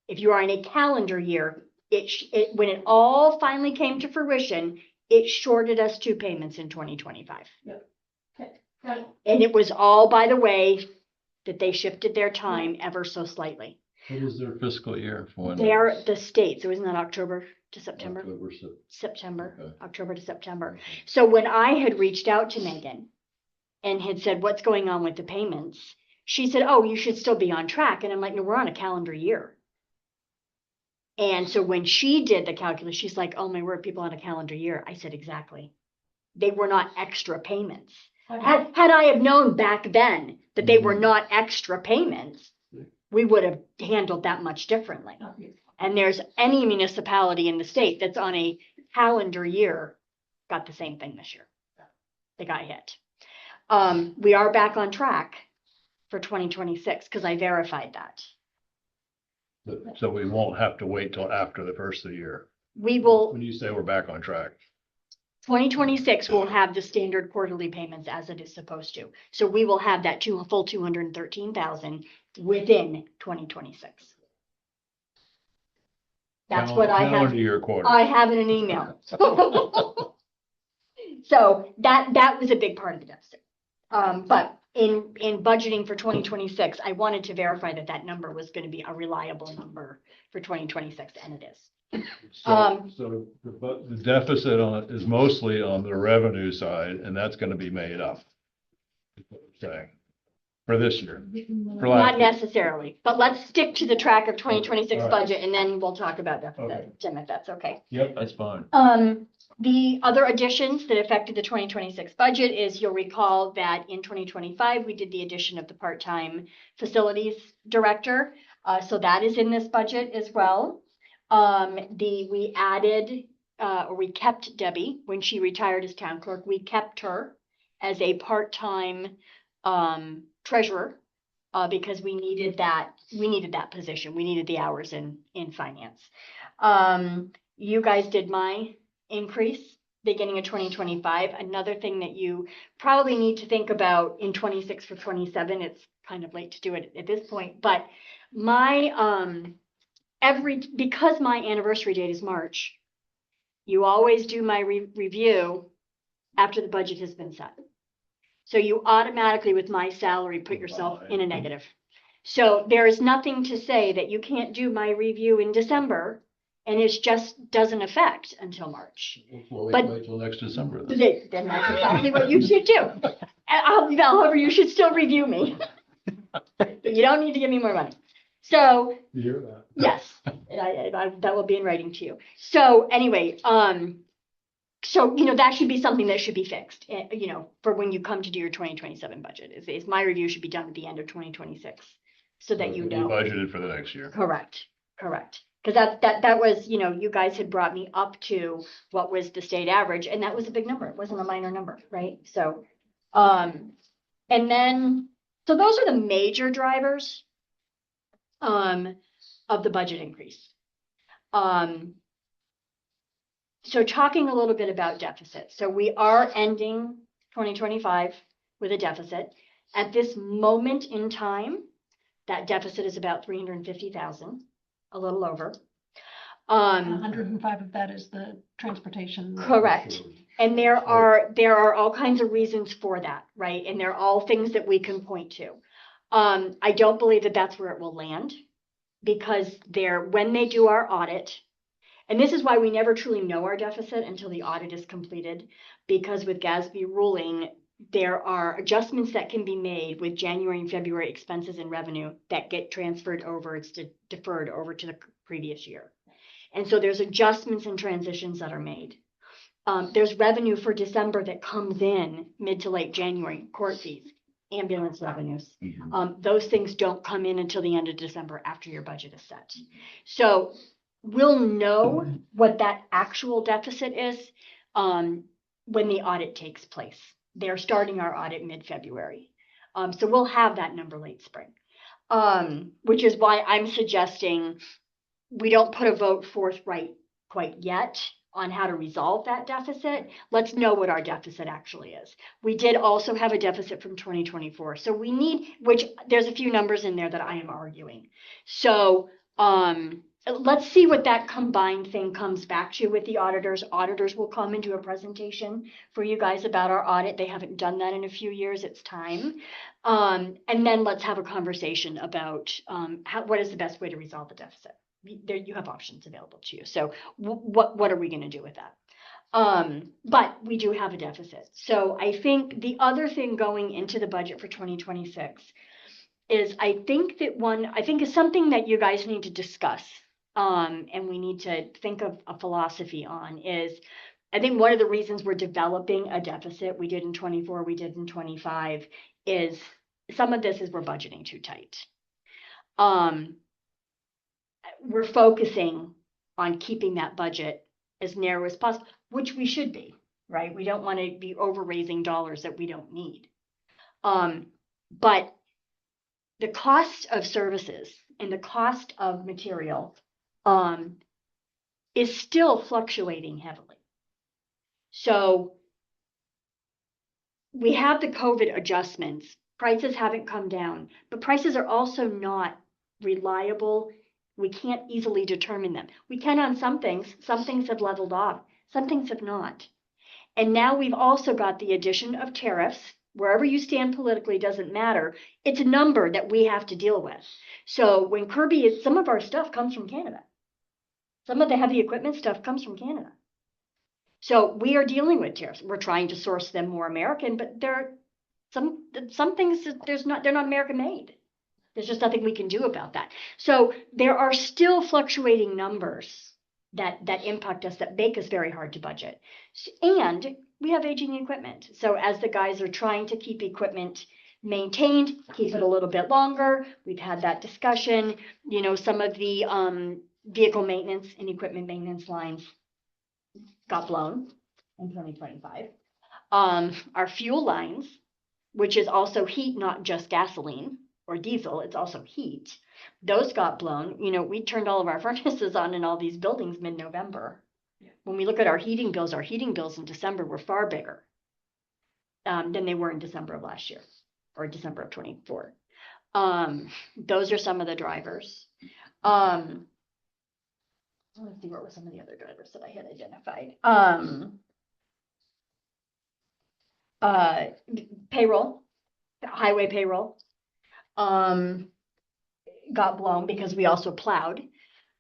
If you are in a calendar year, when it all finally came to fruition, it shorted us 2 payments in 2025. Okay. Got it. And it was all, by the way, that they shifted their time ever so slightly. What is their fiscal year for when? They are the states. So isn't that October to September? October, September, Okay. October to September. So when I had reached out to Megan and had said, what's going on with the payments? She said, oh, you should still be on track. And I'm like, no, we're on a calendar year. And so when she did the calculus, she's like, oh my word, people on a calendar year. I said, exactly. They were not extra payments. Had I have known back then that they were not extra payments, we would have handled that much differently. And there's any municipality in the state that's on a calendar year got the same thing this year. They got hit. We are back on track for 2026 because I verified that. So we won't have to wait till after the first of the year. We will, When you say we're back on track. 2026 will have the standard quarterly payments as it is supposed to. So we will have that full 213,000 within 2026. That's what I have. Calendar year quarter. I have in an email. So that was a big part of the deficit. But in budgeting for 2026, I wanted to verify that number was going to be a reliable number for 2026, and it is. So the deficit is mostly on the revenue side, and that's gonna be made up. Saying, for this year. For last Not year. necessarily, but let's stick to the track of 2026 All right. budget, and then we'll talk about deficit, Okay. Jim, if that's okay. Yep, that's fine. The other additions that affected the 2026 budget is you'll recall that in 2025, we did the addition of the part-time facilities director. So that is in this budget as well. We added, or we kept Debbie when she retired as town clerk. We kept her as a part-time treasurer because we needed that position. We needed the hours in finance. You guys did my increase beginning of 2025. Another thing that you probably need to think about in 26 for 27, it's kind of late to do it at this point, but my because my anniversary date is March, you always do my review after the budget has been set. So you automatically, with my salary, put yourself in a negative. So there is nothing to say that you can't do my review in December, and it just doesn't affect until March. Well, But- wait till next December then. Then that's exactly what you should do. However, you should still review me. But you don't need to give me more money. So, You hear that? yes, that will be in writing to you. So anyway, so, that should be something that should be fixed, for when you come to do your 2027 budget, is my review should be done at the end of 2026. So that you It'll be know. budgeted for the next year. Correct. Because that was, you guys had brought me up to what was the state average, and that was a big number. It wasn't a minor number, right? So, and then, so those are the major drivers, of the budget increase. So talking a little bit about deficit. So we are ending 2025 with a deficit. At this moment in time, that deficit is about 350,000, a little over. 105 of that is the transportation. Correct. And there are all kinds of reasons for that, right? And they're all things that we can point to. I don't believe that that's where it will land, because when they do our audit, and this is why we never truly know our deficit until the audit is completed, because with GASB ruling, there are adjustments that can be made with January and February expenses and revenue that get transferred over, it's deferred over to the previous year. And so there's adjustments and transitions that are made. There's revenue for December that comes in mid to late January, court fees, ambulance revenues. Those things don't come in until the end of December after your budget is set. So we'll know what that actual deficit is when the audit takes place. They're starting our audit mid-February. So we'll have that number late spring, which is why I'm suggesting we don't put a vote forth quite yet on how to resolve that deficit. Let's know what our deficit actually is. We did also have a deficit from 2024. So we need, which there's a few numbers in there that I am arguing. So let's see what that combined thing comes back to with the auditors. Auditors will come and do a presentation for you guys about our audit. They haven't done that in a few years. It's time. And then let's have a conversation about what is the best way to resolve the deficit. There you have options available to you. So what are we going to do with that? But we do have a deficit. So I think the other thing going into the budget for 2026 is I think is something that you guys need to discuss. And we need to think of a philosophy on is, I think one of the reasons we're developing a deficit, we did in 24, we did in 25, is some of this is we're budgeting too tight. We're focusing on keeping that budget as narrow as possible, which we should be, right? We don't want to be over raising dollars that we don't need. But the cost of services and the cost of material is still fluctuating heavily. So we have the COVID adjustments. Prices haven't come down, but prices are also not reliable. We can't easily determine them. We can on some things. Some things have leveled off. Some things have not. And now we've also got the addition of tariffs. Wherever you stand politically doesn't matter. It's a number that we have to deal with. So when some of our stuff comes from Canada. Some of the heavy equipment stuff comes from Canada. So we are dealing with tariffs. We're trying to source them more American, but there are some things that they're not American made. There's just nothing we can do about that. So there are still fluctuating numbers that impact us, that make us very hard to budget. And we have aging equipment. So as the guys are trying to keep equipment maintained, keep it a little bit longer, we've had that discussion. Some of the vehicle maintenance and equipment maintenance lines got blown in 2025. Our fuel lines, which is also heat, not just gasoline or diesel, it's also heat. Those got blown. We turned all of our furnaces on in all these buildings mid-November. When we look at our heating bills in December were far bigger than they were in December of last year or December of 24. Those are some of the drivers. Let's see, what were some of the other drivers that I had identified? Uh, payroll, highway payroll, got blown because we also plowed.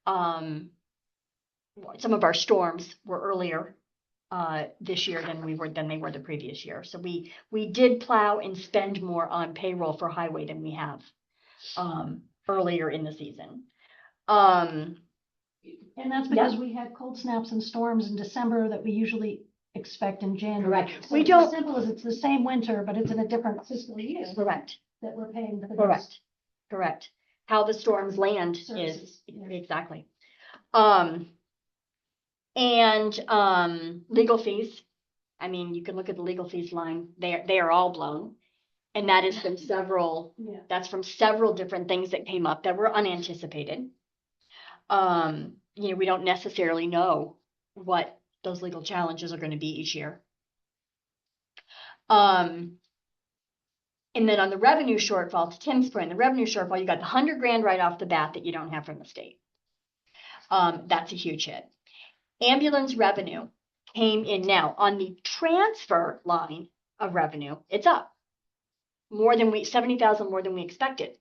Some of our storms were earlier this year than they were the previous year. So we did plow and spend more on payroll for highway than we have earlier in the season. And that's because we had cold snaps and storms in December that we usually expect in January. Correct. So We it's don't- as simple as it's the same winter, but it's in a different fiscal year. Correct. That we're paying for. Correct. Correct. How the storms land is Services. exactly. Legal fees. I mean, you can look at the legal fees line. They are all blown. And that is from several, that's from several different things that came up that were unanticipated. We don't necessarily know what those legal challenges are going to be each year. And then on the revenue shortfall, to Tim's point, the revenue shortfall, you got the $100,000 right off the bat that you don't have from the state. That's a huge hit. Ambulance revenue came in now on the transfer line of revenue. It's up more than 70,000 more than we expected.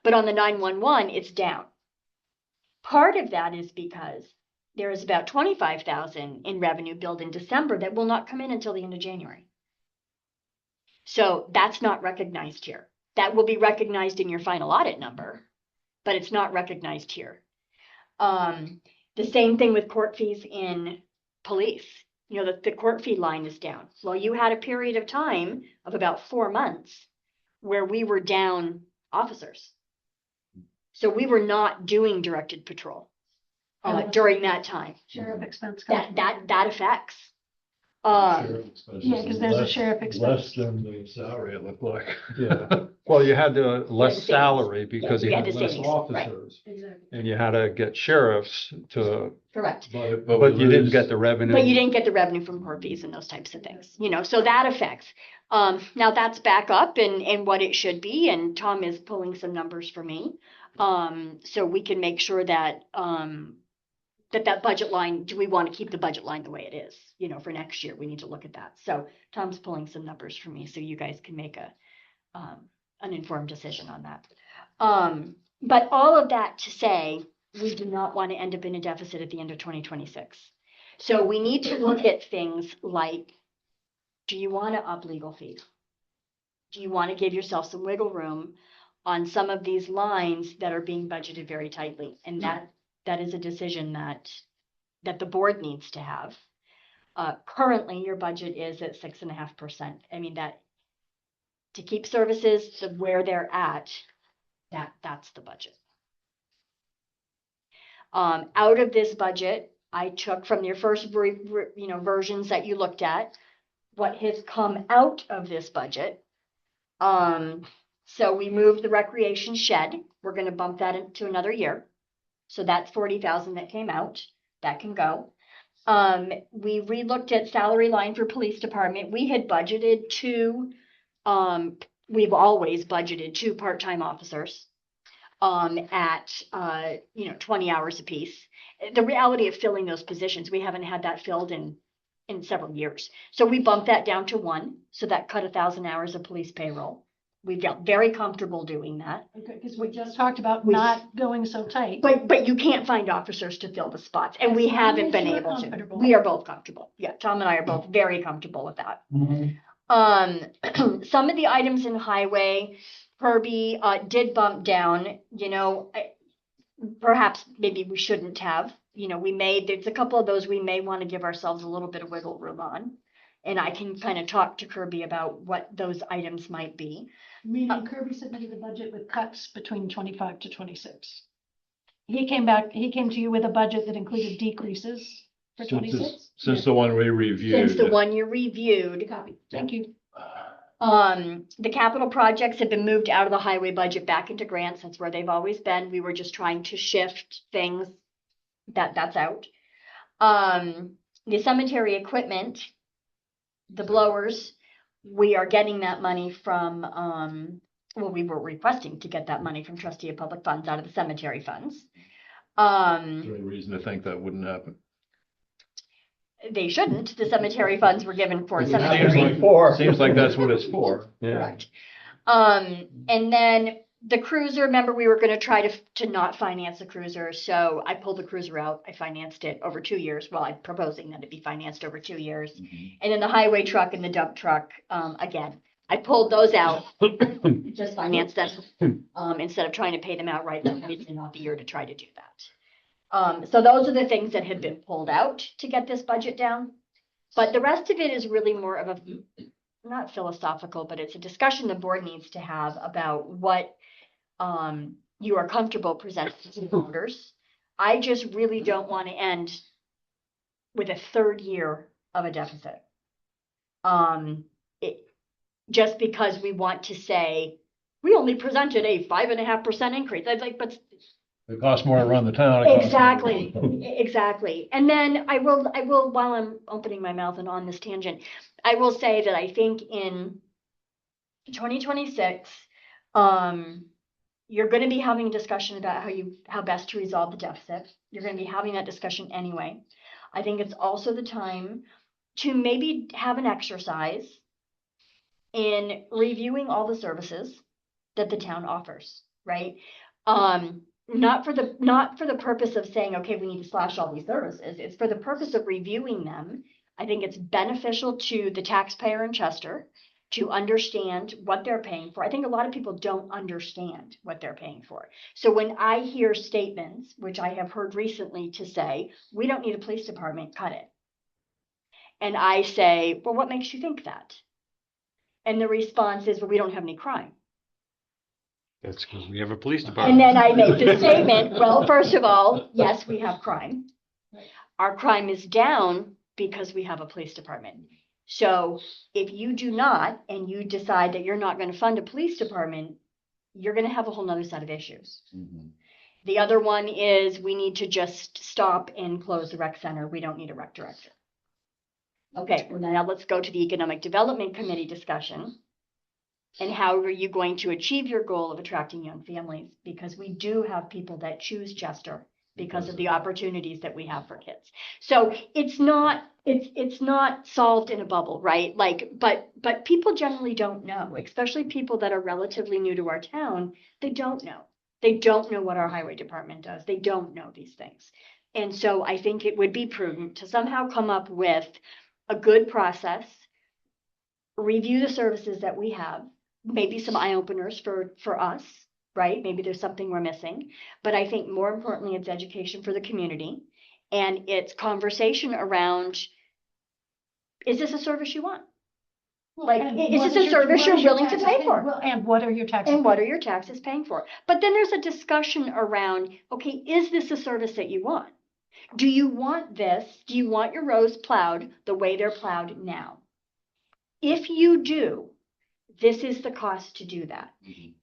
But on the 911, it's down. Part of that is because there is about 25,000 in revenue billed in December that will not come in until the end of January. So that's not recognized here. That will be recognized in your final audit number, but it's not recognized here. The same thing with court fees in police. The court fee line is down. Well, you had a period of time of about 4 months where we were down officers. So we were not doing directed patrol during that time. Sheriff expense. That affects. Yeah, because there's a sheriff expense. Less than the salary, it looked like. Yeah, well, you had the less savings. salary because Yeah, you we had had the less savings, right. officers. Exactly. And you had to get sheriffs to, Correct. but you didn't get the revenue. But you didn't get the revenue from court fees and those types of things, so that affects. Now that's back up and what it should be, and Tom is pulling some numbers for me. So we can make sure that, that budget line, do we want to keep the budget line the way it is? For next year, we need to look at that. So Tom's pulling some numbers for me so you guys can make an informed decision on that. But all of that to say, we do not want to end up in a deficit at the end of 2026. So we need to look at things like, do you want to up legal fees? Do you want to give yourself some wiggle room on some of these lines that are being budgeted very tightly? And that is a decision that the board needs to have. Currently, your budget is at 6.5%. I mean, that to keep services where they're at, that's the budget. Out of this budget, I took from your first versions that you looked at, what has come out of this budget. So we moved the recreation shed. We're going to bump that into another year. So that's 40,000 that came out. That can go. We relooked at salary line for police department. We had budgeted we've always budgeted 2 part-time officers at 20 hours apiece. The reality of filling those positions, we haven't had that filled in several years. So we bumped that down to 1. So that cut 1,000 hours of police payroll. We felt very comfortable doing that. Because we just talked about not going so tight. But you can't find officers to fill the spots, and we haven't been able to. We are both comfortable. Yeah, Tom and I are both very comfortable with that. Some of the items in highway, Kirby did bump down. Perhaps maybe we shouldn't have. There's a couple of those we may want to give ourselves a little bit of wiggle room on. And I can kind of talk to Kirby about what those items might be. Meaning Kirby submitted the budget with cuts between 25 to 26. He came to you with a budget that included decreases for 26. Since the one we reviewed. Since the one you reviewed. Copy. Thank you. The capital projects have been moved out of the highway budget back into grants. That's where they've always been. We were just trying to shift things. That's out. The cemetery equipment, the blowers, we are getting that money from, we were requesting to get that money from trustee of public funds out of the cemetery funds. Is there any reason to think that wouldn't happen? They shouldn't. The cemetery funds were given for Seems cemetery. like, seems like that's what it's for. Correct. And then the cruiser, remember, we were gonna try to not finance the cruiser, so I pulled the cruiser out. I financed it over 2 years. Well, I'm proposing that it be financed over 2 years. And then the highway truck and the dump truck, again, I pulled those out, just financed them, instead of trying to pay them outright, not the year to try to do that. So those are the things that had been pulled out to get this budget down. But the rest of it is really more of a, not philosophical, but it's a discussion the board needs to have about what you are comfortable presenting to voters. I just really don't want to end with a third year of a deficit. Just because we want to say, we only presented a 5.5% increase. I'd like, but It costs more to run the town. It costs more to exactly, exactly. And then I will, while I'm opening my mouth and on this tangent, I will say that I think in 2026, you're going to be having a discussion about how best to resolve the deficit. You're going to be having that discussion anyway. I think it's also the time to maybe have an exercise in reviewing all the services that the town offers, right? Not for the purpose of saying, okay, we need to slash all these services. It's for the purpose of reviewing them. I think it's beneficial to the taxpayer in Chester to understand what they're paying for. I think a lot of people don't understand what they're paying for. So when I hear statements, which I have heard recently, to say, we don't need a police department, cut it. And I say, well, what makes you think that? And the response is, well, we don't have any crime. That's because we have a police department. And then I make the statement, well, first of all, yes, we have crime. Our crime is down because we have a police department. So if you do not, and you decide that you're not going to fund a police department, you're going to have a whole nother set of issues. The other one is we need to just stop and close the rec center. We don't need a rec director. Okay, well, now let's go to the Economic Development Committee discussion. And how are you going to achieve your goal of attracting young families? Because we do have people that choose Chester because of the opportunities that we have for kids. So it's not solved in a bubble, right? Like, but people generally don't know, especially people that are relatively new to our town. They don't know. They don't know what our highway department does. They don't know these things. And so I think it would be prudent to somehow come up with a good process, review the services that we have, maybe some eye openers for us, right? Maybe there's something we're missing, but I think more importantly, it's education for the community, and it's conversation around, is this a service you want? Like, is this a service you're willing to pay for? And what are your taxes? And what are your taxes paying for? But then there's a discussion around, okay, is this a service that you want? Do you want this? Do you want your roads plowed the way they're plowed now? If you do, this is the cost to do that.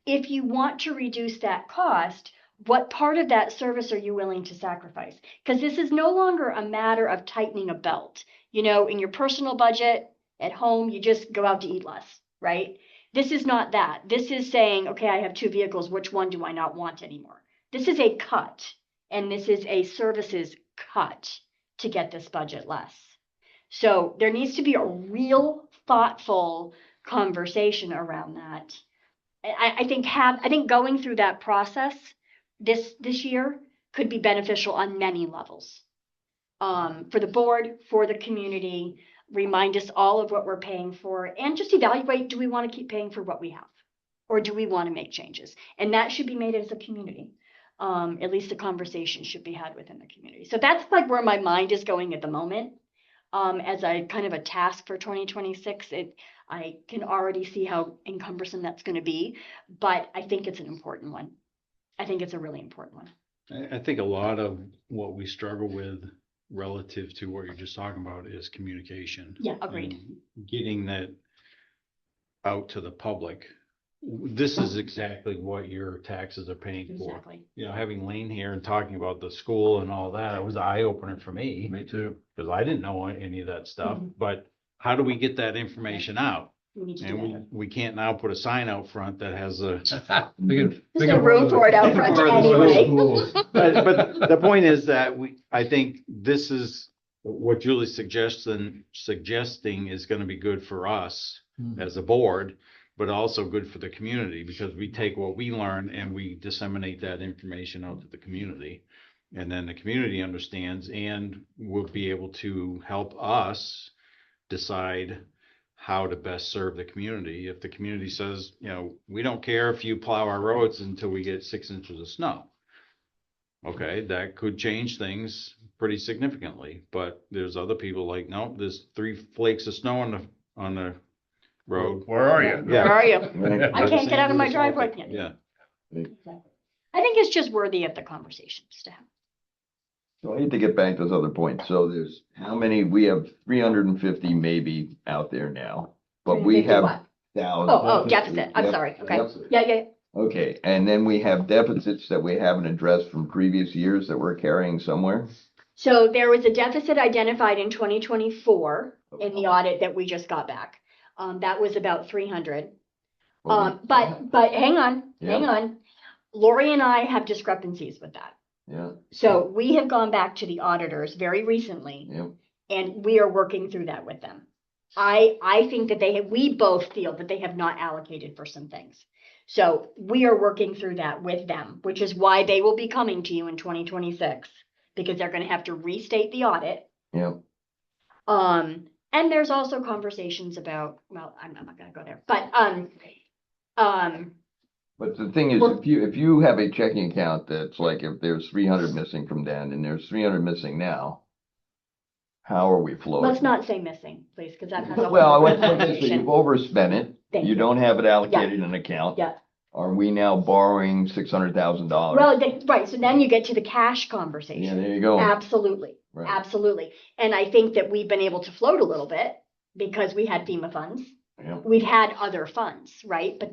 If you want to reduce that cost, what part of that service are you willing to sacrifice? Because this is no longer a matter of tightening a belt. You know, in your personal budget at home, you just go out to eat less, right? This is not that. This is saying, okay, I have 2 vehicles. Which one do I not want anymore? This is a cut, and this is a services cut to get this budget less. So there needs to be a real thoughtful conversation around that. I think going through that process this year could be beneficial on many levels. For the board, for the community, remind us all of what we're paying for, and just evaluate, do we want to keep paying for what we have? Or do we want to make changes? And that should be made as a community. At least the conversation should be had within the community. So that's like where my mind is going at the moment. As a kind of a task for 2026, I can already see how encumbersome that's going to be, but I think it's an important one. I think it's a really important one. I think a lot of what we struggle with relative to what you're just talking about is communication. Yeah, agreed. And getting that out to the public. This is exactly what your taxes are paying for. Exactly. You know, having Lane here and talking about the school and all that, it was an eye opener for me. Me too. Because I didn't know any of that stuff. But how do we get that information out? We need to do And that. we can't now put a sign out front that has a. There's no room for it out front anyway. But the point is that I think this is what Julie's suggesting is gonna be good for us as a board, but also good for the community, because we take what we learn and we disseminate that information out to the community. And then the community understands and will be able to help us decide how to best serve the community. If the community says, you know, we don't care if you plow our roads until we get 6 inches of snow. Okay, that could change things pretty significantly, but there's other people like, no, there's 3 flakes of snow on the road. Where are you? Where are you? Right. I can't get out of my driveway. Yeah. I think it's just worthy of the conversations to have. So I need to get back to this other point. So there's how many, we have 350 maybe out there now, but we 350 have what? thousands. Oh, deficit. I'm sorry. Okay. Yeah. Okay, and then we have deficits that we haven't addressed from previous years that we're carrying somewhere. So there was a deficit identified in 2024 in the audit that we just got back. That was about 300. But hang on. Lori and I have discrepancies with that. Yeah. So we have gone back to the auditors very recently. Yeah. And we are working through that with them. I think that we both feel that they have not allocated for some things. So we are working through that with them, which is why they will be coming to you in 2026, because they're going to have to restate the audit. Yeah. And there's also conversations about, well, I'm not going to go there, but But the thing is, if you have a checking account that's like, if there's 300 missing from then and there's 300 missing now, how are we floating? let's not say missing, please, because that has a Well, I whole went different like this, so connotation. you've overspent it. Thank You you. don't have it allocated in an account. Yeah. Are we now borrowing $600,000? Well, right. So then you get to the cash conversation. Yeah, there you go. Absolutely. Right. Absolutely. And I think that we've been able to float a little bit because we had FEMA funds. Yeah. We've had other funds, right? But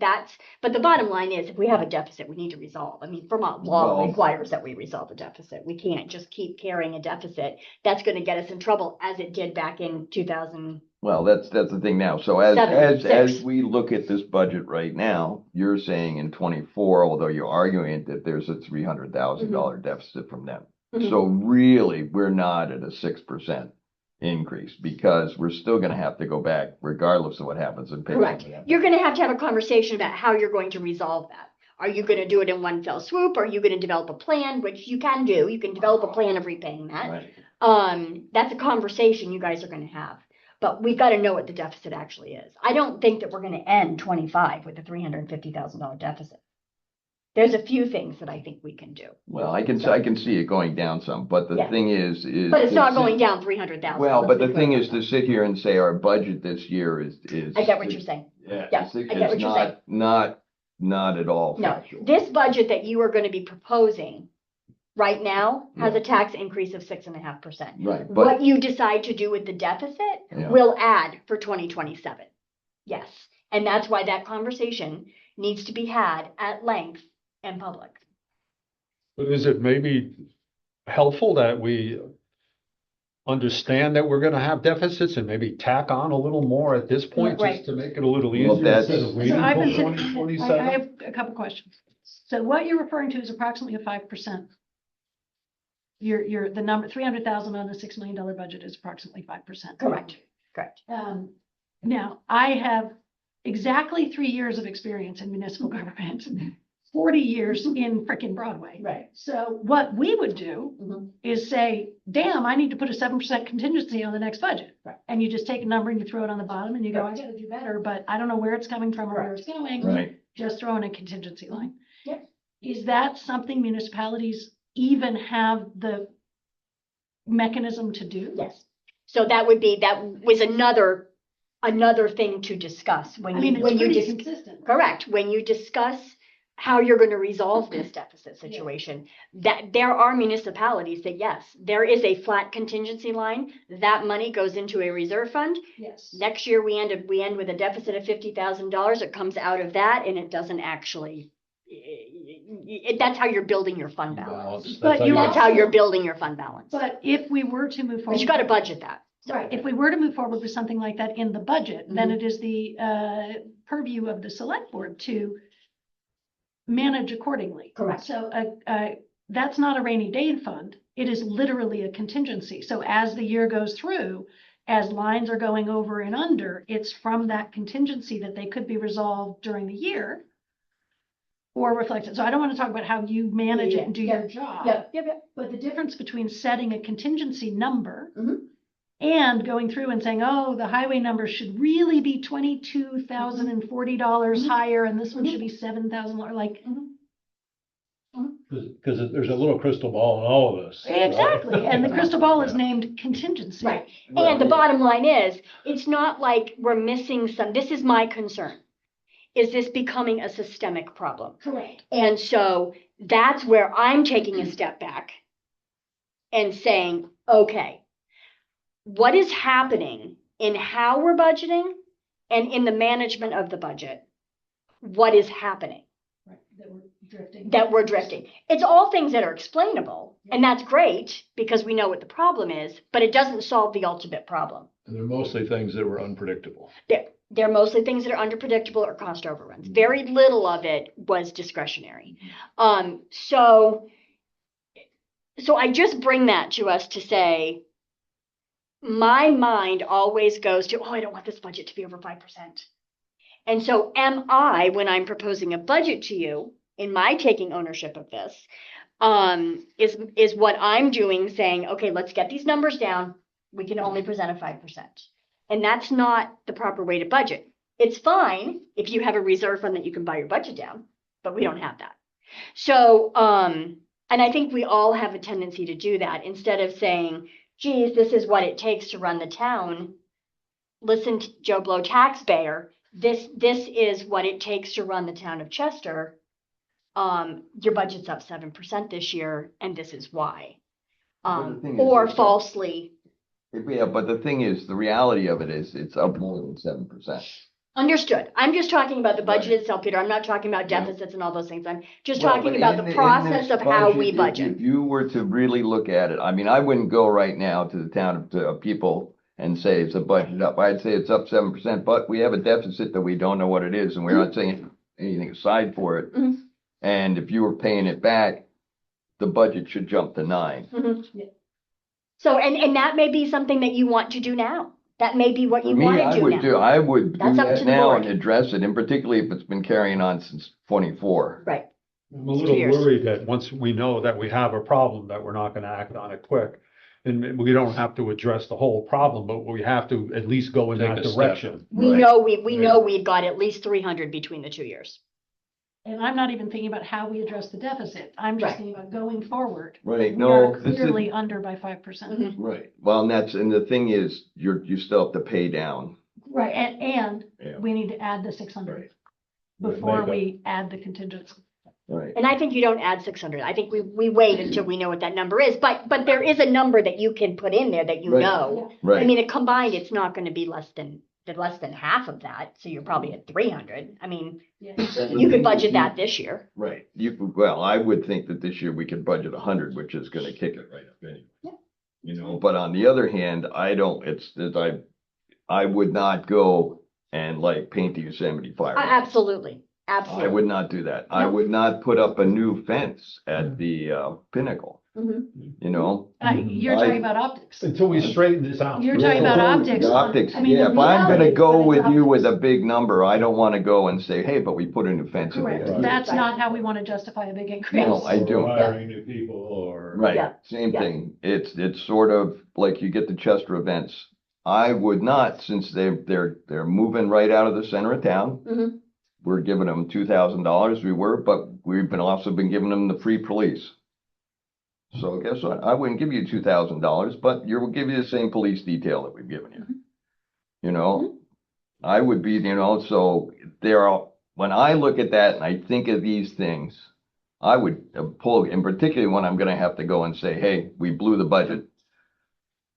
the bottom line is, if we have a deficit, we need to resolve. I mean, Vermont law Well- requires that we resolve a deficit. We can't just keep carrying a deficit. That's going to get us in trouble, as it did back in 2000. Well, that's the thing now. So as 76. we look at this budget right now, you're saying in 24, although you're arguing that there's a $300,000 deficit from them. Mhm. So really, we're not at a 6% increase, because we're still gonna have to go back regardless of what happens in pay. Correct. You're going to have a conversation about how you're going to resolve that. Are you going to do it in one fell swoop? Are you going to develop a plan, which you can do? You can develop a plan of repaying that. Right. That's a conversation you guys are going to have. But we've got to know what the deficit actually is. I don't think that we're going to end 25 with a $350,000 deficit. There's a few things that I think we can do. Well, I can see it going down some, but the Yeah. thing is. But it's to not sit- going down 300,000. Well, but the thing is to sit here and say our budget this year is. I get what you're saying. Yeah, Yeah, it's I get what you're saying. not at all No, factual. this budget that you are going to be proposing right now has a tax increase of 6.5%. Right, but What you decide to do with the deficit Yeah. will add for 2027. Yes. And that's why that conversation needs to be had at length in public. But is it maybe helpful that we understand that we're gonna have deficits and maybe tack on a little more at this point, Right. just to make it a little Well, easier that's- instead of So waiting I've been till sitting, 2027? I have a couple questions. So what you're referring to is approximately a 5%. The number, 300,000 on a $6 million budget is approximately 5%. Correct. Now, I have exactly 3 years of experience in municipal government, 40 years in frickin' Broadway. Right. So what we would do Mhm. is say, damn, I need to put a 7% contingency on the next budget. Right. And you just take a number and you throw it on the bottom and you go, I gotta do better, but I don't know where it's coming from or where it's going. Right. Just throw in a contingency line. Yeah. Is that something municipalities even have the mechanism to do? Yes. So that was another thing to discuss when I mean, you, it's when you pretty dis- consistent. correct, when you discuss how you're going to resolve this deficit situation, that there are municipalities that, yes, there is a flat contingency line. That money goes into a reserve fund. Yes. Next year, we end with a deficit of $50,000. It comes out of that, and it doesn't actually. That's how you're building your fund balance. But you That's how you're building your fund balance. But if we were to move But forward. you got to budget that. Right, if we were to move forward with something like that in the budget, then Mhm. it is the purview of the select board to manage accordingly. Correct. So that's not a rainy day fund. It is literally a contingency. So as the year goes through, as lines are going over and under, it's from that contingency that they could be resolved during the year or reflected. So I don't want to talk about how you manage it and do your job. Yep. But the difference between setting a contingency number Mhm. and going through and saying, oh, the highway number should really be $22,040 higher, and this one should be $7,000, like. Because there's a little crystal ball in all of us. right? Exactly, and the crystal ball is named contingency. Right. And the bottom line is, it's not like we're missing this is my concern. Is this becoming a systemic problem? Correct. And so that's where I'm taking a step back and saying, okay, what is happening in how we're budgeting and in the management of the budget? What is happening? Right, that we're drifting. That we're drifting. It's all things that are explainable, and that's great because we know what the problem is, but it doesn't solve the ultimate problem. And they're mostly things that were unpredictable. They're mostly things that are unpredictable or cost overruns. Very little of it was discretionary. So I just bring that to us to say, my mind always goes to, I don't want this budget to be over 5%. And so am I, when I'm proposing a budget to you, in my taking ownership of this, is what I'm doing saying, okay, let's get these numbers down. We can only present a 5%. And that's not the proper way to budget. It's fine if you have a reserve fund that you can buy your budget down, but we don't have that. So, and I think we all have a tendency to do that instead of saying, geez, this is what it takes to run the town. Listen to Joe Blow taxpayer. This is what it takes to run the town of Chester. Your budget's up 7% this year, and this is why. Or falsely. Yeah, but the thing is, the reality of it is, it's up more than 7%. Understood. I'm just talking about the budget itself, Peter. I'm not talking about deficits and all those things. I'm just Well, talking but about in the in process this of how we budget. If you were to really look at it, I mean, I wouldn't go right now to the town of people and say it's a budget up. I'd say it's up 7%, but we have a deficit that we don't know what it is, and we're not saying anything aside for it. Mhm. And if you were paying it back, the budget should jump to 9. Mhm. So, and that may be something that you want to do now. That may be what you Me, want to I do would now. do, I would do That's up to that the now board. and address it, and particularly if it's been carrying on since 24. Right. I'm a little worried that once we know that we have a problem, that we're not gonna act on it quick. And we don't have to address the whole problem, but we have to at least go in Take that a step. direction. We know we've got at least 300 between the 2 years. And I'm not even thinking about how we address the deficit. I'm just Right. thinking about going forward. Right, We no, are this is, clearly under by 5%. Mhm. right, well, and the thing is, you still have to pay down. Right, and Yeah. we need to add the 600 Right. before Make we add the contingency. Right. And I think you don't add 600. I think we wait until we know what that number is. But there is a number that you can put in there that you Right. know. I Right. mean, combined, it's not going to be less than half of that. So you're probably at 300. I mean, you could budget that this year. Right, well, I would think that this year we could budget 100, which is gonna kick it right up anyway. Yeah. You know, but on the other hand, I would not go and like paint the Yosemite fire. Absolutely. I Absolutely. would not do that. I would not put up a new fence at the pinnacle, Mhm. you know? You're talking about optics. Until we straighten this out. You're talking about optics. The optics, I mean, yeah, the if I'm reality gonna is go that with you with a optics. big number, I don't wanna go and say, hey, but we put a new fence in Correct. there. That's not how we want to justify a big increase. No, I Or don't. hiring new people or. Right, Yeah. same Yeah. thing. It's sort of like you get the Chester events. I would not, since they're moving right out of the center of town. Mhm. We're giving them $2,000, but we've also been giving them the free police. So guess what? I wouldn't give you $2,000, but we'll give you the same police detail that we've given you. You know, I would be, so when I look at that and I think of these things, I would pull, and particularly when I'm gonna have to go and say, hey, we blew the budget.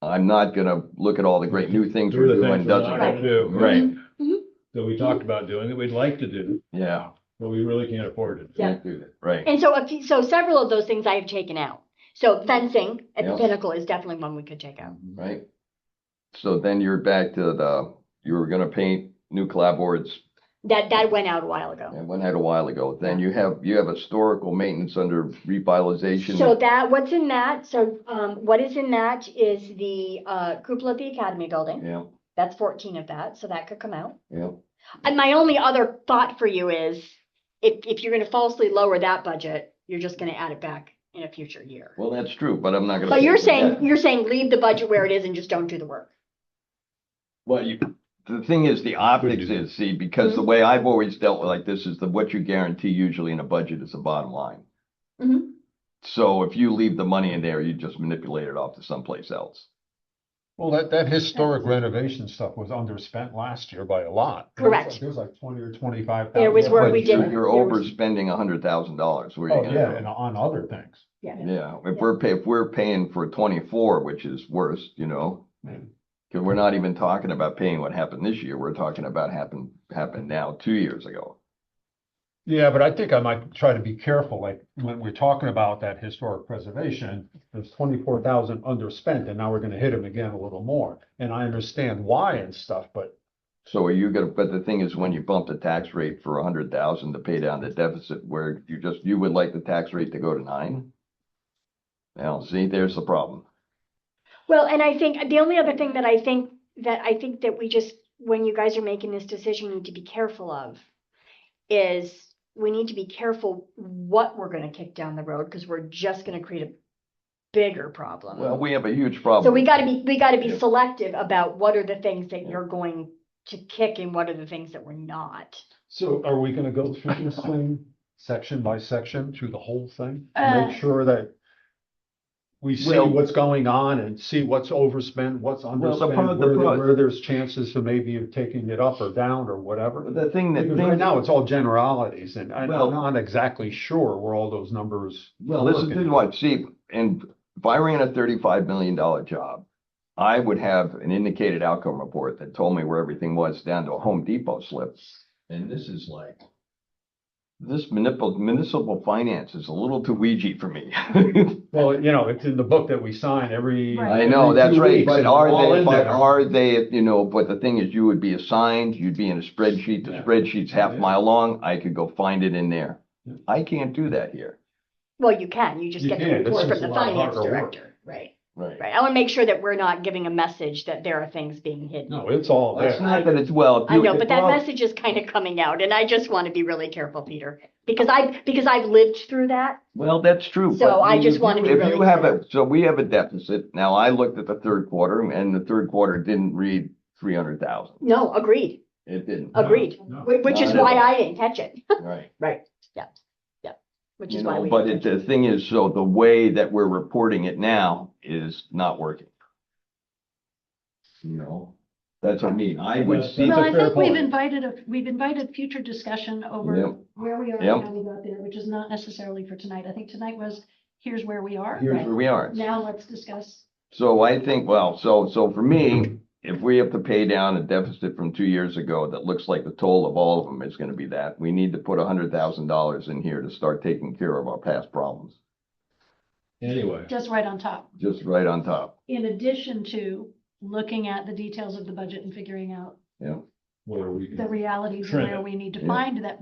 I'm not gonna look at all the great new things Do we're the doing, things we're doesn't not gonna do. Right, That we talked about doing, that we'd like to do, yeah. but we really can't afford it. Yeah. Can't do that, right. And so several of those things I have taken out. So fencing at the Yeah. pinnacle is definitely one we could take out. Right? So then you're back to you were gonna paint new clapboards. That went out a while ago. And went out a while ago. Then you have historical maintenance under revitalization. So what's in that, what is in that is the cupola at the Academy building. Yeah, That's 14 of that, so that could come out. yeah. And my only other thought for you is, if you're gonna falsely lower that budget, you're just gonna add it back in a future year. Well, that's true, but I'm not gonna. But you're pay for that. saying leave the budget where it is and just don't do the work. Well, the thing is, the optics is, see, because the way I've always dealt with like this is what you guarantee usually in a budget is the bottom line. Mhm. So if you leave the money in there, you just manipulate it off to someplace else. Well, that historic renovation stuff was underspent last year by a lot. Correct. It was like 20 or 25,000. There was where we did. You're overspending $100,000. Where are you Oh, gonna yeah, go? and on other things. Yeah. Yeah, if we're paying for 24, which is worse, because we're not even talking about paying what happened this year. We're talking about happened now 2 years ago. Yeah, but I think I might try to be careful, like when we're talking about that historic preservation, there's 24,000 underspent and now we're gonna hit them again a little more. And I understand why and stuff, but So are you gonna? But the thing is, when you bump the tax rate for 100,000 to pay down the deficit, where you would like the tax rate to go to 9? Well, see, there's the problem. Well, and I think the only other thing that I think that we just, when you guys are making this decision, need to be careful of is we need to be careful what we're gonna kick down the road, because we're just gonna create a bigger problem. Well, we have a huge problem. So we gotta be selective about what are the things that you're going to kick and what are the things that we're not. so are we gonna go through this thing section by section through the whole thing? Uh, Make sure that we see Well- what's going on and see what's overspent, what's Well, underspent, where there's chances of maybe of taking it up or down or whatever. But the thing that Because right now, it's all generalities, and I'm Well- not exactly sure where all those numbers. Well, this is what, see, and if I ran a $35 million job, I would have an indicated outcome report that told me where everything was down to a Home Depot slip. And this is like, this municipal finance is a little too Ouija for me. Well, it's in the book that we sign every. Right. I know, every that's 2 right, weeks, but and they're all in there. but the thing is, you would be assigned, you'd be in a spreadsheet, the Yeah. spreadsheet's half Yeah. mile long, I could go find it in there. Yeah. I can't do that here. Well, you can, you just You get the can, it's report just from a the lot finance harder work. director, right? Right. Right, I wanna make sure that we're not giving a message that there are things being hidden. No, it's all It's there. not that it's, well. I know, but that message is kind of coming out, and I just want to be really careful, Peter, because I've lived through that. Well, that's true. So but I just if wanna you- be if really you have clear. So we have a deficit. Now, I looked at the third quarter and the third quarter didn't read 300,000. No, agreed, It didn't. agreed, No. which is Not at why all. I didn't catch it. Right. Right, yeah, which You is why know, we. but didn't catch the thing is, so the way that we're reporting it now is not working. That's what I mean. I would That's see. Well, a I fair think we've point. invited future discussion Yep. over where we are Yep. and how we got there, which is not necessarily for tonight. I think tonight was, here's where we are. Here's where we are. Now let's discuss. So I think, well, so for me, if we have to pay down a deficit from 2 years ago, that looks like the total of all of them is gonna be that. We need to put $100,000 in here to start taking care of our past problems, Anyway, Just right on top, just right on top. in addition to looking at the details of the budget and figuring out Yeah. where we the can, realities and Trim where it. we need to Yeah. find that,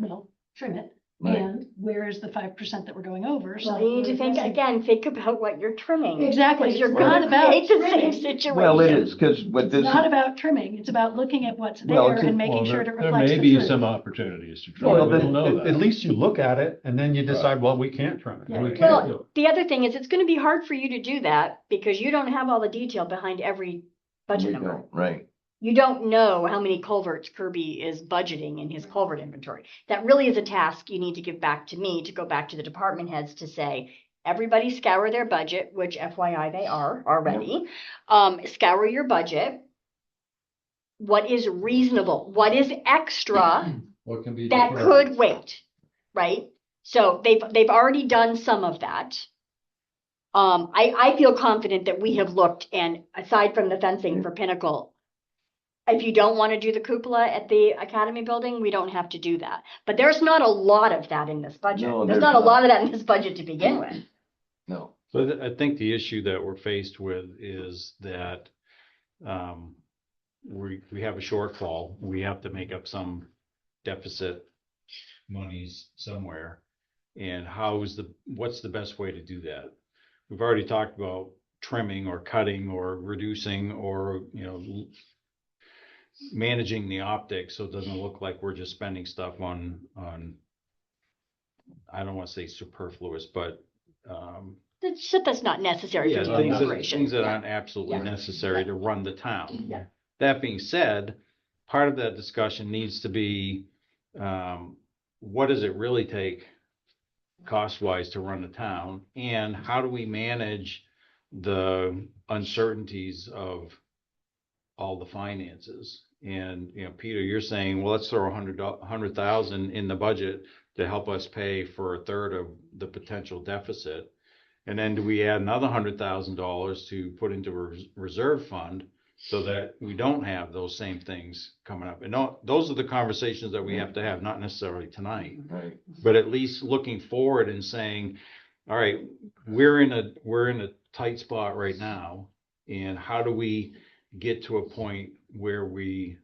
trim it. Right. And where is the 5% that we're going over? So Well, you need to we're think, addressing- again, think about what you're trimming. Exactly, Because you're it's not gonna about create the same trimming. situation. Well, it is, because what It's this, not about trimming, it's about looking at what's Well, there it's a- and making well, sure there it there reflects may the be truth. some opportunities to try. Well, We don't know At that. least you look at it and then you decide, well, we can't trim it. Yeah. We can't Well, do it. the other thing is, it's gonna be hard for you to do that because you don't have all the detail behind every budget we number. don't, right. You don't know how many culverts Kirby is budgeting in his culvert inventory. That really is a task you need to give back to me, to go back to the department heads to say, everybody scour their budget, which FYI they are already. Scour your budget. What is reasonable? What is extra What can be that deferred? could wait, right? So they've already done some of that. I feel confident that we have looked, and aside from the fencing for Pinnacle, if you don't want to do the cupola at the Academy building, we don't have to do that. But there's not a lot of that in this budget. No, There's there's not a not. lot of that in this budget to begin with. No. So I think the issue that we're faced with is that we have a shortfall. We have to make up some deficit monies somewhere. And what's the best way to do that? We've already talked about trimming or cutting or reducing or, managing the optics so it doesn't look like we're just spending stuff on, I don't want to say superfluous, but, That's shit that's not necessary yeah, for daily things operations. that Yeah. aren't absolutely Yeah. necessary to run the town. Yeah. That being said, part of that discussion needs to be, what does it really take cost-wise to run the town? And how do we manage the uncertainties of all the finances? And, Peter, you're saying, well, let's throw $100,000 in the budget to help us pay for a third of the potential deficit. And then do we add another $100,000 to put into a reserve fund so that we don't have those same things coming up? And those are the conversations that we have to have, not necessarily tonight, Right. but at least looking forward and saying, all right, we're in a tight spot right now. And how do we get to a point where we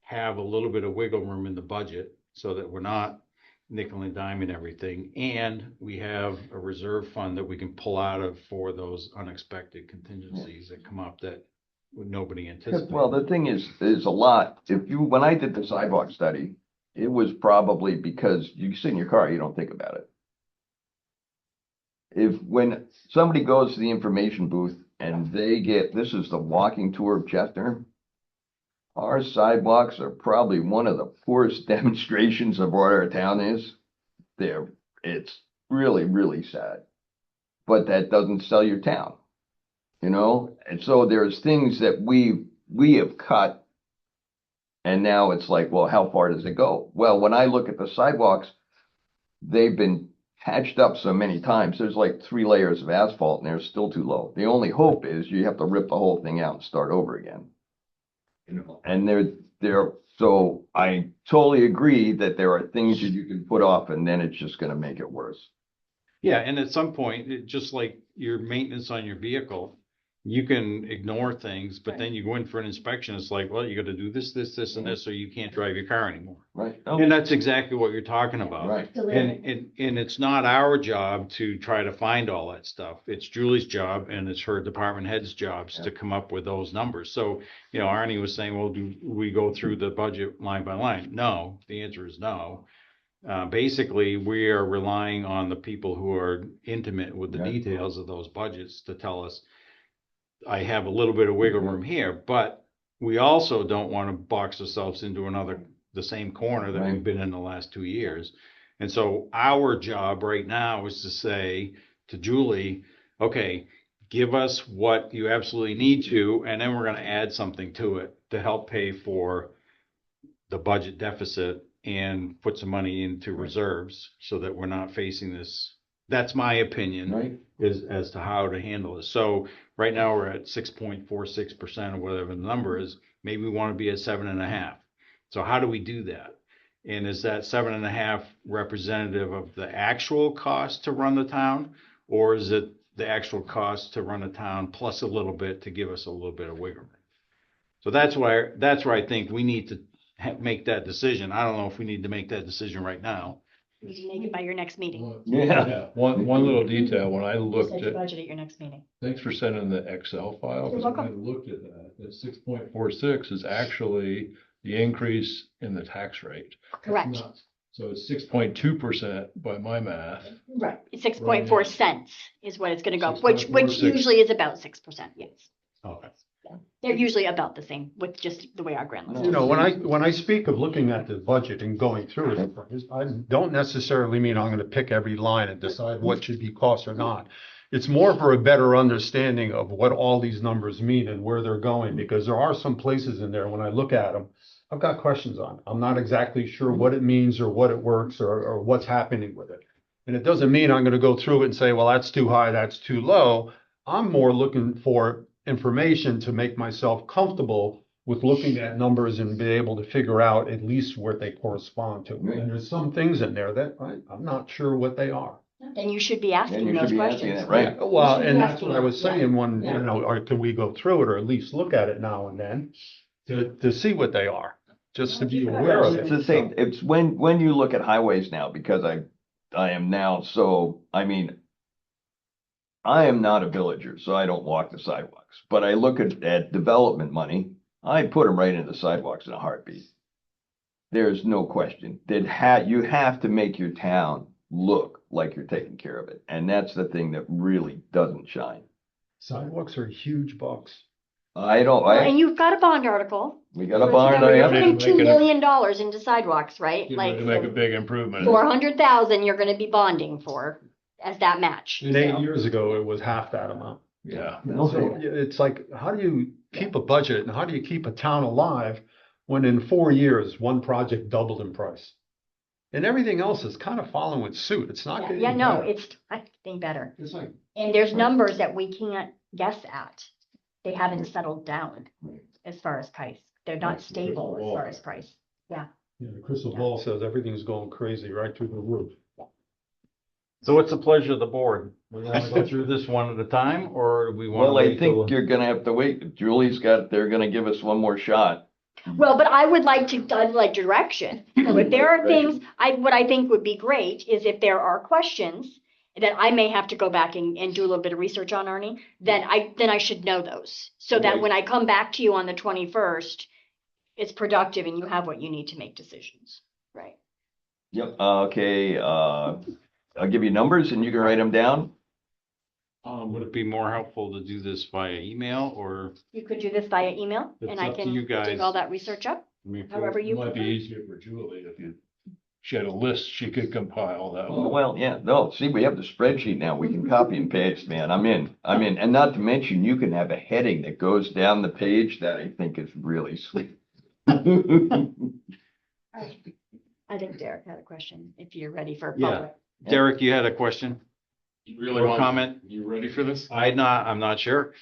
have a little bit of wiggle room in the budget so that we're not nickel and diming everything, and we have a reserve fund that we can pull out of for those unexpected contingencies that come up that nobody anticipated. Well, the thing is, there's a lot. When I did the sidewalk study, it was probably because you sit in your car, you don't think about it. When somebody goes to the information booth and this is the walking tour of Chester, our sidewalks are probably one of the poorest demonstrations of what our town is. It's really, really sad. But that doesn't sell your town, And so there's things that we have cut. And now it's like, well, how far does it go? Well, when I look at the sidewalks, they've been patched up so many times. There's like 3 layers of asphalt and they're still too low. The only hope is you have to rip the whole thing out and start over again. And so I totally agree that there are things that you can put off and then it's just going to make it worse. Yeah, and at some point, just like your maintenance on your vehicle, you can ignore things, but then you go in for an inspection, it's like, well, you got to do this, and this, or you can't drive your car anymore. Right. And that's exactly what you're talking about. Right. And it's not our job to try to find all that stuff. It's Julie's job and it's her department head's jobs to come up with those numbers. So, Arnie was saying, well, do we go through the budget line by line? No, the answer is no. Basically, we are relying on the people who are intimate with the details of those budgets to tell us, I have a little bit of wiggle room here, but we also don't want to box ourselves into the same corner that we've been in the last 2 years. And so our job right now is to say to Julie, okay, give us what you absolutely need to, and then we're going to add something to it to help pay for the budget deficit and put some money into reserves so that we're not facing this. That's my opinion, is as to how to handle this. So right now we're at 6.46% or whatever the number is. Maybe we want to be at 7.5. So how do we do that? And is that 7.5 representative of the actual cost to run the town, or is it the actual cost to run a town plus a little bit to give us a little bit of wiggle room? So that's where I think we need to make that decision. I don't know if we need to make that decision right now. You can make it by your next meeting. Yeah, one little detail, when I You looked set your at, budget at your next meeting. thanks for sending the Excel file, You're because when I welcome. looked at that 6.46 is actually the increase in the tax rate. Correct. So it's 6.2% by my math. Right. 6.4 cents is what it's going to go, which 6.46. usually is about 6%. Yes. Okay. They're usually about the same with just the way our grant list is. When I speak of looking at the budget and going through it, I don't necessarily mean I'm going to pick every line and decide what should be cost or not. It's more for a better understanding of what all these numbers mean and where they're going, because there are some places in there when I look at them, I've got questions on. I'm not exactly sure what it means or what it works or what's happening with it. And it doesn't mean I'm going to go through it and say, well, that's too high, that's too low. I'm more looking for information to make myself comfortable with looking at numbers and be able to figure out at least where they correspond to. And there's some things in there that I'm not sure what they are. Then you should be asking those questions. Right. Well, and that's what I was saying when, or can we go through it or at least look at it now and then to see what they are? just to be aware of It's it. the same, it's when you look at highways now, because I am now, so, I mean, I am not a villager, so I don't walk the sidewalks, but I look at development money, I put them right into the sidewalks in a heartbeat. There's no question that you have to make your town look like you're taking care of it. And that's the thing that really doesn't shine. Sidewalks are huge bucks. And you've got a bond article. We got a So bond, remember, I you're have putting to $2 million into sidewalks, right? Get Like, ready to make a big improvement. 400,000 you're gonna be bonding for as that match. And 8 years ago, it was half that amount. Yeah. So it's like, how do you keep a budget and how do you keep a town alive when in 4 years, one project doubled in price? And everything else is kind of following suit. It's not getting Yeah, no, better. it's not getting better. It's like, And there's numbers that we can't guess at. They haven't settled down as far as price. They're not stable as far as price. Yeah. the crystal ball says everything's going crazy right through the roof. So what's the pleasure of the board? We want to go through this one at a time, or do we want to Well, I wait till? think you're gonna have to wait. They're gonna give us one more shot. Well, but I'd like direction. So if there are things, what I think would be great is if there are questions that I may have to go back and do a little bit of research on, Arnie, then I should know those. So that Okay. when I come back to you on the 21st, it's productive and you have what you need to make decisions, right? Yep, okay, I'll give you numbers and you can write them down. Would it be more helpful to do this via email or? You could do this via email It's and I up to can you guys. dig all that research up, I mean, however you it might be prefer. easier for Julie if she had a list she could compile that. Oh, well, yeah, no, see, we have the spreadsheet now. We can copy and paste, man. I'm in. And not to mention, you can have a heading that goes down the page that I think is really sweet. I think Derek had a question, if you're ready for Yeah. public. Derek, you had a question? You really Or want, comment? you ready for this? I'm not sure.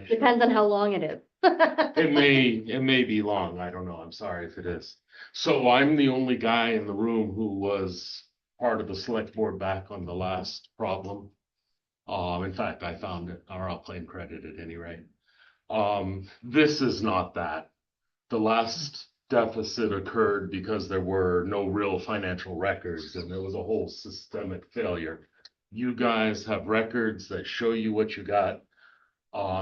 Depends on how long it is. It may be long. I don't know. I'm sorry if it is. So I'm the only guy in the room who was part of the select board back on the last problem. In fact, I found it, or I'll claim credit at any rate. This is not that. The last deficit occurred because there were no real financial records and there was a whole systemic failure. You guys have records that show you what you got.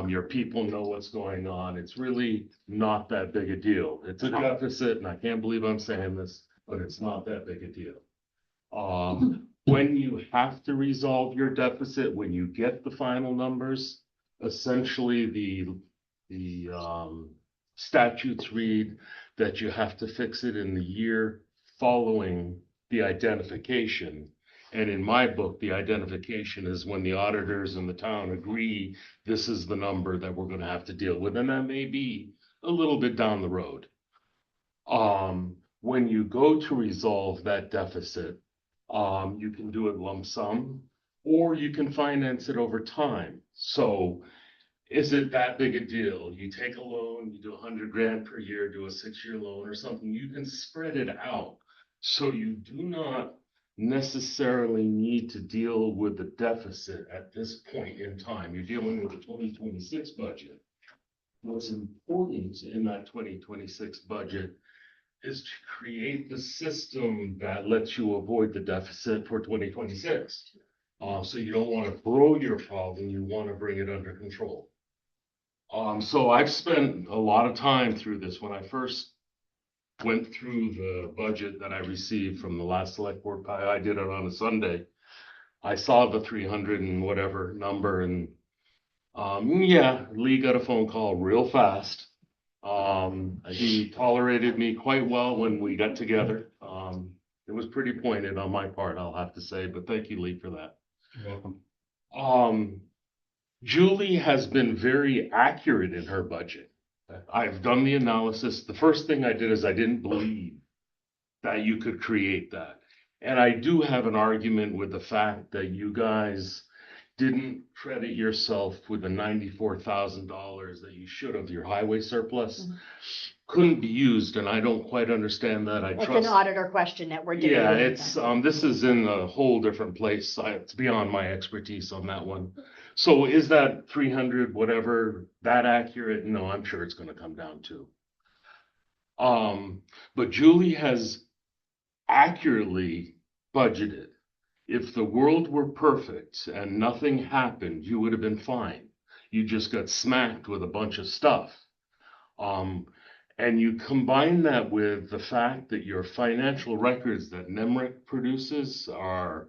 Your people know what's going on. It's really not that big a deal. It's a deficit, and I can't believe I'm saying this, but it's not that big a deal. When you have to resolve your deficit, when you get the final numbers, essentially the statutes read that you have to fix it in the year following the identification. And in my book, the identification is when the auditors in the town agree this is the number that we're going to have to deal with. And that may be a little bit down the road. When you go to resolve that deficit, you can do it lump sum, or you can finance it over time. So is it that big a deal? You take a loan, you do 100 grand per year, do a 6-year loan or something, you can spread it out. So you do not necessarily need to deal with the deficit at this point in time. You're dealing with the 2026 budget. What's important in that 2026 budget is to create the system that lets you avoid the deficit for 2026. So you don't want to grow your problem, you want to bring it under control. So I've spent a lot of time through this. When I first went through the budget that I received from the last select board, I did it on a Sunday. I saw the 300 and whatever number, and Lee got a phone call real fast. He tolerated me quite well when we got together. It was pretty pointed on my part, I'll have to say, but thank you, Lee, for that. You're welcome. Julie has been very accurate in her budget. I've done the analysis. The first thing I did is I didn't believe that you could create that. And I do have an argument with the fact that you guys didn't credit yourself with the $94,000 that you should have, your highway surplus. Couldn't be used, and I don't quite understand that. It's an auditor question that we're debating. Yeah, it's, this is in a whole different place. It's beyond my expertise on that one. So is that 300, whatever, that accurate? No, I'm sure it's gonna come down too. But Julie has accurately budgeted. If the world were perfect and nothing happened, you would have been fine. You just got smacked with a bunch of stuff. And you combine that with the fact that your financial records that NEMRIC produces are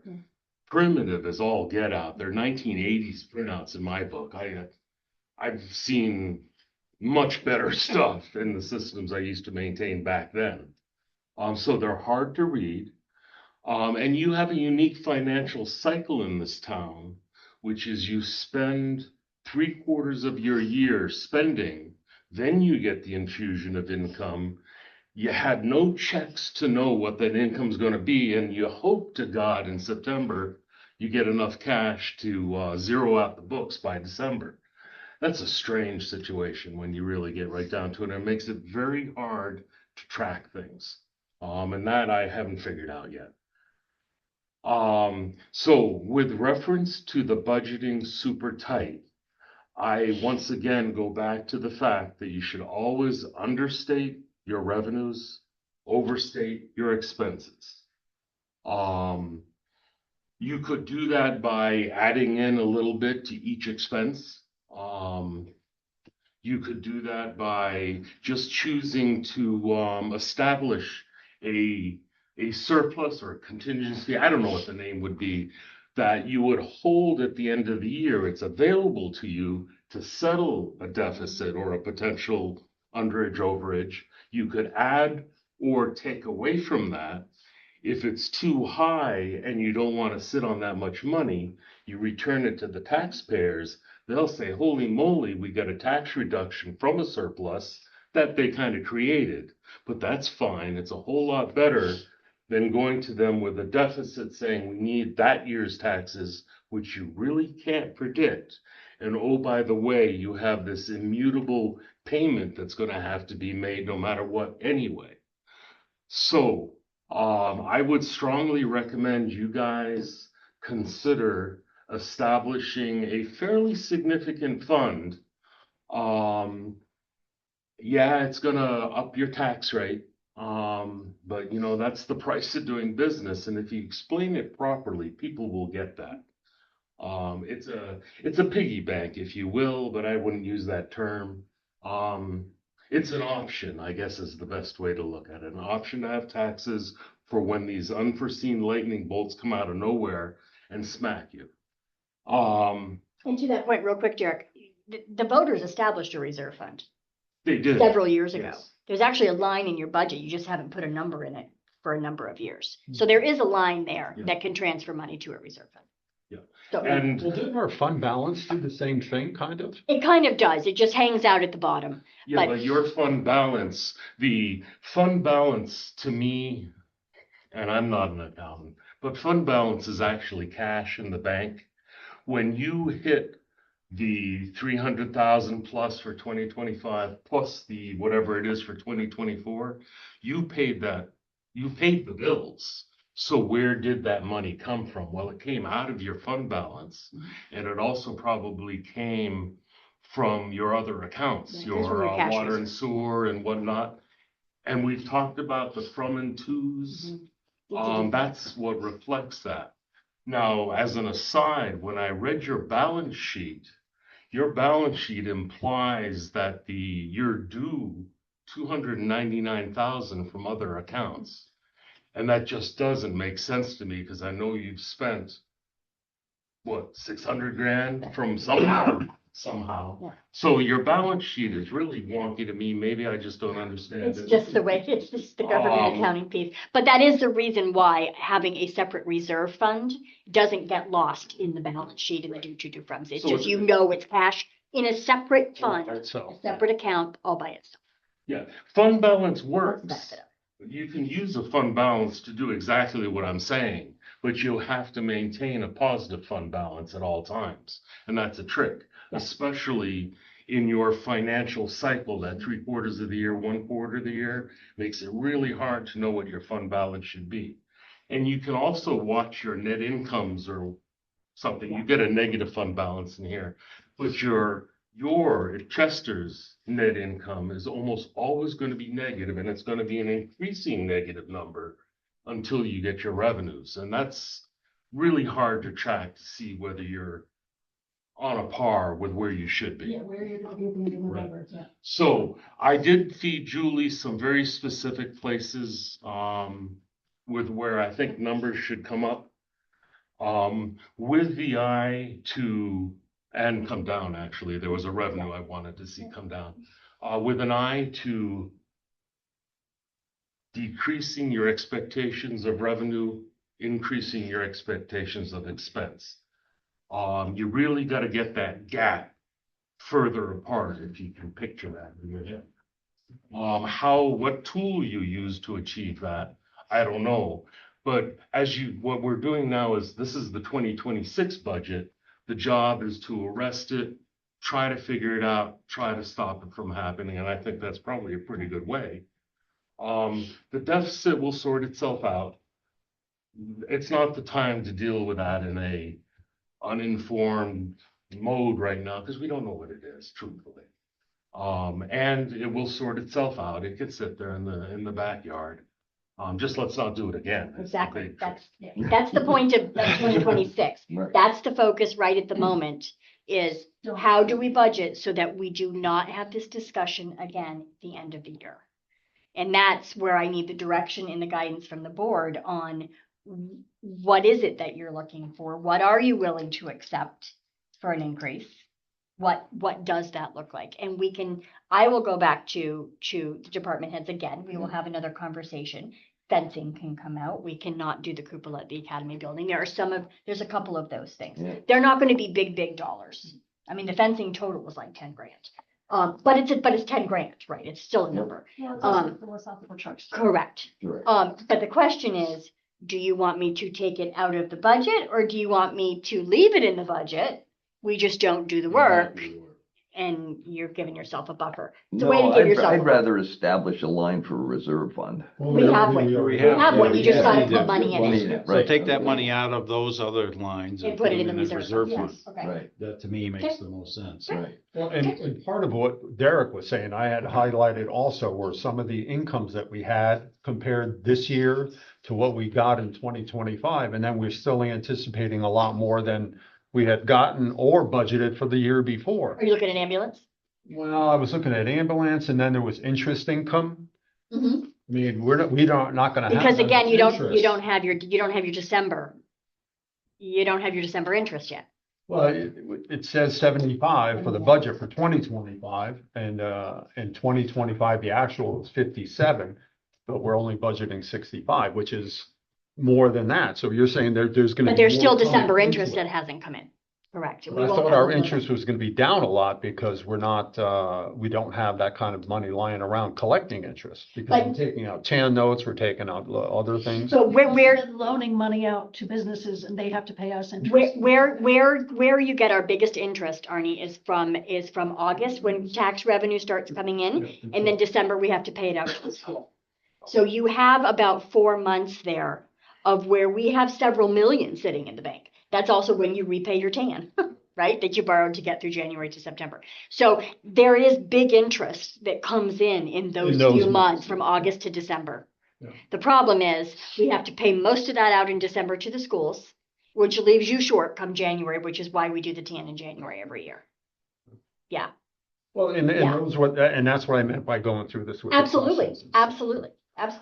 primitive as all get out. They're 1980s printouts in my book. I've seen much better stuff in the systems I used to maintain back then. So they're hard to read. And you have a unique financial cycle in this town, which is you spend 3/4 of your year spending, then you get the infusion of income. You had no checks to know what that income's going to be, and you hope to God in September you get enough cash to zero out the books by December. That's a strange situation when you really get right down to it. It makes it very hard to track things. And that I haven't figured out yet. So with reference to the budgeting super tight, I once again go back to the fact that you should always understate your revenues, overstate your expenses. You could do that by adding in a little bit to each expense. You could do that by just choosing to establish a surplus or a contingency, I don't know what the name would be, that you would hold at the end of the year. It's available to you to settle a deficit or a potential underage, overage. You could add or take away from that. If it's too high and you don't want to sit on that much money, you return it to the taxpayers. They'll say, holy moly, we got a tax reduction from a surplus that they kind of created. But that's fine. It's a whole lot better than going to them with a deficit saying we need that year's taxes, which you really can't predict. And oh, by the way, you have this immutable payment that's going to have to be made no matter what anyway. So I would strongly recommend you guys consider establishing a fairly significant fund. Yeah, it's going to up your tax rate. But you know, that's the price of doing business. And if you explain it properly, people will get that. It's a piggy bank, if you will, but I wouldn't use that term. It's an option, I guess, is the best way to look at it. An option to have taxes for when these unforeseen lightning bolts come out of nowhere and smack you. And to that point, real quick, Derek, the voters established a reserve fund They did. several years ago. Yes. There's actually a line in your budget. You just haven't put a number in it for a number of years. So there is a line there that can transfer money to a reserve fund. Yeah. So And Well, didn't our fund balance do the same thing, kind of? it kind of does. It just hangs out at the bottom. yeah, But but your fund balance, the fund balance to me, and I'm not an accountant, but fund balance is actually cash in the bank. When you hit the 300,000 plus for 2025, plus the whatever it is for 2024, you paid the bills. So where did that money come from? Well, it came out of your fund balance, and it also probably came from your other accounts, Right, those your were your cash water and reserves. sewer and whatnot. And we've talked about the from and tos. Mhm. That's what reflects that. Now, as an aside, when I read your balance sheet implies that you're due 299,000 from other accounts. And that just doesn't make sense to me because I know you've spent, what, 600 grand from somehow. Yeah. So your balance sheet is really wonky to me. Maybe I just don't understand It's it. just the way, it's just the government accounting piece. But that is the reason why having a separate reserve fund doesn't get lost in the balance sheet in the do-to-do funds. It's So just, it's- you know, it's cash in a separate fund, So, a separate account all by itself. Yeah, fund balance That's the works. benefit of it. You can use a fund balance to do exactly what I'm saying, but you have to maintain a positive fund balance at all times. And that's a trick, especially in your financial cycle, that 3/4 of the year, 1/4 of the year, makes it really hard to know what your fund balance should be. And you can also watch your net incomes or something. You get a negative fund balance in here, but your your Chester's net income is almost always going to be negative, and it's going to be an increasing negative number until you get your revenues. And that's really hard to track to see whether you're on a par with where you should be. Yeah, where you're gonna be at the end of November, yeah. So I did feed Julie some very specific places with where I think numbers should come up, with the eye to, and come down, actually. There was a revenue I wanted to see come down, with an eye to decreasing your expectations of revenue, increasing your expectations of expense. You really got to get that gap further apart, if you can picture that in your head. What tool you use to achieve that, I don't know. But what we're doing now is, this is the 2026 budget. The job is to arrest it, try to figure it out, try to stop it from happening. And I think that's probably a pretty good way. The deficit will sort itself out. It's not the time to deal with that in a uninformed mode right now, because we don't know what it is, truthfully. And it will sort itself out. It could sit there in the backyard. Just let's not do it again. Exactly. That's the point of 2026. Right. That's the focus right at the moment, is how do we budget so that we do not have this discussion again at the end of the year? And that's where I need the direction and the guidance from the board on what is it that you're looking for? What are you willing to accept for an increase? What does that look like? And I will go back to the department heads again. We will have another conversation. Fencing can come out. We cannot do the cupola at the academy building. There's a couple of those things. Yeah. They're not going to be big dollars. I mean, the fencing total was like 10 grand. But it's 10 grand, right? It's still a number. Yeah, it's also philosophical trucks. Correct. Correct. But the question is, do you want me to take it out of the budget, or do you want me to leave it in the budget? We just don't do the work, and you're giving yourself a buffer. It's a way to No, give yourself. I'd rather establish a line for a reserve fund. We have one. We have one. You just gotta put money in it. So take that money out of those other lines And put it in the reserve fund. Yes, okay. Right, That to me makes the most sense. right. Well, and part of what Derek was saying, I had highlighted also were some of the incomes that we had compared this year to what we got in 2025. And then we're still anticipating a lot more than we had gotten or budgeted for the year before. Are you looking at ambulance? Well, I was looking at ambulance, and then there was interest income. Mm-hmm. I mean, we don't not gonna have. Because that again, much you interest. don't have your December. You don't have your December interest yet. Well, it says 75 for the budget for 2025, and in 2025, the actual was 57, but we're only budgeting 65, which is more than that. So you're saying there's gonna But be there's more still coming December into interest it. that hasn't come in. Correct. But I thought our interest was gonna be down a lot because we're not, we don't have that kind of money lying around collecting interest. Because we're taking out TAN notes, we're taking out other things. So we're Loaning money out to businesses and they have to pay us interest. where you get our biggest interest, Arnie, is from August, when tax revenue starts coming in, and then December, we have to pay it out to the school. So you have about 4 months there of where we have several million sitting in the bank. That's also when you repay your TAN, right? That you borrowed to get through January to September. So there is big interest that comes in those few months from August to December. Yeah. The problem is we have to pay most of that out in December to the schools, which leaves you short come January, which is why we do the TAN in January every year. Yeah, Well, and Yeah. and that's what I meant by going through this with. the absolutely, process. absolutely.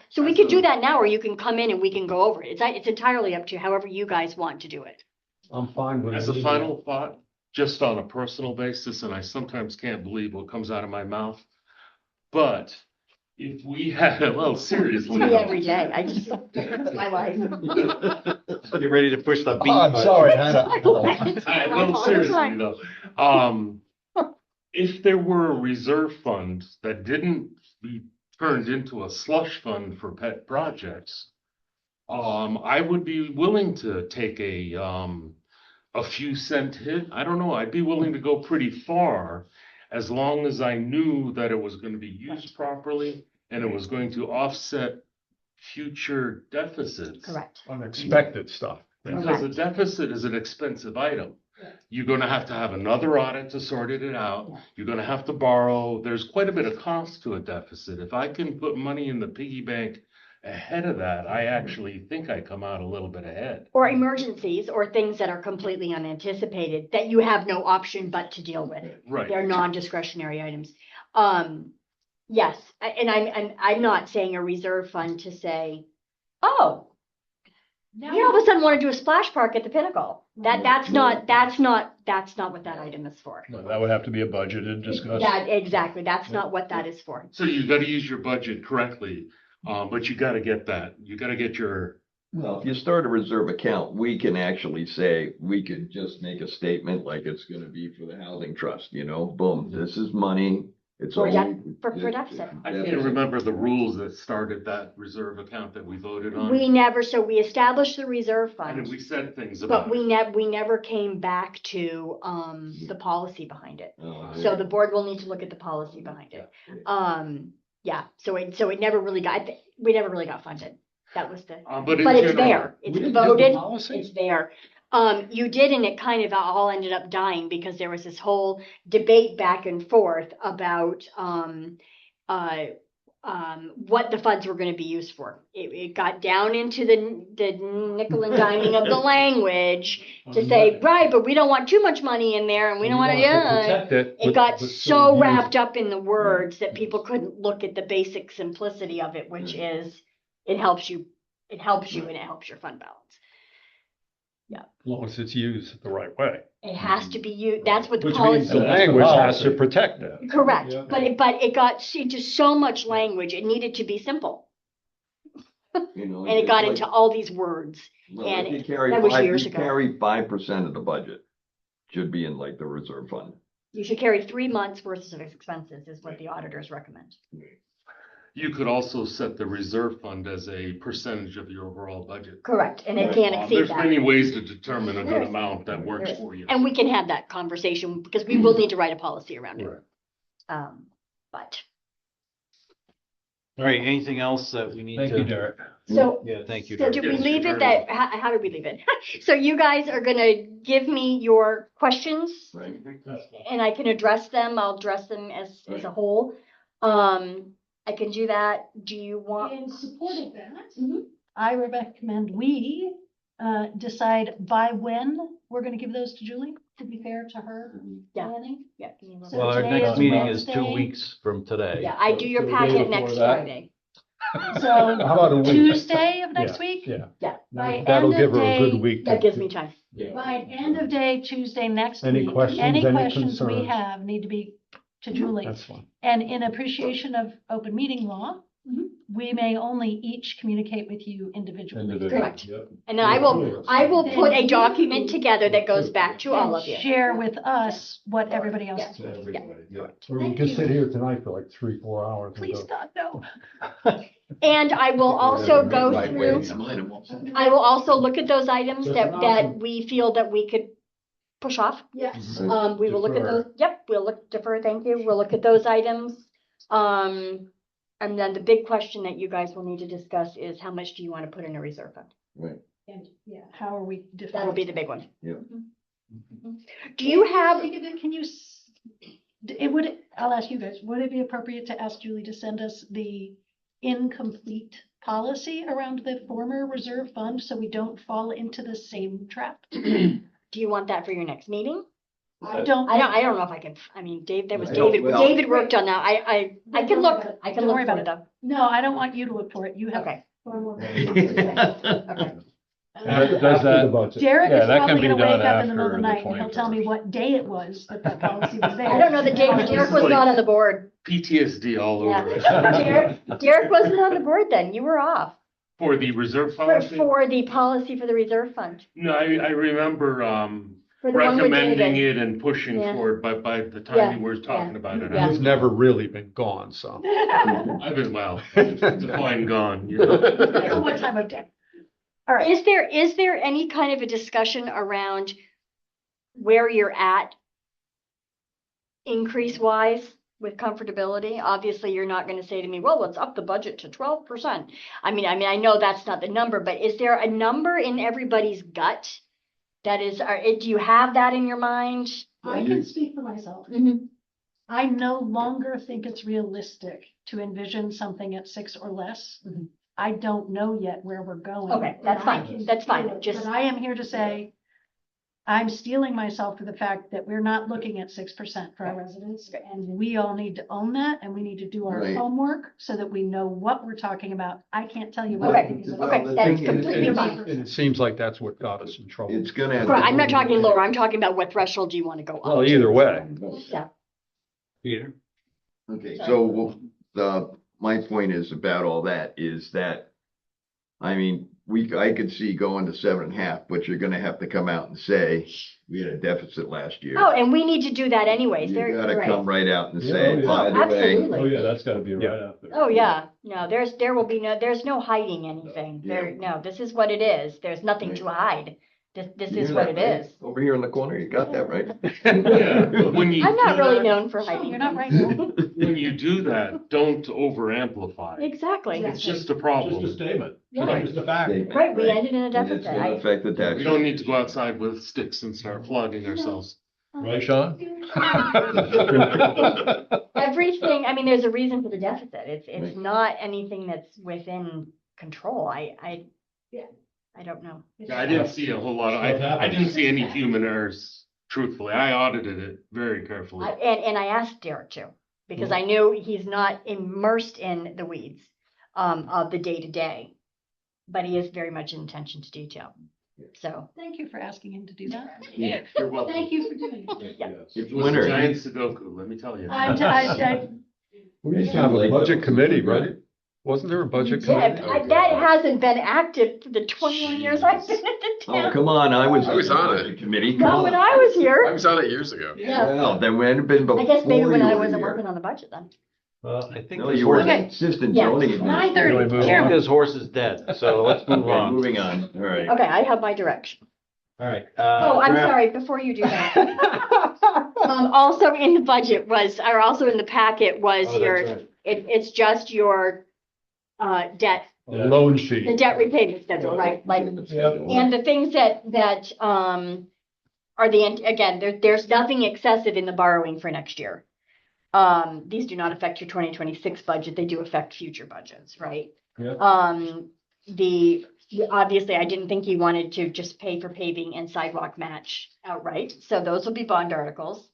So we could do that now, or you can come in and we can go over it. It's entirely up to you, however you guys want to do it. I'm fine with it. As a final thought, just on a personal basis, and I sometimes can't believe what comes out of my mouth, but if we had, well, seriously. Me every day. That's my life. You're ready to push the beat. Oh, I'm button. sorry. Well, seriously though, if there were a reserve fund that didn't be turned into a slush fund for pet projects, I would be willing to take a few cent hit. I don't know. I'd be willing to go pretty far as long as I knew that it was going to be used properly and it was going to offset future deficits. Correct. Unexpected stuff. Because a deficit is an expensive item. You're gonna have to have another audit to sort it out. You're gonna have to borrow. There's quite a bit of cost to a deficit. If I can put money in the piggy bank ahead of that, I actually think I come out a little bit ahead. Or emergencies or things that are completely unanticipated that you have no option but to deal with. Right. They're non-discretionary items. Yes, and I'm not saying a reserve fund to say, oh, we all of a sudden want to do a splash park at the Pinnacle. That's not what that item is for. No, that would have to be a budgeted discussion. Exactly, that's not what that is for. So you gotta use your budget correctly, but you gotta get that. You gotta get your. Well, if you start a reserve account, we can actually say, we could just make a statement like it's gonna be for the housing trust, boom, this is money. It's For only. deficit. I can't remember the rules that started that reserve account that we voted on. We established the reserve fund. And we said things about But it. we never came back to, the policy behind it. Oh, So the board will need to look at the policy behind it. Yeah, so it never really we never really got funded. That was the, But in but it's general- there. It's voted, it's there. You did, and it kind of all ended up dying because there was this whole debate back and forth about, what the funds were gonna be used for. It got down into the nickel and diming of the language to say, right, but we don't want too much money in there and we don't wanna, it got so wrapped up in the words that people couldn't look at the basic simplicity of it, which is, it helps you and it helps your fund balance. As long as it's used the right way. It has to be used, that's what the Which means policy. the language has to protect that. Correct, Yeah. but it got into so much language, it needed to be simple. And it got into all these words, and If you carry that was five- years you ago. carry 5% of the budget should be in like the reserve fund. You should carry 3 months worth of expenses is what the auditors recommend. You could also set the reserve fund as a percentage of your overall budget. Correct, and it can't exceed There's that. many ways to determine a good There's- amount that works for you. And we can have that conversation because we will need to write a policy around it. But, All right, anything else that we need to? Thank you, Derek. so, Yeah, thank you. so Derek. do we Yes, leave you're it very that, how do we leave it? So you guys are gonna give me your questions Right. and I can address them. I'll address them as a whole. I can do that. Do you want? In support of that, Mhm. I recommend we decide by when we're gonna give those to Julie, to be fair to her Yeah. planning. Yeah. give me a little So Well, our today next is meeting is 2 Wednesday. weeks from today. Yeah, I do your So the day packet before next that? Friday. So How about a week? Tuesday of next Yeah, week? Yeah. Yeah, By That'll end give of her a good day- week. that gives me time. By end of day Tuesday next Any week. questions, Any any questions we concerns? have need to be to Julie. That's fine. And in appreciation of open meeting law, we may only each communicate with you individually. Correct. And then I will put a document together that goes back to all of you. Share with us what everybody else is doing. Or we could sit here tonight for like 3-4 hours. and Please go- God, no. And I will also go Right, through, wait, some item. I will also look at those items That's an that option. we feel that we could push off. Yes. We will look at Defer. those, yep, defer, thank you. We'll look at those items. And then the big question that you guys will need to discuss is how much do you want to put in a reserve fund? Right. And yeah, how are we That'll be defining? the big one. Yep. Do you have, Can you, it would, I'll ask you guys, would it be appropriate to ask Julie to send us the incomplete policy around the former reserve fund so we don't fall into the same trap? do you want that for your next meeting? I don't. I don't know if I can, I mean, that was I don't- David, well- David worked on that. I can look, I can Don't look worry for about it though. No, I don't want you to look for it. You have. Okay. far more- After Does that- the budget. Derek Yeah, is that can probably be gonna done wake up in the middle of after the the night and he'll tell me what day it was that that policy was there. I don't know that Derek was not on the board. PTSD all Yeah. over. Derek wasn't on the board then. You were off. For the reserve For, policy? for the policy for the reserve fund. No, I remember, For the one with recommending David. it and pushing Yeah. for it, but by the Yeah, time you were talking about it, Yeah. You've never really been gone, so. I've been, well, defined gone, you know. What time of day? All right. Is there any kind of a discussion around where you're at increase wise? with comfortability? Obviously, you're not gonna say to me, well, let's up the budget to 12%. I know that's not the number, but is there a number in everybody's gut? That is, do you have that in your mind? I can speak for myself. Mhm. I no longer think it's realistic to envision something at 6 or less. Mhm. I don't know yet where we're going. Okay, that's but I fine. can That's fine. feel it. Just- But I am here to say, I'm steeling myself for the fact that we're not looking at 6% for our residents. And we all need to own that, and we need to do our Right. homework so that we know what we're talking about. I can't tell you what. Okay. because I don't Okay, know. that's thing is- completely And fine. it seems like that's what got us in trouble. It's gonna have. Right, I'm not talking lower, I'm talking about what threshold do you want to go up? Well, either way. Yeah. Peter? Okay, Sorry. so my point is about all that is that, I mean, I could see going to 7.5, but you're gonna have to come out and say, we had a deficit last year. Oh, and we need to do that anyways. You They're gotta right. come right out and Yeah, say, oh, yeah. by the way. Absolutely. Oh, yeah, that's gotta be right out there. Oh, yeah. No, there will be there's no hiding anything. No, this is what it is. There's nothing to hide. This You is hear what that, it right? is. Over here in the corner, you got that right. Yeah, but when you I'm not do really that- known for No, hiding. you're not right. When you do that, don't over amplify. Exactly. It's just a Just a problem. statement. Yeah. Just a fact. Right, we ended in a And deficit. it's gonna affect the tax. We don't need to go outside with sticks and start flogging ourselves. Right, Sean? Everything, there's a reason for the deficit. It's Right. not anything that's within control. Yeah. I don't know. Yeah, I didn't see a whole lot of, I didn't see any human errors, truthfully. I audited it very carefully. And I asked Derek to, because I knew he's not immersed in the weeds of the day-to-day, but he is very much in attention to detail. So, Thank you for asking him to do that. Yeah, you're welcome. Thank you for doing it. yeah. It's It was a winter. giant Sudoku, let me tell you. We used to have a budget committee, right? Wasn't there a budget Yeah, committee? that hasn't been active for the 21 years I've been at the Oh, town. come on, I was on the it. committee. Come Not when on. I was I here. was on it years ago. Yeah. Well, then when it been before. I guess maybe when I you were wasn't here. working on the budget then. Well, I think No, this you were horse, an assistant Yeah. zoning 9:30. administrator. I think this horse is dead, so let's move Okay, on. moving on, all right. Okay, I have my direction. All right. Oh, I'm sorry, before you do that. Also in the budget was, or also in the packet was Oh, your, that's right. it's just your debt, A loan the sheet. debt repayment schedule, right? Like, Yep. and the things that are again, there's nothing excessive in the borrowing for next year. These do not affect your 2026 budget. They do affect future budgets, right? Yep. Obviously, I didn't think you wanted to just pay for paving and sidewalk match outright. So those will be bond articles.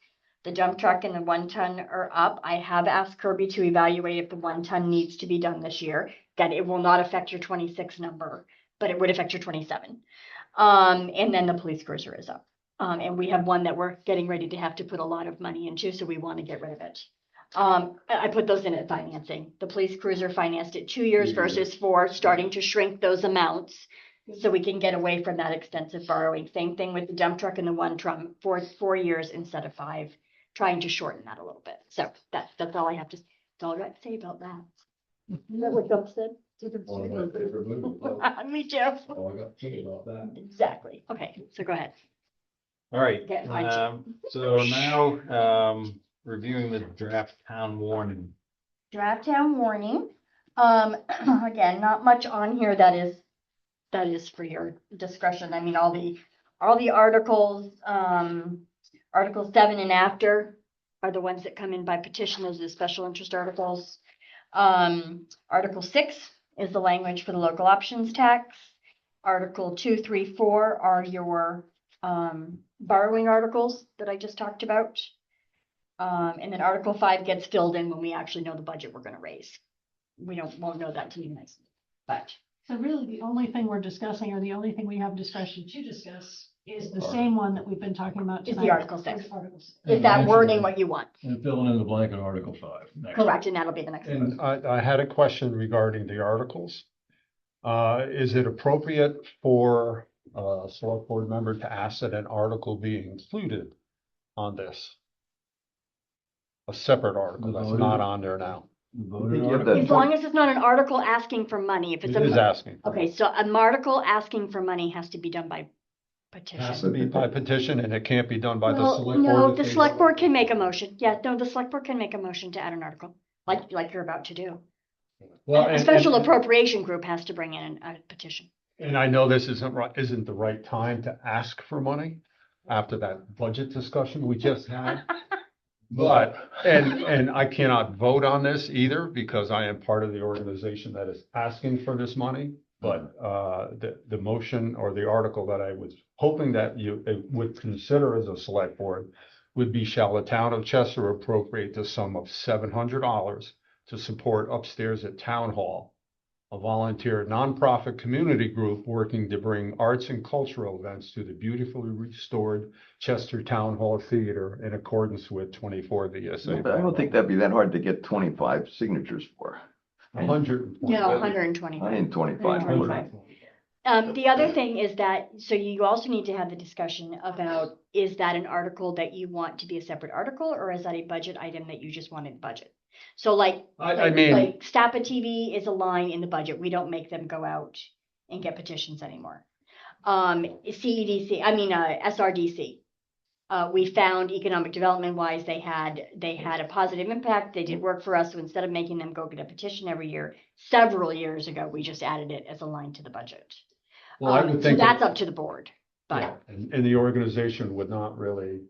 The dump truck and the 1-ton are up. I have asked Kirby to evaluate if the 1-ton needs to be done this year. That it will not affect your 26 number, but it would affect your 27. And then the police cruiser is up. And we have one that we're getting ready to have to put a lot of money into, so we want to get rid of it. I put those in at financing. The police cruiser financed it 2 years versus 4, starting to shrink those amounts so we can get away from that extensive borrowing. Same thing with the dump truck and the 1-ton, 4 years instead of 5, trying to shorten that a little bit. So that's all I have to, that's all I have to say about that. Is that what Doug said? One of my favorite movies. Me too. Oh, I got thinking about that. Exactly. Okay, so go ahead. All right, Get mine. so now, reviewing the draft town warning. Draft town warning. Again, not much on here that is for your discretion. All the articles, Article 7 and after are the ones that come in by petition as the special interest articles. Article 6 is the language for the local options tax. Article 2, 3, 4 are your borrowing articles that I just talked about. And then Article 5 gets filled in when we actually know the budget we're going to raise. We won't know that till next, but. So really, the only thing we're discussing, or the only thing we have discretion to discuss, is the same one that we've been talking about Is tonight. the Article 6. Article 6. Is that wording what you want? And filling in the blank in Article 5. next. Correct, and that'll be the next one. And I had a question regarding the articles. Is it appropriate for a select board member to ask that an article be included on this? A separate article that's not on there now. Voted You have article. that- As long as it's not an article asking for money, if it's It is asking. okay, so an article asking for money has to be done by Has to petition. be by petition and it can't be done by the Well, select board. no, if the they- select board can make a motion. Yeah, no, the select board can make a motion to add an article, like you're about to do. Well, A and- special and- appropriation group has to bring in a petition. And I know this isn't the right time to ask for money after that budget discussion we just had. But, and I cannot vote on this either because I am part of the organization that is asking for this money. But, the motion or the article that I was hoping that you would consider as a select board would be, shall the town of Chester appropriate the sum of $700 to support upstairs at Town Hall, a volunteer nonprofit community group working to bring arts and cultural events to the beautifully restored Chester Town Hall Theater in accordance with 24 VSA. But I don't think that'd be that hard to get 25 signatures for. 100. No, 125. 125. The other thing is that, so you also need to have the discussion about, is that an article that you want to be a separate article, or is that a budget item that you just want in budget? So like Stapa TV is a line in the budget. We don't make them go out and get petitions anymore. SRDC. We found economic development wise, they had a positive impact. They did work for us. So instead of making them go get a petition every year, several years ago, we just added it as a line to the budget. Well, I would So think that's up to the board, but yeah, and the organization would not really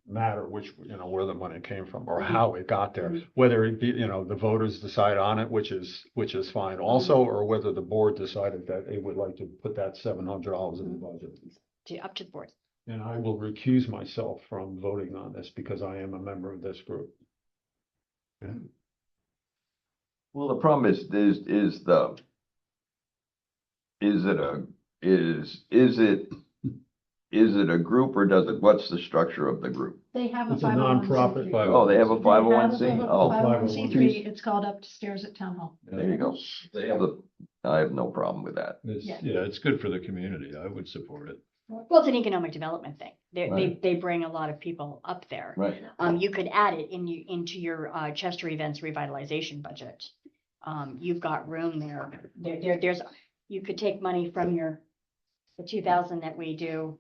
matter which, where the money came from or how it got there. Whether it be, the voters decide on it, which is fine also, or whether the board decided that it would like to put that $700 in the budget. up to the board. And I will recuse myself from voting on this because I am a member of this group. Well, the problem is it a group or what's the structure of the group? They have a It's a 501c3. nonprofit. Oh, they have a 501c? They have a Oh. 501c3. It's called Upstairs at Town Hall. There you go. I have no problem with that. Yeah. It's good for the community. I would support it. Well, it's an economic development thing. Right. They bring a lot of people up there. Right. You could add it into your Chester Events revitalization budget. You've got room there. You could take money from the 2,000 that we do.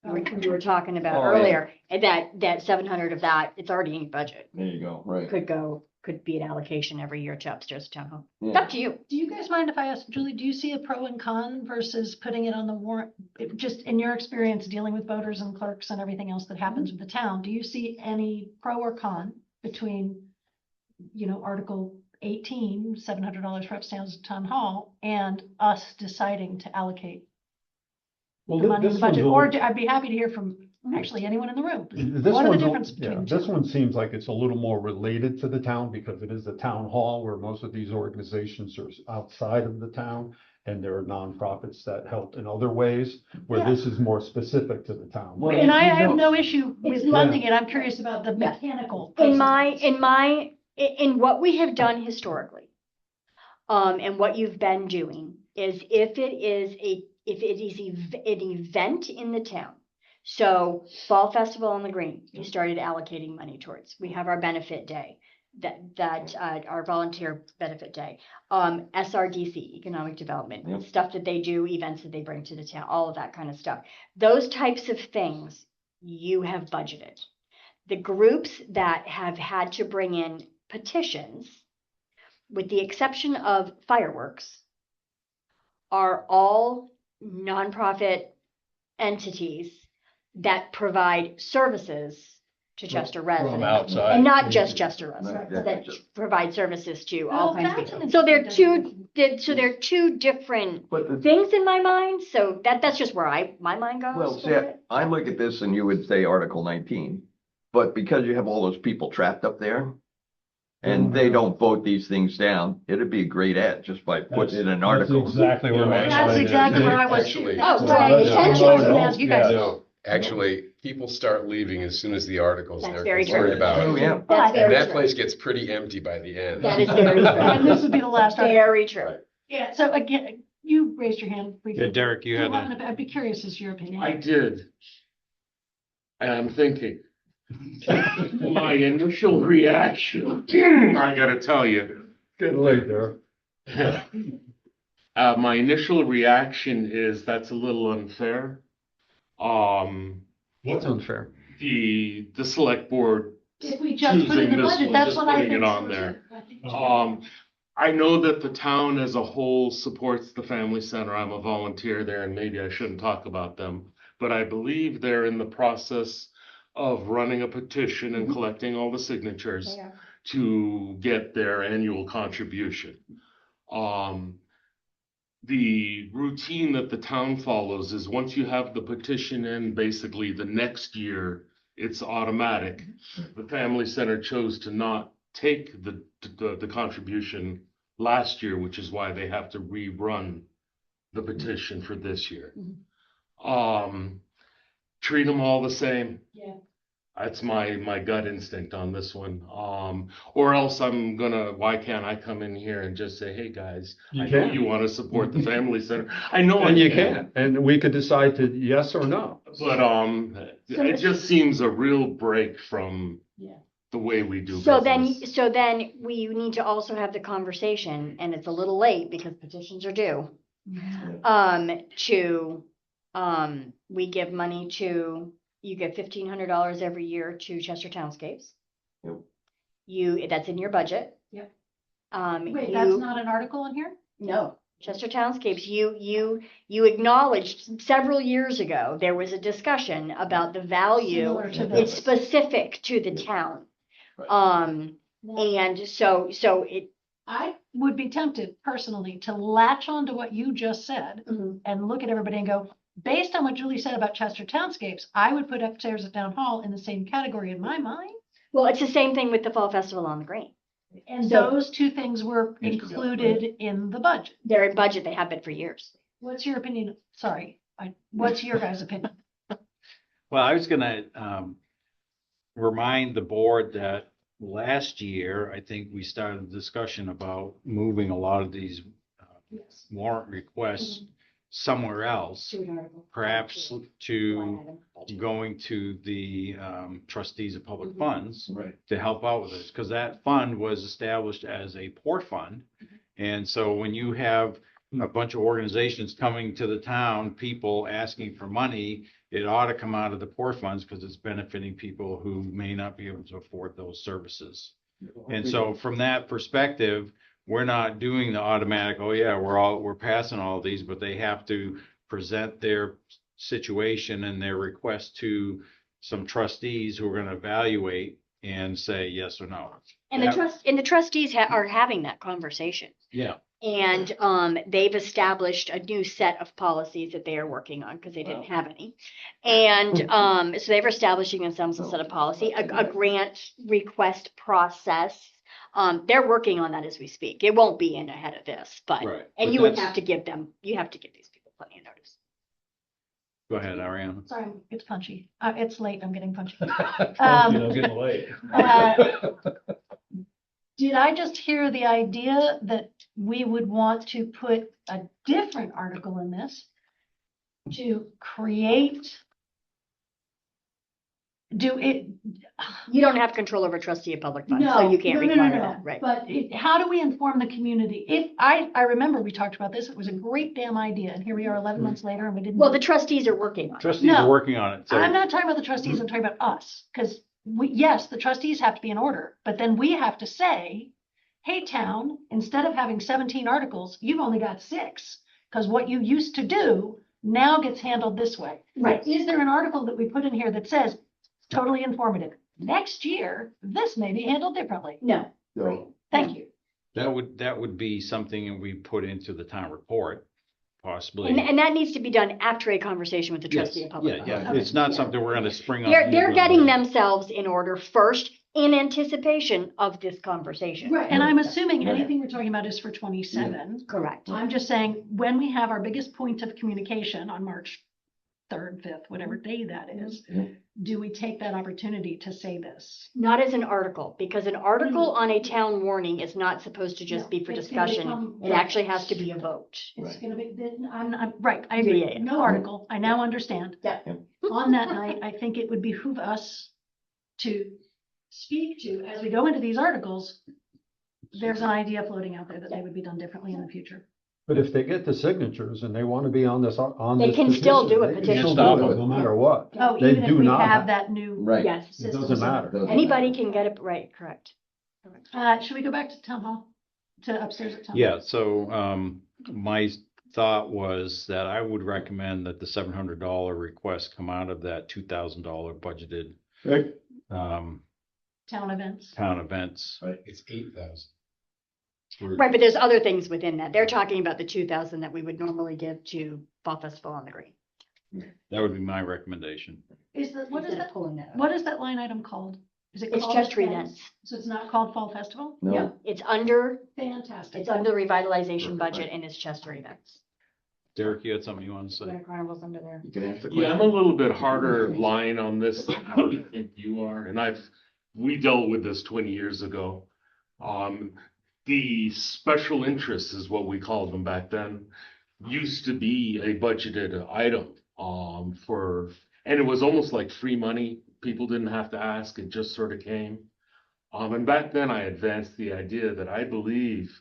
We were talking about earlier, and that 700 of that, it's already in your budget. There you go. Right. Could be an allocation every year to upstairs town hall. It's Yeah. up to you. Do you guys mind if I ask, Julie, do you see a pro and con versus putting it on the warrant? Just in your experience dealing with voters and clerks and everything else that happens with the town, do you see any pro or con between, Article 18, $700 for upstairs at town hall, and us deciding to allocate the money in the budget? Or I'd be happy to hear from actually anyone in the room. What are the differences between the two? This one seems like it's a little more related to the town because it is the town hall where most of these organizations are outside of the town. And there are nonprofits that help in other ways, where this is more specific to the town. And I have no issue with funding it. I'm curious about the mechanical. In what we have done historically, and what you've been doing is if it is an event in the town. So Fall Festival on the Green, you started allocating money towards. We have our benefit day, our volunteer benefit day. SRDC, economic development, stuff that they do, events that they bring to the town, all of that kind of stuff. Those types of things you have budgeted. The groups that have had to bring in petitions, with the exception of fireworks, are all nonprofit entities that provide services to Chester residents. outside. And not just Chester residents, that provide services to all kinds of people. So they're two different things in my mind, so that's just where my mind goes. Well, with see, it. I look at this and you would say Article 19, but because you have all those people trapped up there and they don't vote these things down, it'd be a great ad just by putting it in an article. That's exactly where That's exactly where I was. Actually, That's what I intentionally was gonna ask you guys. no, actually, people start leaving as soon as the articles That's they're very concerned true. about. Oh, yeah. But- And very that true. place gets pretty empty by the end. That is very true. And this would be the last article. Very true. Yeah, so again, you raised your hand. Yeah, Derek, you had I'd be curious as to your opinion. I did. And I'm thinking, my initial reaction, I gotta tell you. Getting late there. My initial reaction is that's a little unfair. What's unfair? The select board If we just put in choosing the this budget, one, that's just what I putting think. it on so there. too. I think so. I know that the town as a whole supports the family center. I'm a volunteer there, and maybe I shouldn't talk about them, but I believe they're in the process of running a petition and collecting all the signatures They are. to get their annual contribution. The routine that the town follows is once you have the petition in, basically the next year, it's automatic. The family center chose to not take the contribution last year, which is why they have to rerun the petition for this year. Treat them all the same. Yeah. That's my gut instinct on this one. Or else why can't I come in here and just say, hey, guys, You I know can. you want to support the family center. I know And I you can, and we could decide to yes or no. But it just seems a real break from the way we do So business. then we need to also have the conversation, and it's a little late because petitions are due. We give money to, you get $1,500 every year to Chester Townscapes. That's in your budget. Yep. Wait, that's not an article in here? No, Chester Townscapes, you acknowledged several years ago, there was a discussion about the value. Similar to It's this. specific to the town. And so it. I would be tempted personally to latch on to what you just said and look at everybody and go, based on what Julie said about Chester Townscapes, I would put Upstairs at Town Hall in the same category in my mind. Well, it's the same thing with the Fall Festival on the Green. And So- those two things were included in the budget. They're in budget, they have been for years. What's your opinion? Sorry, what's your guys' opinion? Well, I was gonna remind the board that last year, I think we started a discussion about moving a lot of these warrant requests somewhere else, perhaps to going to the trustees of public funds to help out with this, because that fund was established as a port fund. And so when you have a bunch of organizations coming to the town, people asking for money, it ought to come out of the port funds because it's benefiting people who may not be able to afford those services. And so from that perspective, we're not doing the automatic, oh yeah, we're passing all these, but they have to present their situation and their request to some trustees who are going to evaluate and say yes or no. And the trustees are having that conversation. Yeah. And they've established a new set of policies that they are working on because they didn't have any. And so they're establishing themselves a set of policy, a grant request process. They're working on that as we speak. It won't be in ahead of this, but and you would have to give these people plenty of notice. Go ahead, Ariana. Sorry, it's punchy. It's late. I'm getting punchy. I'm getting late. Did I just hear the idea that we would want to put a different article in this to create? You don't have control over trustee of public funds, No, so you can't no, no, require no. that, right? But how do we inform the community? If I remember we talked about this, it was a great damn idea, and here we are 11 months later and we didn't. Well, the trustees are working on it. Trustees are working on it. So I'm not talking about the trustees, I'm talking about us, because yes, the trustees have to be in order, but then we have to say, hey, town, instead of having 17 articles, you've only got 6, because what you used to do now gets handled this way. Right. Is there an article that we put in here that says totally informative? Next year, this may be handled differently. No. Thank you. that would be something we put into the town report, possibly. And that needs to be done after a conversation with the Yes, trustee of public funds. yeah. It's not something we're going to spring on. They're getting themselves in order first in anticipation of this conversation. Right, and I'm assuming anything we're talking about is for 27. Correct. I'm just saying, when we have our biggest point of communication on March 3rd, 5th, whatever day that is, do we take that opportunity to say this? Not as an article, because an article on a town warning is not supposed to just be for it's gonna discussion. become- It actually has to be a vote. It's gonna be, I'm right, I agree. Yeah. No article, I now understand. Yeah. On that night, I think it would behoove us to speak to, as we go into these articles, there's an idea floating out there that they would be done differently in the future. But if they get the signatures and they want to be on this, They can still do a they can petition. still do it, no matter what. Oh, They even if do we not have that new. Right. Yes. It doesn't matter. Anybody can get it, right, correct. Should we go back to town hall, to upstairs at town? hall? Yeah, so, my thought was that I would recommend that the $700 request come out of that $2,000 budgeted, Right. Town events. town events. Right, it's 8,000. Right, but there's other things within that. They're talking about the 2,000 that we would normally give to Fall Festival on the Green. That would be my recommendation. Is the, what is Instead of that, pulling that out. what is that line item called? Is it It's called Chester events. So it's not called Fall Festival? No, It's under, Fantastic. it's under revitalization budget and it's Chester events. Derek, you had something you want to say? Grand Carnival's under there. you can ask the Yeah, I'm a question. little bit harder line on this than how I think you are, and we dealt with this 20 years ago. The special interests is what we called them back then, used to be a budgeted item, and it was almost like free money. People didn't have to ask, it just sort of came. And back then I advanced the idea that I believe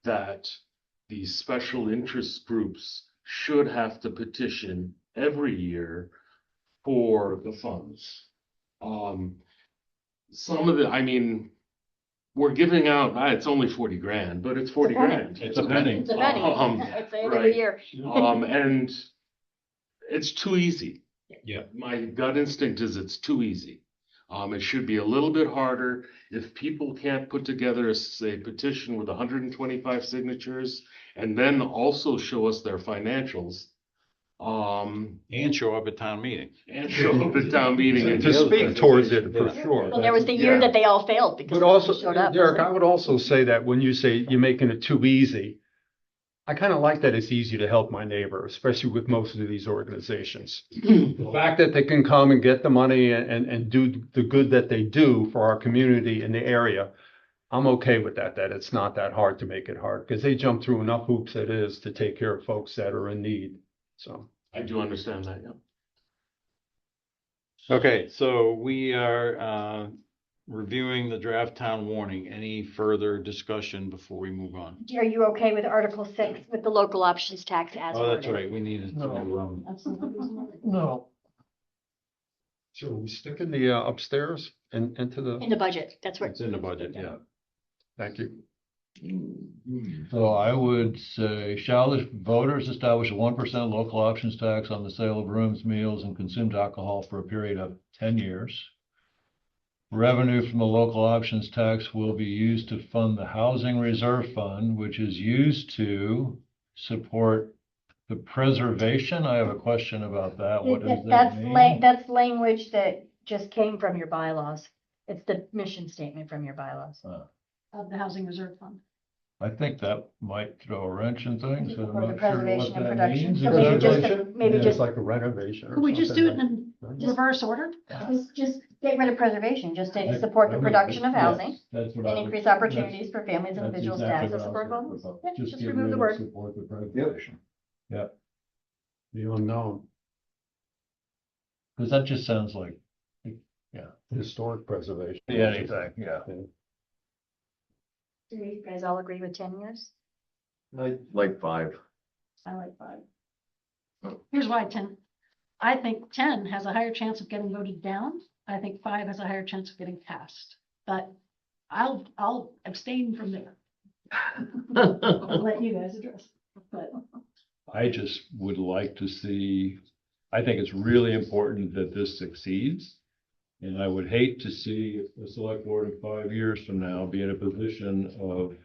that these special interest groups should have to petition every year for the funds. Some of the, I mean, we're giving out, it's only 40 grand, but it's 40 grand. It's a penny. It's a penny. It's the end of the right. year. And it's too easy. Yeah. My gut instinct is it's too easy. It should be a little bit harder. If people can't put together a petition with 125 signatures and then also show us their financials, And show up at town meeting. and show up at town meeting and To speak towards it, for sure. Well, there was the year Yeah. that they all failed because But also, nobody showed up. Derek, I would also say that when you say you're making it too easy, I kind of like that it's easy to help my neighbor, especially with most of these organizations. The fact that they can come and get the money and do the good that they do for our community in the area, I'm okay with that it's not that hard to make it hard, because they jump through enough hoops it is to take care of folks that are in need, so. I do understand that, yeah. Okay, so we are, reviewing the draft town warning. Any further discussion before we move on? Are you okay with Article 6 with the local options tax as Oh, that's worded? right. We needed to, No. So we stick in the upstairs and into the, In the budget, that's where. it's in the budget, yeah. thank you. So I would say, shall the voters establish a 1% local options tax on the sale of rooms, meals, and consumed alcohol for a period of 10 years? Revenue from the local options tax will be used to fund the Housing Reserve Fund, which is used to support the preservation. I have a question about that. What does that mean? That's language that just came from your bylaws. It's the mission statement from your bylaws. Of the Housing Reserve Fund. I think that might throw a wrench in things. I'm For the not sure preservation what and that production. means. So maybe just, exactly. maybe Yeah, just, it's like a renovation or Could we just do it something. in reverse order? just get rid of preservation, just I- to support I the would- production of yes, housing that's what and I would- increase opportunities for families and that's individuals to exactly access what I affordable was homes. saying. Yeah, just get remove rid the of word. Support the preservation. Yeah, The unknown, because that just sounds like, historic preservation. anything, yeah. Do you guys all agree with 10 years? Like 5. I like 5. Here's why 10. I think 10 has a higher chance of getting voted down. I think 5 has a higher chance of getting passed, but I'll abstain from there. I'll let you guys address, but. I just would like to see, I think it's really important that this succeeds. And I would hate to see the select board in 5 years from now be in a position of,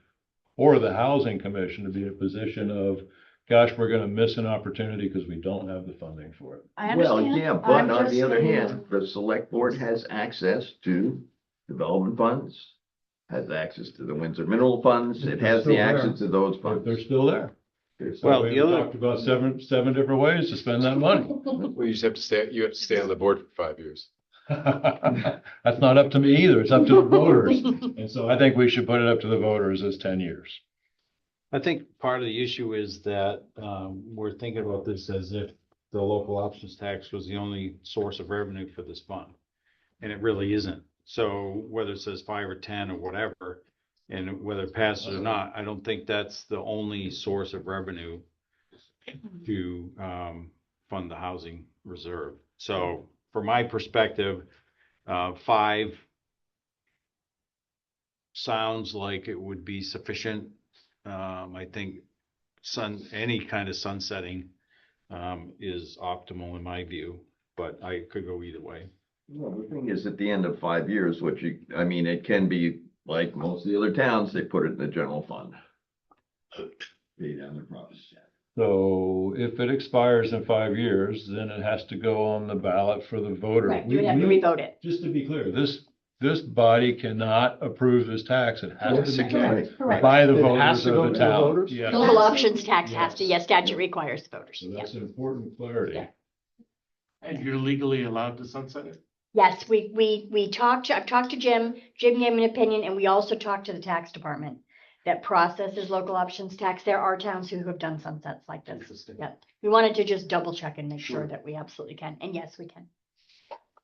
or the housing commission to be in a position of, gosh, we're gonna miss an opportunity because we don't have the funding for it. I Well, understand. yeah, but I'm on just the other saying- hand, the select board has access to development funds, has access to the Windsor Mineral Funds, it has the access to those If funds. they're still there. So Well, we've the other- talked about seven different ways to spend that money. Well, you just have to stay on the board for 5 years. That's not up to me either. It's up to the voters. And so I think we should put it up to the voters as 10 years. I think part of the issue is that, we're thinking about this as if the local options tax was the only source of revenue for this fund. And it really isn't. So whether it says 5 or 10 or whatever, And whether it passes or not, I don't think that's the only source of revenue to fund the housing reserve. So from my perspective, 5 sounds like it would be sufficient. I think any kind of sunsetting is optimal in my view, but I could go either way. Well, the thing is, at the end of 5 years, it can be like most of the other towns, they put it in the general fund. Pay down their property tax. So if it expires in 5 years, then it has to go on the ballot for the voter. Right, you would have to revote it. Just to be clear, this body cannot approve this tax. It has to be Correct. by the It has voters to go of to the the town. voters? Yeah. Local options tax has to, yes, statute requires the voters. So Yeah. that's an important clarity. Yeah. And you're legally allowed to sunset it? Yes, we talked, I've talked to Jim, Jim gave me an opinion, and we also talked to the tax department that processes local options tax. There are towns who have done sunsets like this. Interesting. Yeah, we wanted to just double check and make sure that we absolutely can, and yes, we can.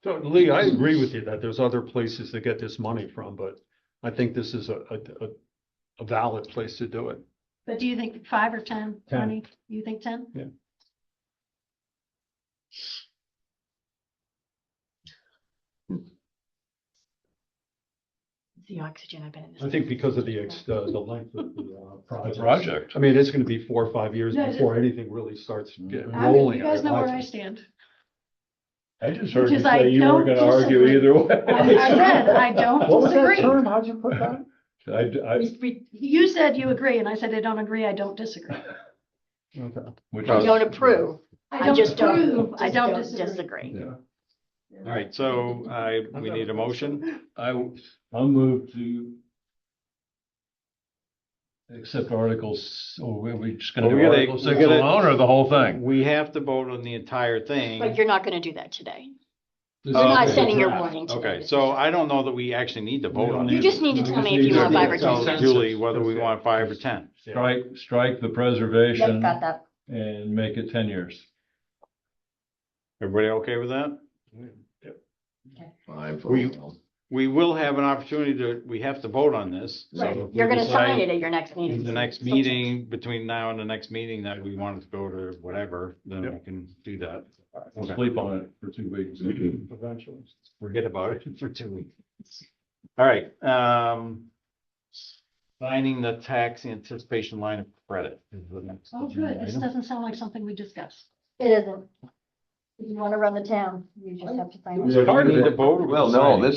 So Lee, I agree with you that there's other places to get this money from, but I think this is a valid place to do it. But do you think 5 or 10, 10. 20? You think 10? Yeah. It's the oxygen I've been in this. I think because of the length of the project. project. I mean, it's gonna be 4 or 5 years No, before anything really starts getting I mean, rolling. you guys know where I think. stand. I just heard you Because I say you weren't don't gonna argue disagree. either way. I said, I don't What was that disagree. term? How'd you put that? You said you agree, and I said I don't agree, I don't disagree. Okay. I don't approve. I just approve, I just don't disagree. Yeah. All right, so we need a motion. I'll move to accept articles, or we just gonna Well, do we gotta- Article we 6 gotta- alone or the whole thing? We have to vote on the entire thing. But you're not gonna do that today. This You're is not the sending your draft. warning today. Okay, so I don't know that we actually need to vote on it. You just need to tell me if you want 5 or 10. Tell Julie whether we want 5 or 10. Strike the Yep, preservation got that. and make it 10 years. Everybody okay with that? Fine. We will have an opportunity we have to vote on this. So Right, if we you're gonna decide sign it at your next in meeting. the next meeting, between now and the next meeting, that we want it to go to whatever, then we can do that. We'll Okay. sleep on it for 2 weeks. Eventually. Forget about it for 2 weeks. All right, signing the tax anticipation line of credit is the next. Oh, good, this doesn't sound like something we discussed. It isn't. If you wanna run the town, you just have to sign So it. do we need to vote or we Well, just no, sign it?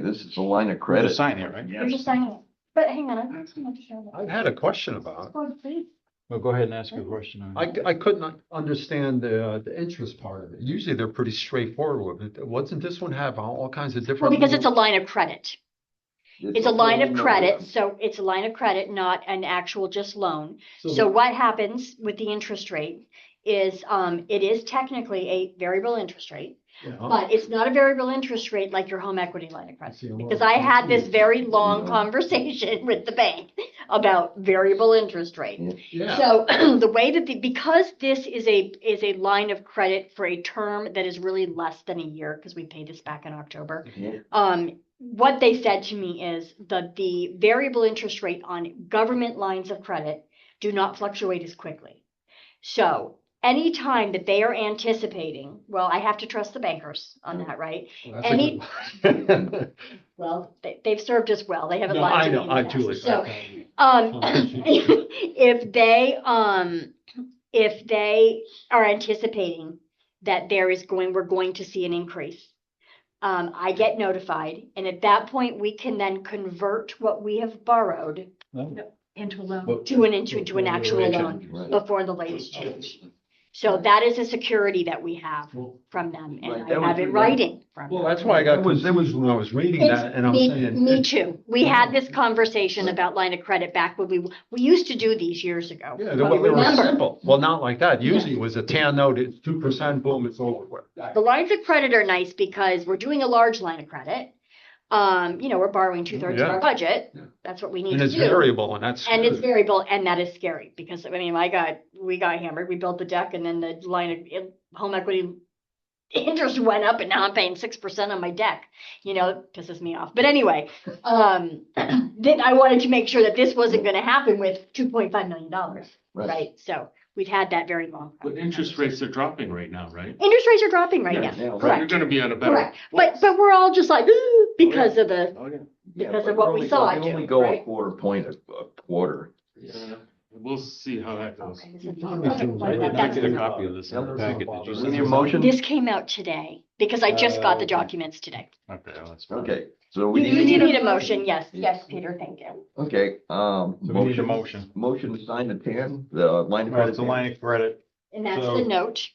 this is a line of We're credit. just signing it, right? You're just signing it. But hang on, I'm not so much sure. I had a question about it. Go ahead, please. Well, go ahead and ask your question. I couldn't understand the interest part of it. Usually they're pretty straightforward with it. Wasn't this one have all kinds of Well, different? because it's a line of credit. It's a line of whole credit, nother- so it's a line of credit, not an actual just loan. So So what happens with the interest rate is, it is technically a variable interest rate, Yeah. but it's not a variable interest rate like your home equity line of credit. See, well, Because I had this very long Yeah. conversation with the bank about variable interest rate. Yeah. So the way that because this is a line of credit for a term that is really less than a year, because we paid this back in October. What they said to me is that the variable interest rate on government lines of credit do not fluctuate as quickly. So anytime that they are anticipating, well, I have to trust the bankers on that, right? Well, that's a good- Well, they've served us well. They haven't No, lied I to me know, in the I past. Julie. So, if they are anticipating that we're going to see an increase, I get notified, and at that point, we can then convert what we have borrowed Into a loan. into an actual loan before the latest change. So that is a security that we have from them, Right, and that I was have it your- writing from Well, them. that's why I got, that was when I was reading that and I'm saying. Me too. We had this conversation about line of credit back when we used to do these years ago. Yeah, But they were remember, simple. Well, not like that. Usually it was a tan note, it's 2%, boom, it's over with. the lines of credit are nice because we're doing a large line of credit. We're borrowing 2/3 of Yeah. our budget. Yeah. That's what we need And to it's do. variable and that's. And it's variable, and that is scary because we got hammered. We built the deck, and then the home equity interest went up and now I'm paying 6% on my deck, pisses me off. But anyway, then I wanted to make sure that this wasn't gonna happen with $2.5 million, right? So we've had that very long. But interest rates are dropping right now, right? Interest rates are dropping right now, You're correct, gonna be on a better. correct. But we're all just like, "Ooh," because of the, Oh, yeah. because of what we saw it They only do, go a right? quarter point a quarter. Yeah, we'll see how that goes. I did not get a copy of this in the packet. Did you We send need a this out? motion? This came out today, because I just got the documents today. Okay, that's fine. Okay, so You we do need, need a motion, yes, Peter, thank you. okay, So we need a motion. motion to sign the TAN, the line of Well, credit. it's a line of credit. And that's So- the note.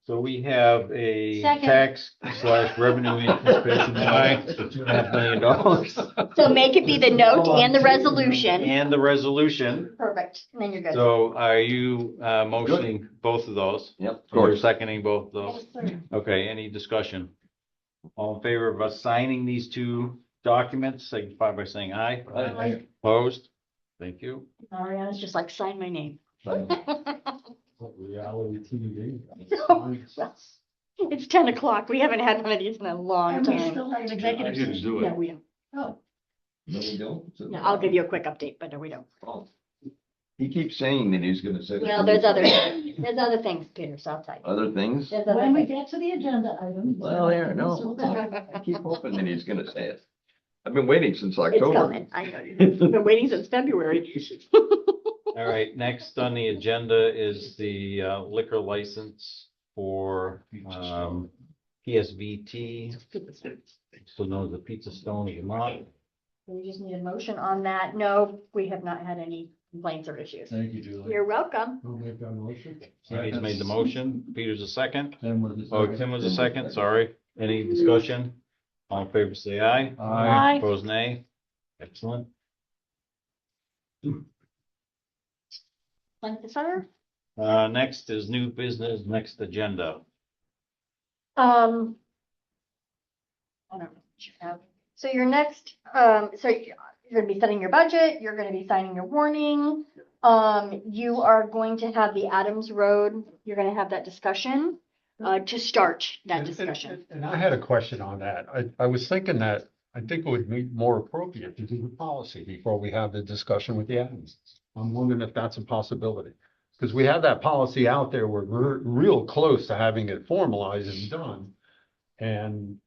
So we have a Second. tax / revenue anticipation line of $2.5 million. So make it be the note and the resolution. And the resolution. Perfect, and then you're good. So are you motioning both of those? Yep, of You're course. seconding both of those? Yes, sir. Okay, any discussion? All in favor of us signing these two documents, signify by saying aye. Aye. Opposed? Thank you. Ariana's just like, sign my name. Reality TV. It's 10 o'clock. We haven't had one of these in a long And we time. still have an I executive didn't session. do Yeah, it. we don't. Oh, No, we don't. So- Yeah, I'll give you a quick update, but no, we don't. Oh. He keeps saying that he's gonna say. Well, there's other things, Peter, so I'll tell you. Other things? There's other when we things. get to the agenda items. Well, there, no. I keep hoping that he's gonna say it. I've been waiting since It's October. coming. I know. You've been waiting since February. All right, next on the agenda is the liquor license for PSVT, so known as the Pizza Stone of Vermont. We just need a motion on that. No, we have not had any complaints or issues. Thank you, Julie. You're welcome. Who made that motion? Andy's made the motion, Peter's a second. Tim was the Oh, second. Tim was a second, sorry. Any discussion? All in favor, say aye. Aye. Opposed, nay. Excellent. Like this other? Next is new business, next agenda. I don't know what you have. So your next, so you're gonna be setting your budget, you're gonna be signing your warning. You are going to have the Adams Road, you're gonna have that discussion, to start that discussion. And I had a question on that. I was thinking that I think it would be more appropriate to do the policy before we have the discussion with the Adams. I'm wondering if that's a possibility. Because we have that policy out there, we're real close to having it formalized and done. And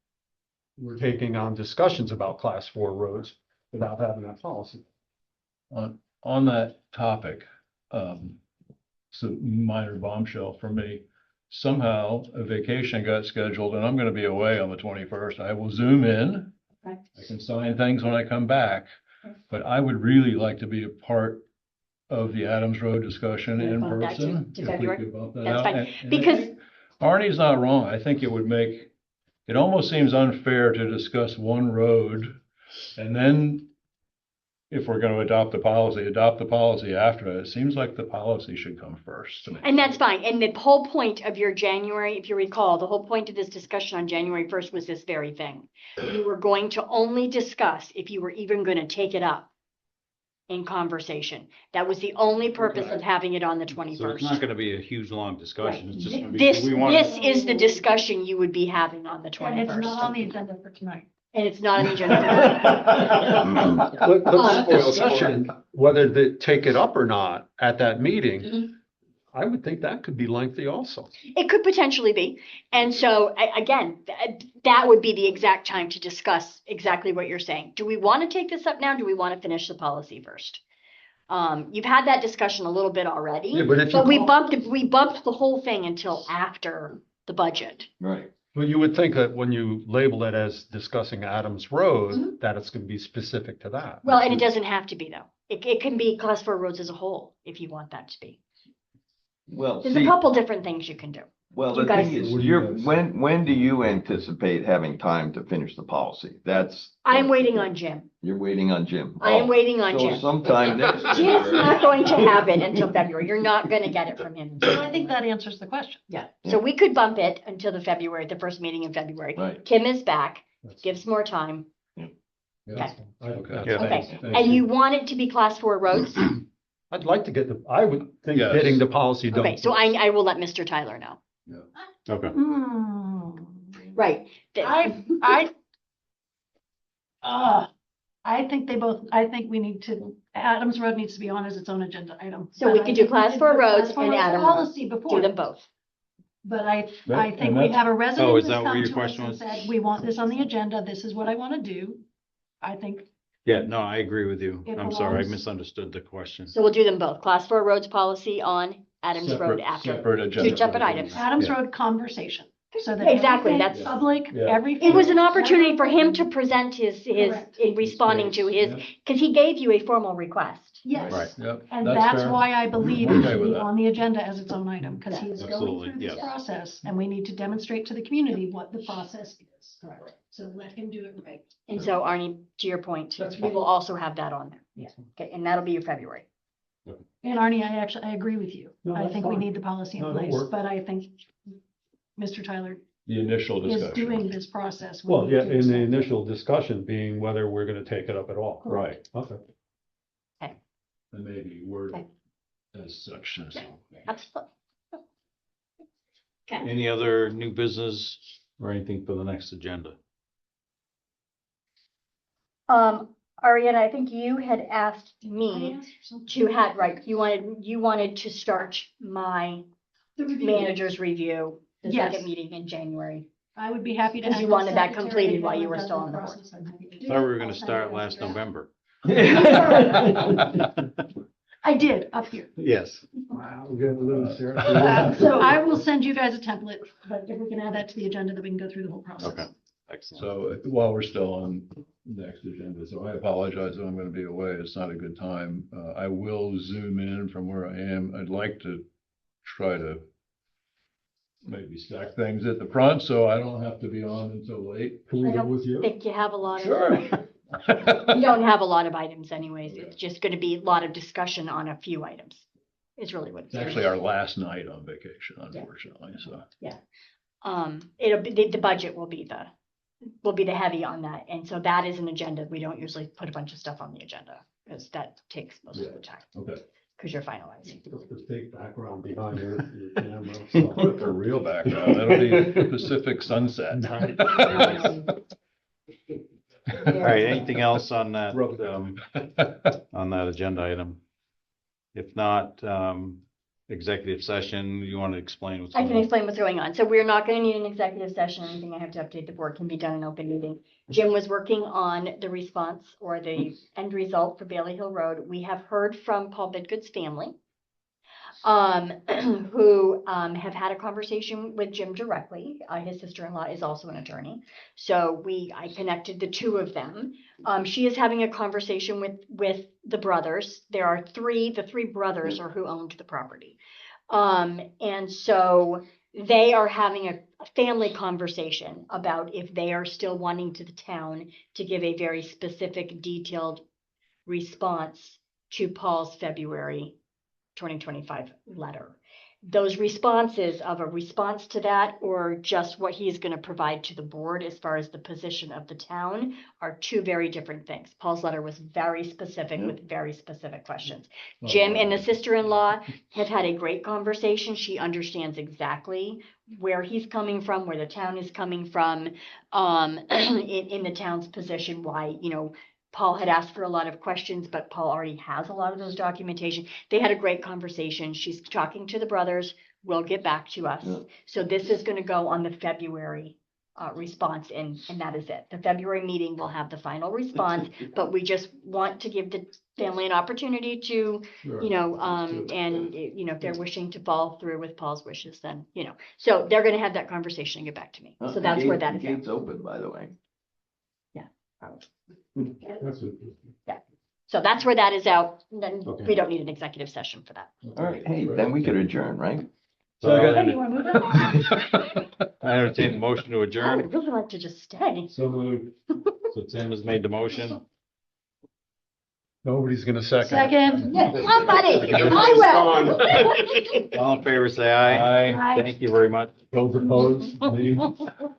we're taking on discussions about class 4 roads without having that policy. On that topic, so minor bombshell for me. Somehow a vacation got scheduled and I'm gonna be away on the 21st. I will zoom in. Okay. I can sign things when I come back, but I would really like to be a part of the Adams Road discussion We'll in bump that person. to if we February. could bump that That's out. fine, And I because- think Arnie's not wrong. I think it would make, it almost seems unfair to discuss one road and then if we're gonna adopt the policy after it. It seems like the policy should come first to me. And that's fine. And the whole point of your January, if you recall, the whole point of this discussion on January 1st was this very thing. You were going to only discuss if you were even going to take it up in conversation. That was the only purpose of having it on the So it's 21st. not gonna be a huge, long discussion. It's just gonna be, This, do we want this is the discussion you would be having on the and it's not on 21st. the agenda for tonight. And it's not on the agenda. Let's discussion whether to take it up or not at that meeting. Mhm. I would think that could be lengthy also. It could potentially be. And so again, that would be the exact time to discuss exactly what you're saying. Do we want to take this up now? Do we want to finish the policy first? You've had that discussion a little bit already, Yeah, but if you but we call- bumped the whole thing until after the budget. Right. Well, you would think that when you label it as discussing Adams Road, Mhm. that it's going to be specific to that. Well, and it doesn't have to be though. It can be class 4 roads as a whole, if you want that to be. Well, There's a see, couple different things you can do. well, you the guys- thing is, What do you guys- when do you anticipate having time to finish the policy? I'm waiting on Jim. You're waiting on Jim. I am Oh, waiting on so Jim. sometime next Jim's year. not going to have it until February. You're not going to get it from him. So I think that answers the question. Yeah, so we could bump it until the first meeting in February. Right. Kim is back, gives more time. Okay. Okay, and you want it to be class 4 roads? I'd like to get I would think Yes. getting the policy done. Okay, so I will let Mr. Tyler know. Okay. Hmm. Right. I think I think we need to, Adams Road needs to be on as its own agenda item. So we But I could do think we class could 4 do roads class four and roads Adam policy Road. before. Do them both. But I Right, think and we that's- have a Oh, resident is that's that what come your to us question and was? said, we want this on the agenda, this is what I want to do. I think Yeah, no, I agree with you. It I'm sorry, I belongs- misunderstood the question. So we'll do them both. Class 4 roads policy on Adams Road after. Separate agenda. Two separate items. Adams Yeah. Road conversation. So that Exactly, everything that's- public, Yeah. everything. It was an opportunity for him to present his, Correct. in responding to his, Yeah. because he gave you a formal request. Yes. Right. Yep, And that's that's fair. why I believe I'm it okay should with be that. on the agenda as its own item, because he is going Absolutely, through this yes. process, and we need to demonstrate to the community what the process is. Correct. So let him do it right. And so Arnie, to your point, That's we fine. will also have that on there. Yeah. Okay, and that'll be your February. And Arnie, I agree with you. No, I that's think we fine. need the policy in No, that'll place, work. but I think Mr. Tyler The initial is discussion. doing this process. We Well, need yeah, to in the accept it. initial discussion being whether we're gonna take it up at all. Right. Okay. And maybe word Okay. as such. So. Absolutely. Any other new business or anything for the next agenda? Ariana, I think you had asked me to have, right, you wanted to start my manager's review, the Yes. second meeting in January. I would be happy to. Because act you as wanted that secretary completed and while get you were that still done on the board. process. I'm happy to do Thought we that. were gonna I'll send start you last a draft. November. I did, up here. Yes. Wow, we're getting a little serious. So I will send you guys a template, but if we can add that to the agenda, then we can go through the whole process. Okay, excellent. So while we're still on next agenda, so I apologize if I'm going to be away. It's not a good time. I will zoom in from where I am. I'd like to try to maybe stack things at the front so I don't have to be on until late. Can we I go don't with you? think you have a lot of. Sure. You don't have a lot of items anyways. It's just gonna be a lot of discussion on a few items. Is really what It's actually our last night on vacation, unfortunately, so. It'll be, the budget will be the heavy on that. And so that is an agenda. We don't usually put a bunch of stuff on the agenda because that takes most of the time, Okay. because you're finalizing. The fake background behind your camera. I'll put the real background. That'll be Pacific sunset. All right, anything else on that, on that agenda item? If not, executive session, you want to explain what's I going can on? explain what's going on. So we're not going to need an executive session. Anything I have to update the board can be done in open meeting. Jim was working on the response or the end result for Bailey Hill Road. We have heard from Paul Bidgood's family, who have had a conversation with Jim directly. His sister-in-law is also an attorney. So I connected the two of them. She is having a conversation with the brothers. There are the three brothers are who owned the property. And so they are having a family conversation about if they are still wanting to the town to give a very specific, detailed response to Paul's February 2025 letter. Those responses of a response to that or just what he is going to provide to the board as far as the position of the town are two very different things. Paul's letter was very specific with very specific questions. Jim and the sister-in-law have had a great conversation. She understands exactly where he's coming from, where the town is coming from, in the town's position, why, Paul had asked for a lot of questions, but Paul already has a lot of those documentation. They had a great conversation. She's talking to the brothers. Will get back to us. Yeah. So this is going to go on the February response, and that is it. The February meeting will have the final response, but we just want to give the family an opportunity to, and if they're wishing to follow through with Paul's wishes, then, so they're going to have that conversation and get back to me. So that's where that is. Gate's open, by the way. Yeah. So that's where that is out. Then Okay. we don't need an executive session for that. All right, hey, then we could adjourn, right? So Hey, you want to move it? I entertain the motion to I adjourn. would really like to just stay. So moved. So Tim has made the motion. Nobody's gonna second. Second. Yeah, somebody, I will. All in favor, say aye. Aye. Thank you very much. Those opposed, me?